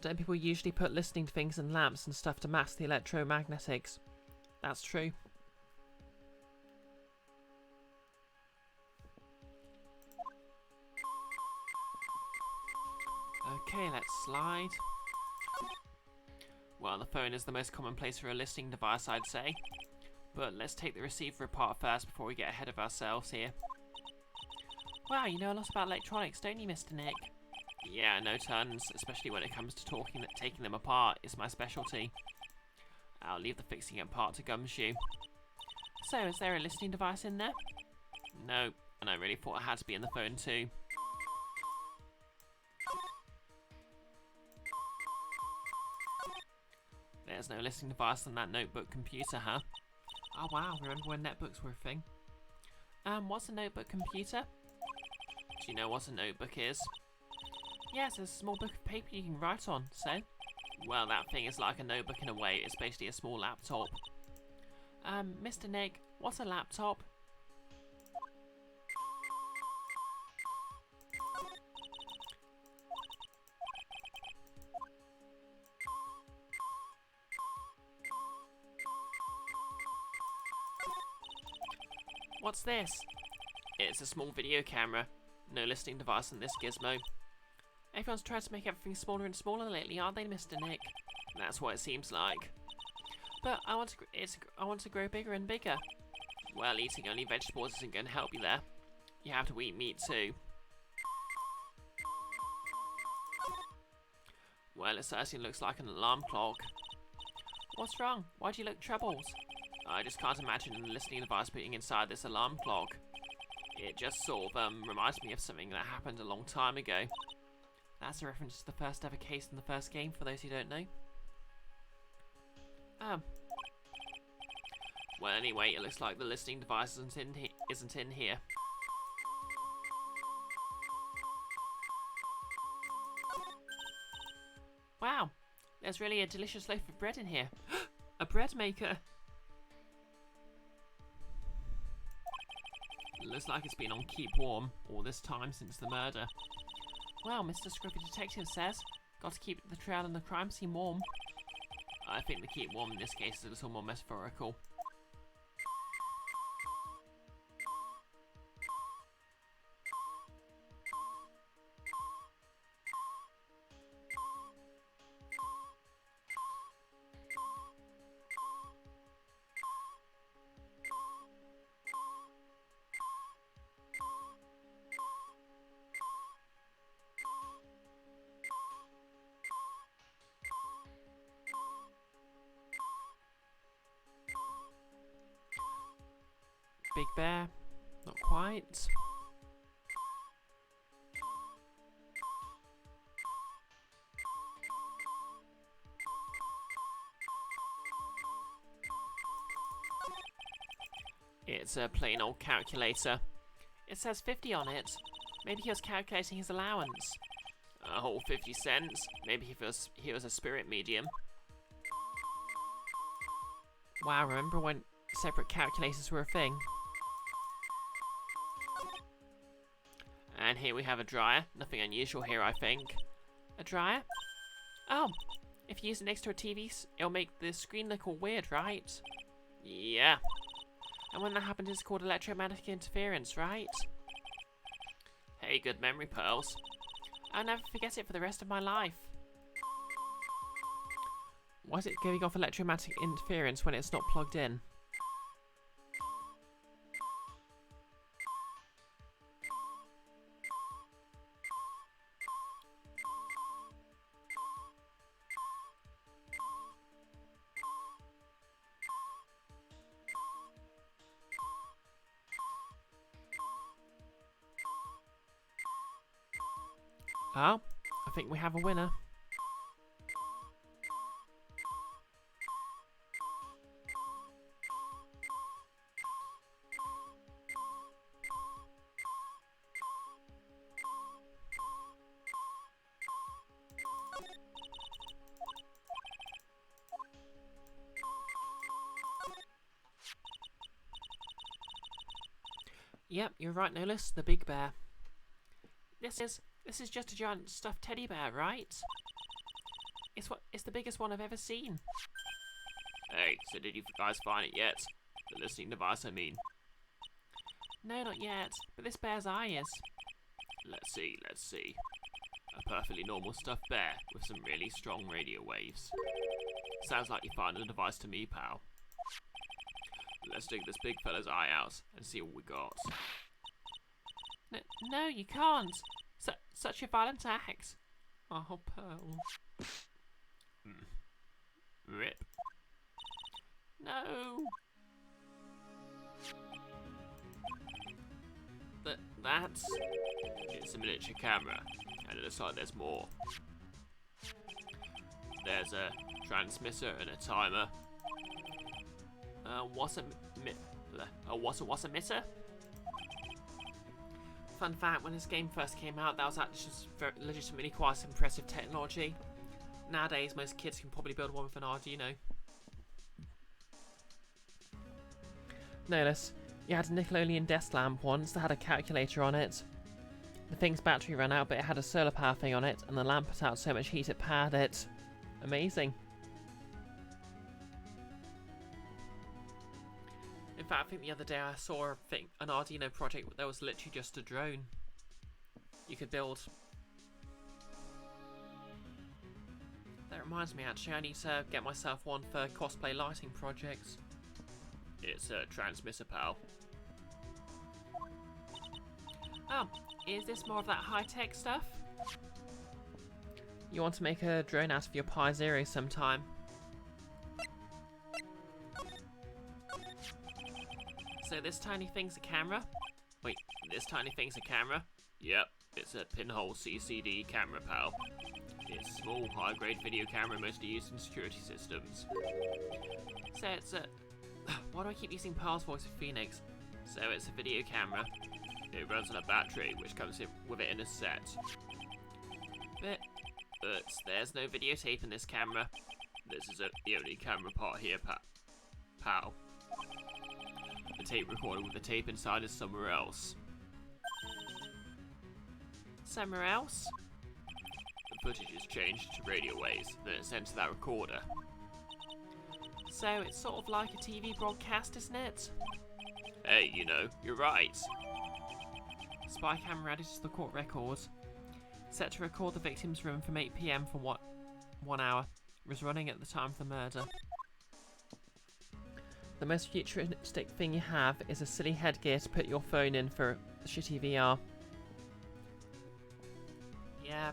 A: Don't people usually put listening to things in lamps and stuff to mask the electromagnetics? That's true. Okay, let's slide.
B: Well, the phone is the most common place for a listening device, I'd say. But let's take the receiver apart first before we get ahead of ourselves here.
A: Wow, you know a lot about electronics, don't you, Mr. Nick?
B: Yeah, no tons, especially when it comes to taking them apart is my specialty. I'll leave the fixing it part to Gumshoe.
A: So, is there a listening device in there?
B: No, and I really thought it had to be in the phone too. There's no listening device on that notebook computer, huh?
A: Oh wow, remember when netbooks were a thing? What's a notebook computer?
B: Do you know what a notebook is?
A: Yes, it's a small book of paper you can write on, so?
B: Well, that thing is like a notebook in a way. It's basically a small laptop.
A: Mr. Nick, what's a laptop? What's this?
B: It's a small video camera. No listening device on this gizmo.
A: Everyone's tried to make everything smaller and smaller lately, aren't they, Mr. Nick?
B: That's what it seems like.
A: But I want to grow bigger and bigger.
B: Well, eating only vegetables isn't going to help you there. You have to eat meat too. Well, it certainly looks like an alarm clock.
A: What's wrong? Why do you look troubled?
B: I just can't imagine a listening device being inside this alarm clock. It just sort of reminds me of something that happened a long time ago.
A: That's a reference to the first ever case in the first game, for those who don't know.
B: Well, anyway, it looks like the listening device isn't in here. Wow, there's really a delicious loaf of bread in here. A bread maker. Looks like it's been on keep warm all this time since the murder. Well, Mr. Scruffy Detective says, got to keep the trail and the crime scene warm. I think the keep warm in this case is a little more metaphorical. Big Bear, not quite. It's a plain old calculator. It says 50 on it. Maybe he was calculating his allowance. A whole 50 cents. Maybe he was a spirit medium. Wow, remember when separate calculators were a thing? And here we have a dryer. Nothing unusual here, I think. A dryer? Oh, if you use it next to a TV, it'll make the screen look all weird, right? Yeah. And when that happens, it's called electromagnetic interference, right? Hey, good memory, Pearls. I'll never forget it for the rest of my life. Why is it giving off electromagnetic interference when it's not plugged in? Oh, I think we have a winner. Yep, you're right, Nolis, the Big Bear. This is just a giant stuffed teddy bear, right? It's the biggest one I've ever seen. Hey, so did you guys find it yet? The listening device, I mean. No, not yet, but this bear's eye is. Let's see. A perfectly normal stuffed bear with some really strong radio waves. Sounds like you found a device to me, pal. Let's dig this big fella's eye out and see what we got. No, you can't. Such a violent act. Oh, Pearl. Rip. No. It's a miniature camera, and it looks like there's more. There's a transmitter and a timer. What's a mitter? Fun fact, when this game first came out, that was actually just legitimately quite impressive technology. Nowadays, most kids can probably build one with an Arduino. Notice, you had a Nickelodeon desk lamp once that had a calculator on it. The thing's battery ran out, but it had a solar power thing on it, and the lamp put out so much heat it powered it. Amazing. In fact, I think the other day I saw an Arduino project that was literally just a drone. You could build. That reminds me, actually, I need to get myself one for cosplay lighting projects. It's a transmitter, pal. Oh, is this more of that high-tech stuff? You want to make a drone out of your Pi Zero sometime? So this tiny thing's a camera? Wait, this tiny thing's a camera? Yep, it's a pinhole CCD camera, pal. It's a small, high-grade video camera mostly used in security systems. So it's a... Why do I keep using Pearl's voice for Phoenix? So it's a video camera. It runs on a battery, which comes with it in a set. But there's no videotape in this camera. This is the only camera part here, pal. The tape recorder with the tape inside is somewhere else.
A: Somewhere else?
B: The footage is changed to radio waves, then it's sent to that recorder.
A: So it's sort of like a TV broadcast, isn't it?
B: Hey, you know, you're right.
A: Spy camera added to the court records. Set to record the victim's room from 8 PM for 1 hour. Was running at the time of the murder. The most futuristic thing you have is a silly headgear to put your phone in for shitty VR. Yeah.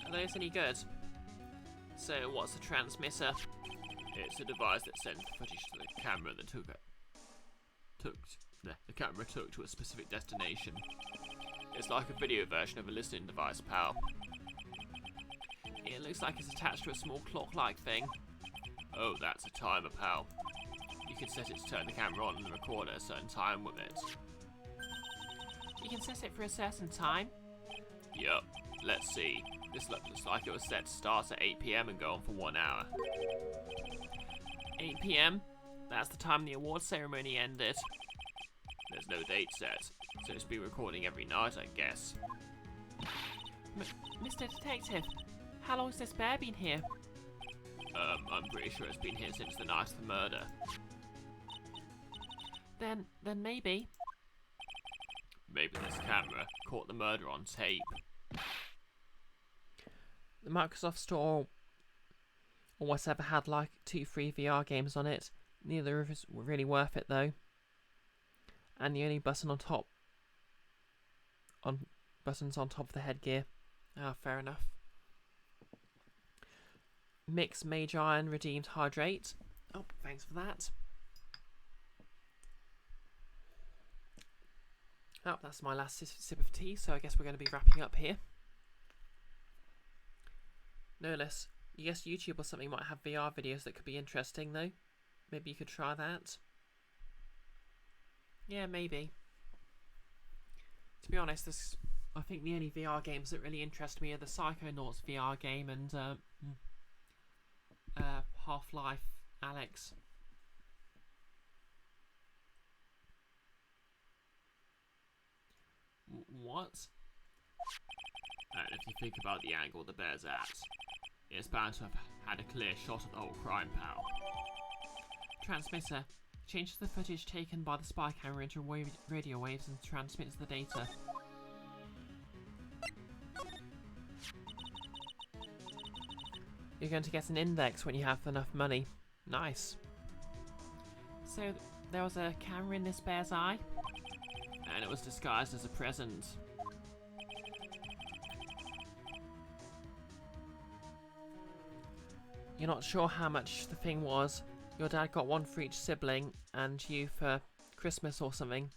A: Are those any good?
B: So what's a transmitter? It's a device that sends the footage to the camera that the camera took to a specific destination. It's like a video version of a listening device, pal.
A: It looks like it's attached to a small clock-like thing.
B: Oh, that's a timer, pal. You can set it to turn the camera on and record at a certain time with it.
A: You can set it for a certain time?
B: Yup. Let's see. This looks like it was set to start at 8 PM and go on for 1 hour.
A: 8 PM? That's the time the award ceremony ended.
B: There's no date set, so it's been recording every night, I guess.
A: Mr. Detective, how long has this bear been here?
B: I'm pretty sure it's been here since the night of the murder.
A: Then maybe.
B: Maybe this camera caught the murder on tape.
A: The Microsoft Store almost ever had like 2 free VR games on it. Neither of us were really worth it though. And the only buttons on top of the headgear. Ah, fair enough. Mix Mage Iron Redeemed Hydrate. Oh, thanks for that. Oh, that's my last sip of tea, so I guess we're going to be wrapping up here. No less. I guess YouTube or something might have VR videos that could be interesting, though. Maybe you could try that. Yeah, maybe. To be honest, I think the only VR games that really interest me are the Psychonauts VR game and Half-Life Alex. What?
B: And if you think about the angle the bear's at, it's bound to have had a clear shot of the whole crime, pal.
A: Transmitter changes the footage taken by the spy camera into radio waves and transmits the data. You're going to get an index when you have enough money. Nice. So there was a camera in this bear's eye?
B: And it was disguised as a present.
A: You're not sure how much the thing was. Your dad got one for each sibling, and you for Christmas or something.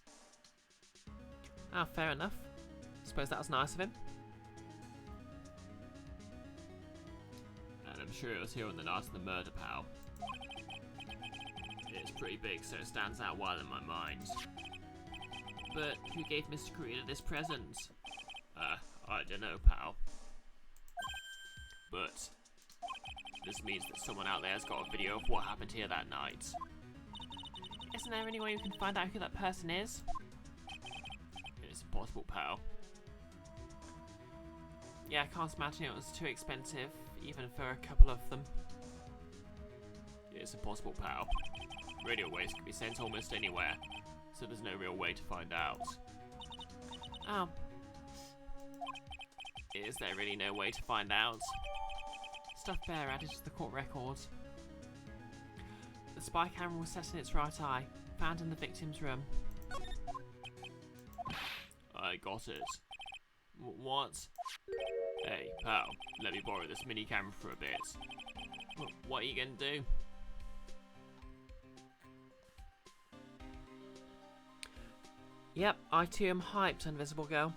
A: Ah, fair enough. Suppose that was nice of him.
B: And I'm sure it was here on the night of the murder, pal. It's pretty big, so it stands out well in my mind.
A: But who gave Mr. Karina this present?
B: I don't know, pal. But this means that someone out there has got a video of what happened here that night.
A: Isn't there any way we can find out who that person is?
B: It's impossible, pal.
A: Yeah, I can't imagine it was too expensive, even for a couple of them.
B: It's impossible, pal. Radio waves can be sent almost anywhere, so there's no real way to find out.
A: Oh.
B: Is there really no way to find out?
A: Stuffed bear added to the court records. The spy camera was set in its right eye, found in the victim's room.
B: I got it. What? Hey, pal, let me borrow this mini camera for a bit. What are you gonna do?
A: Yep, I too am hyped, Invisible Girl.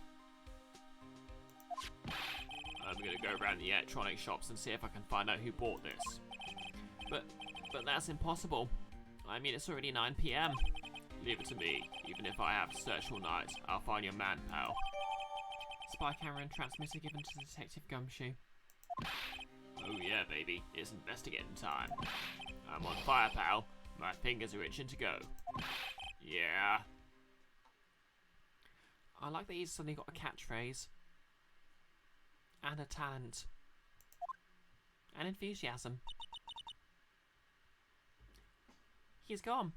B: I'm gonna go around the electronic shops and see if I can find out who bought this. But But that's impossible. I mean, it's already 9 p.m. Leave it to me. Even if I have to search all night, I'll find your man, pal.
A: Spy camera and transmitter given to Detective Gumshoe.
B: Oh yeah, baby. It's investigating time. I'm on fire, pal. My fingers are itching to go. Yeah.
A: I like that he's suddenly got a catchphrase. And a talent. And enthusiasm. He's gone.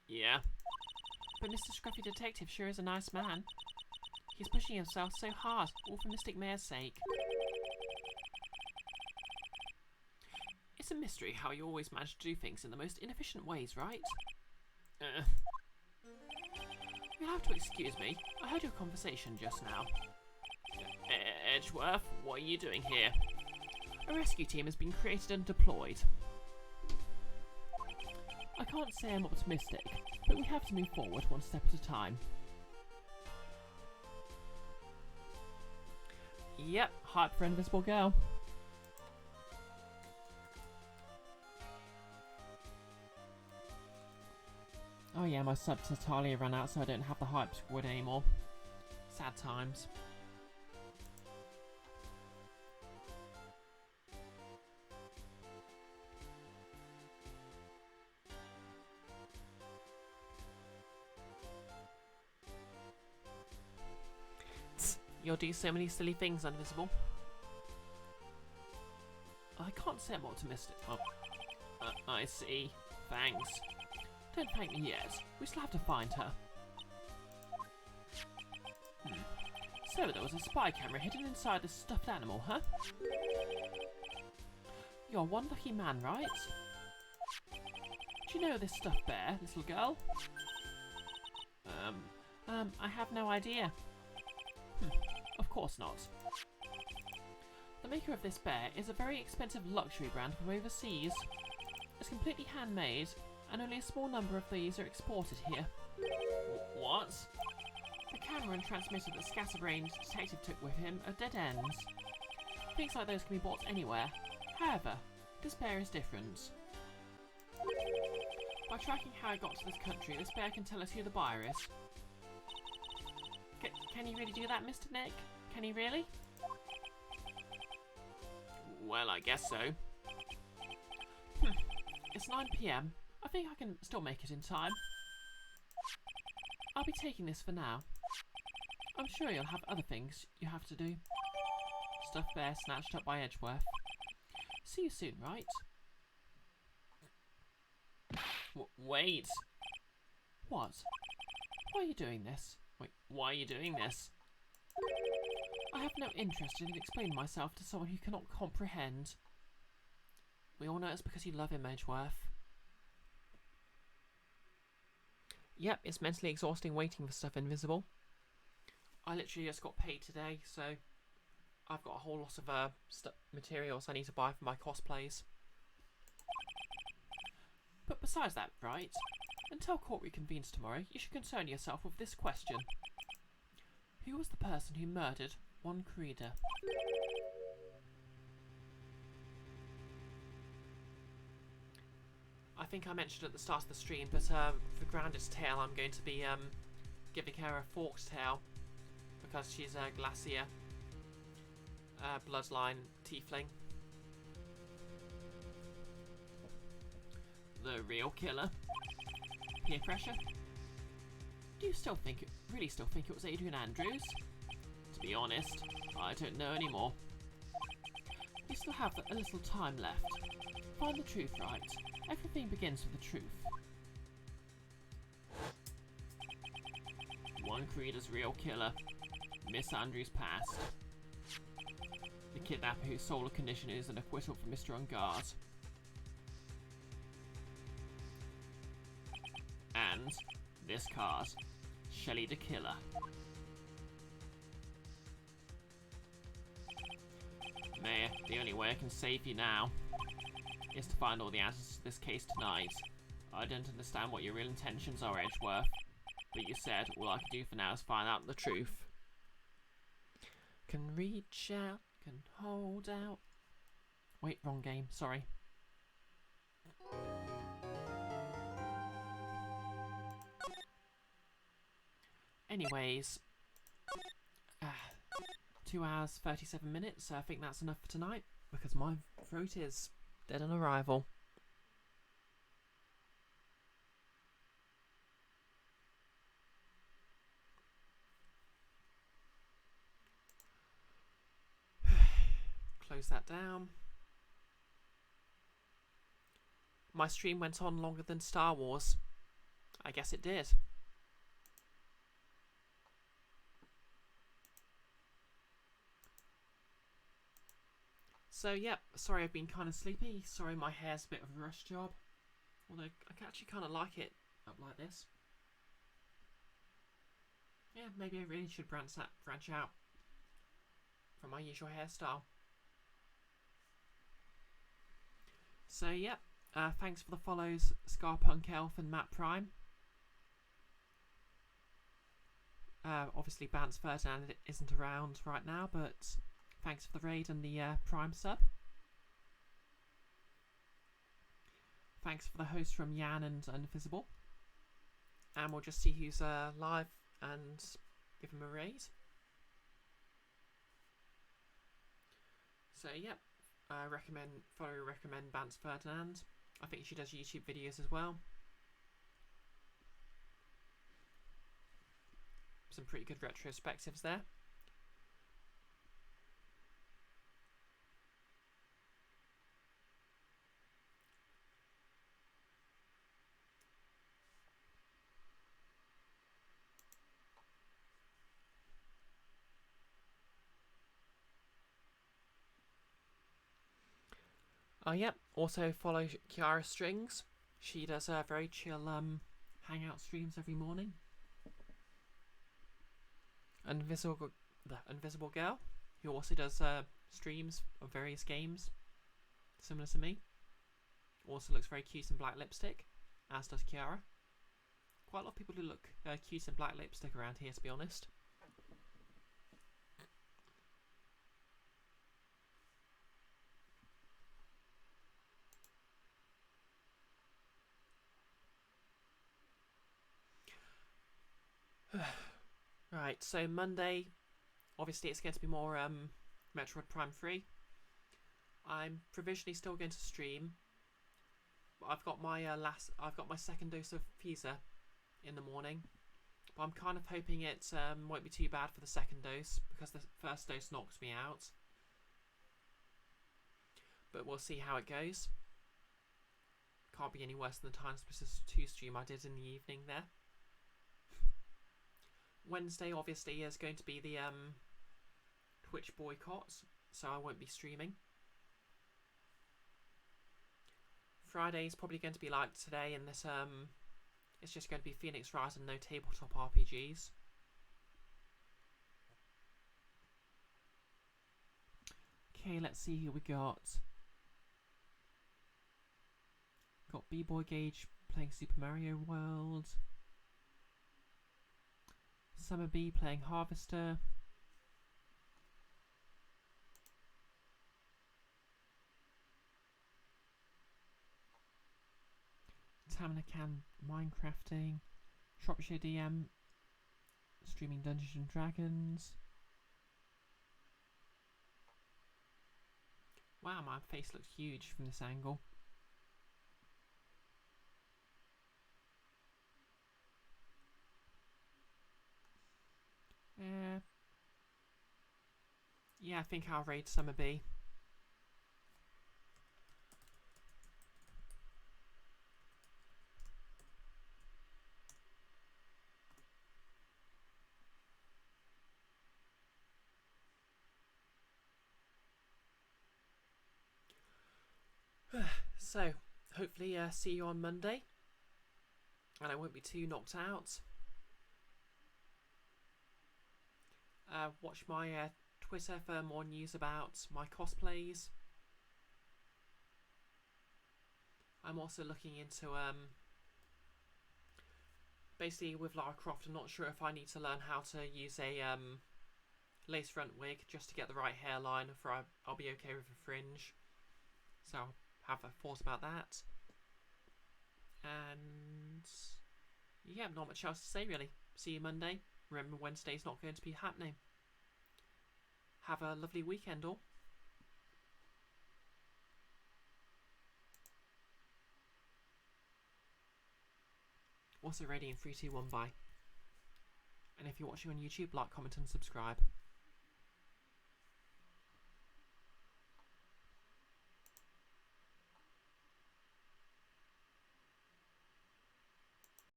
B: Yeah.
A: But Mr. Scruffy Detective sure is a nice man. He's pushing himself so hard, all for Mystic Mayor's sake. It's a mystery how you always manage to do things in the most inefficient ways, right? You'll have to excuse me. I heard your conversation just now.
B: Edgeworth, what are you doing here?
A: A rescue team has been created and deployed. I can't say I'm optimistic, but we have to move forward one step at a time. Yep, hype for Invisible Girl. Oh yeah, my subs entirely ran out, so I don't have the hype squad anymore. Sad times. You'll do so many silly things, Invisible. I can't say I'm optimistic. Oh,
B: I see. Thanks.
A: Don't thank me yet. We still have to find her. So there was a spy camera hidden inside this stuffed animal, huh? You're one lucky man, right? Do you know this stuffed bear, little girl? I have no idea. Of course not. The maker of this bear is a very expensive luxury brand from overseas. It's completely handmade, and only a small number of these are exported here.
B: What?
A: The camera and transmitter that Scatterbrain's detective took with him are dead ends. Things like those can be bought anywhere. However, this bear is different. By tracking how it got to this country, this bear can tell us who the buyer is. Can he really do that, Mr. Nick? Can he really?
B: Well, I guess so.
A: It's 9 p.m. I think I can still make it in time. I'll be taking this for now. I'm sure you'll have other things you have to do. Stuffed bear snatched up by Edgeworth. See you soon, right?
B: Wait.
A: What? Why are you doing this?
B: Wait, why are you doing this?
A: I have no interest in explaining myself to someone who cannot comprehend. We all know it's because you love him, Edgeworth. Yep, it's mentally exhausting waiting for stuff, Invisible. I literally just got paid today, so I've got a whole lot of materials I need to buy for my cosplays. But besides that, right, until court reconvenes tomorrow, you should concern yourself with this question. Who was the person who murdered one Creeder? I think I mentioned at the start of the stream, but for Grounded's tail, I'm going to be giving her a forked tail because she's a Glacier bloodline tiefling.
B: The real killer?
A: Peer pressure? Do you really still think it was Adrian Andrews?
B: To be honest, I don't know anymore.
A: You still have a little time left. Find the truth, right? Everything begins with the truth.
B: One Creeder's real killer. Miss Andrews passed.
A: The kidnapper whose sole condition is an acquittal for Mr. Ungard.
B: And this card, Shelley the Killer. Mayor, the only way I can save you now is to find all the answers to this case tonight. I don't understand what your real intentions are, Edgeworth, but you said all I can do for now is find out the truth.
A: Can reach out, can hold out. Wait, wrong game, sorry. Anyways, 2 hours 37 minutes, so I think that's enough for tonight, because my throat is dead on arrival. Close that down. My stream went on longer than Star Wars. I guess it did. So, yep, sorry I've been kind of sleepy. Sorry my hair's a bit of a rush job. Although I actually kind of like it up like this. Yeah, maybe I really should branch out from my usual hairstyle. So, yep, thanks for the follows, Scarpunk Elf and Matt Prime. Obviously, Bance Ferdinand isn't around right now, but thanks for the raid and the Prime sub. Thanks for the host from Yan and Invisible. And we'll just see who's live and give him a raid. So, yep, recommend Bance Ferdinand. I think she does YouTube videos as well. Some pretty good retrospectives there. Yep, also follow Kiara Strings. She does a very chill hangout streams every morning. The Invisible Girl, who also does streams of various games, similar to me. Also looks very cute in black lipstick, as does Kiara. Quite a lot of people who look cute in black lipstick around here, to be honest. Right, so Monday, obviously it's going to be more Metroid Prime 3. I'm provisionally still going to stream. But I've got my second dose of Pfizer in the morning. But I'm kind of hoping it won't be too bad for the second dose, because the first dose knocked me out. But we'll see how it goes. Can't be any worse than the Time Splitters 2 stream I did in the evening there. Wednesday obviously is going to be the Twitch boycott, so I won't be streaming. Friday is probably going to be like today in this it's just going to be Phoenix Wright and no tabletop RPGs. Okay, let's see who we got. Got B-Boy Gage playing Super Mario World. Summer B playing Harvester. Tamina Can Minecrafting. Shropshire DM streaming Dungeons and Dragons. Wow, my face looks huge from this angle. Yeah, I think I'll raid Summer B. So, hopefully see you on Monday. And I won't be too knocked out. Watch my Twitter for more news about my cosplays. I'm also looking into basically with Lara Croft, I'm not sure if I need to learn how to use a lace front wig just to get the right hairline, or I'll be okay with a fringe. So I'll have a thought about that. And yeah, not much else to say really. See you Monday. Remember, Wednesday's not going to be happening. Have a lovely weekend, all. Also ready in 3, 2, 1, bye. And if you're watching on YouTube, like, comment and subscribe.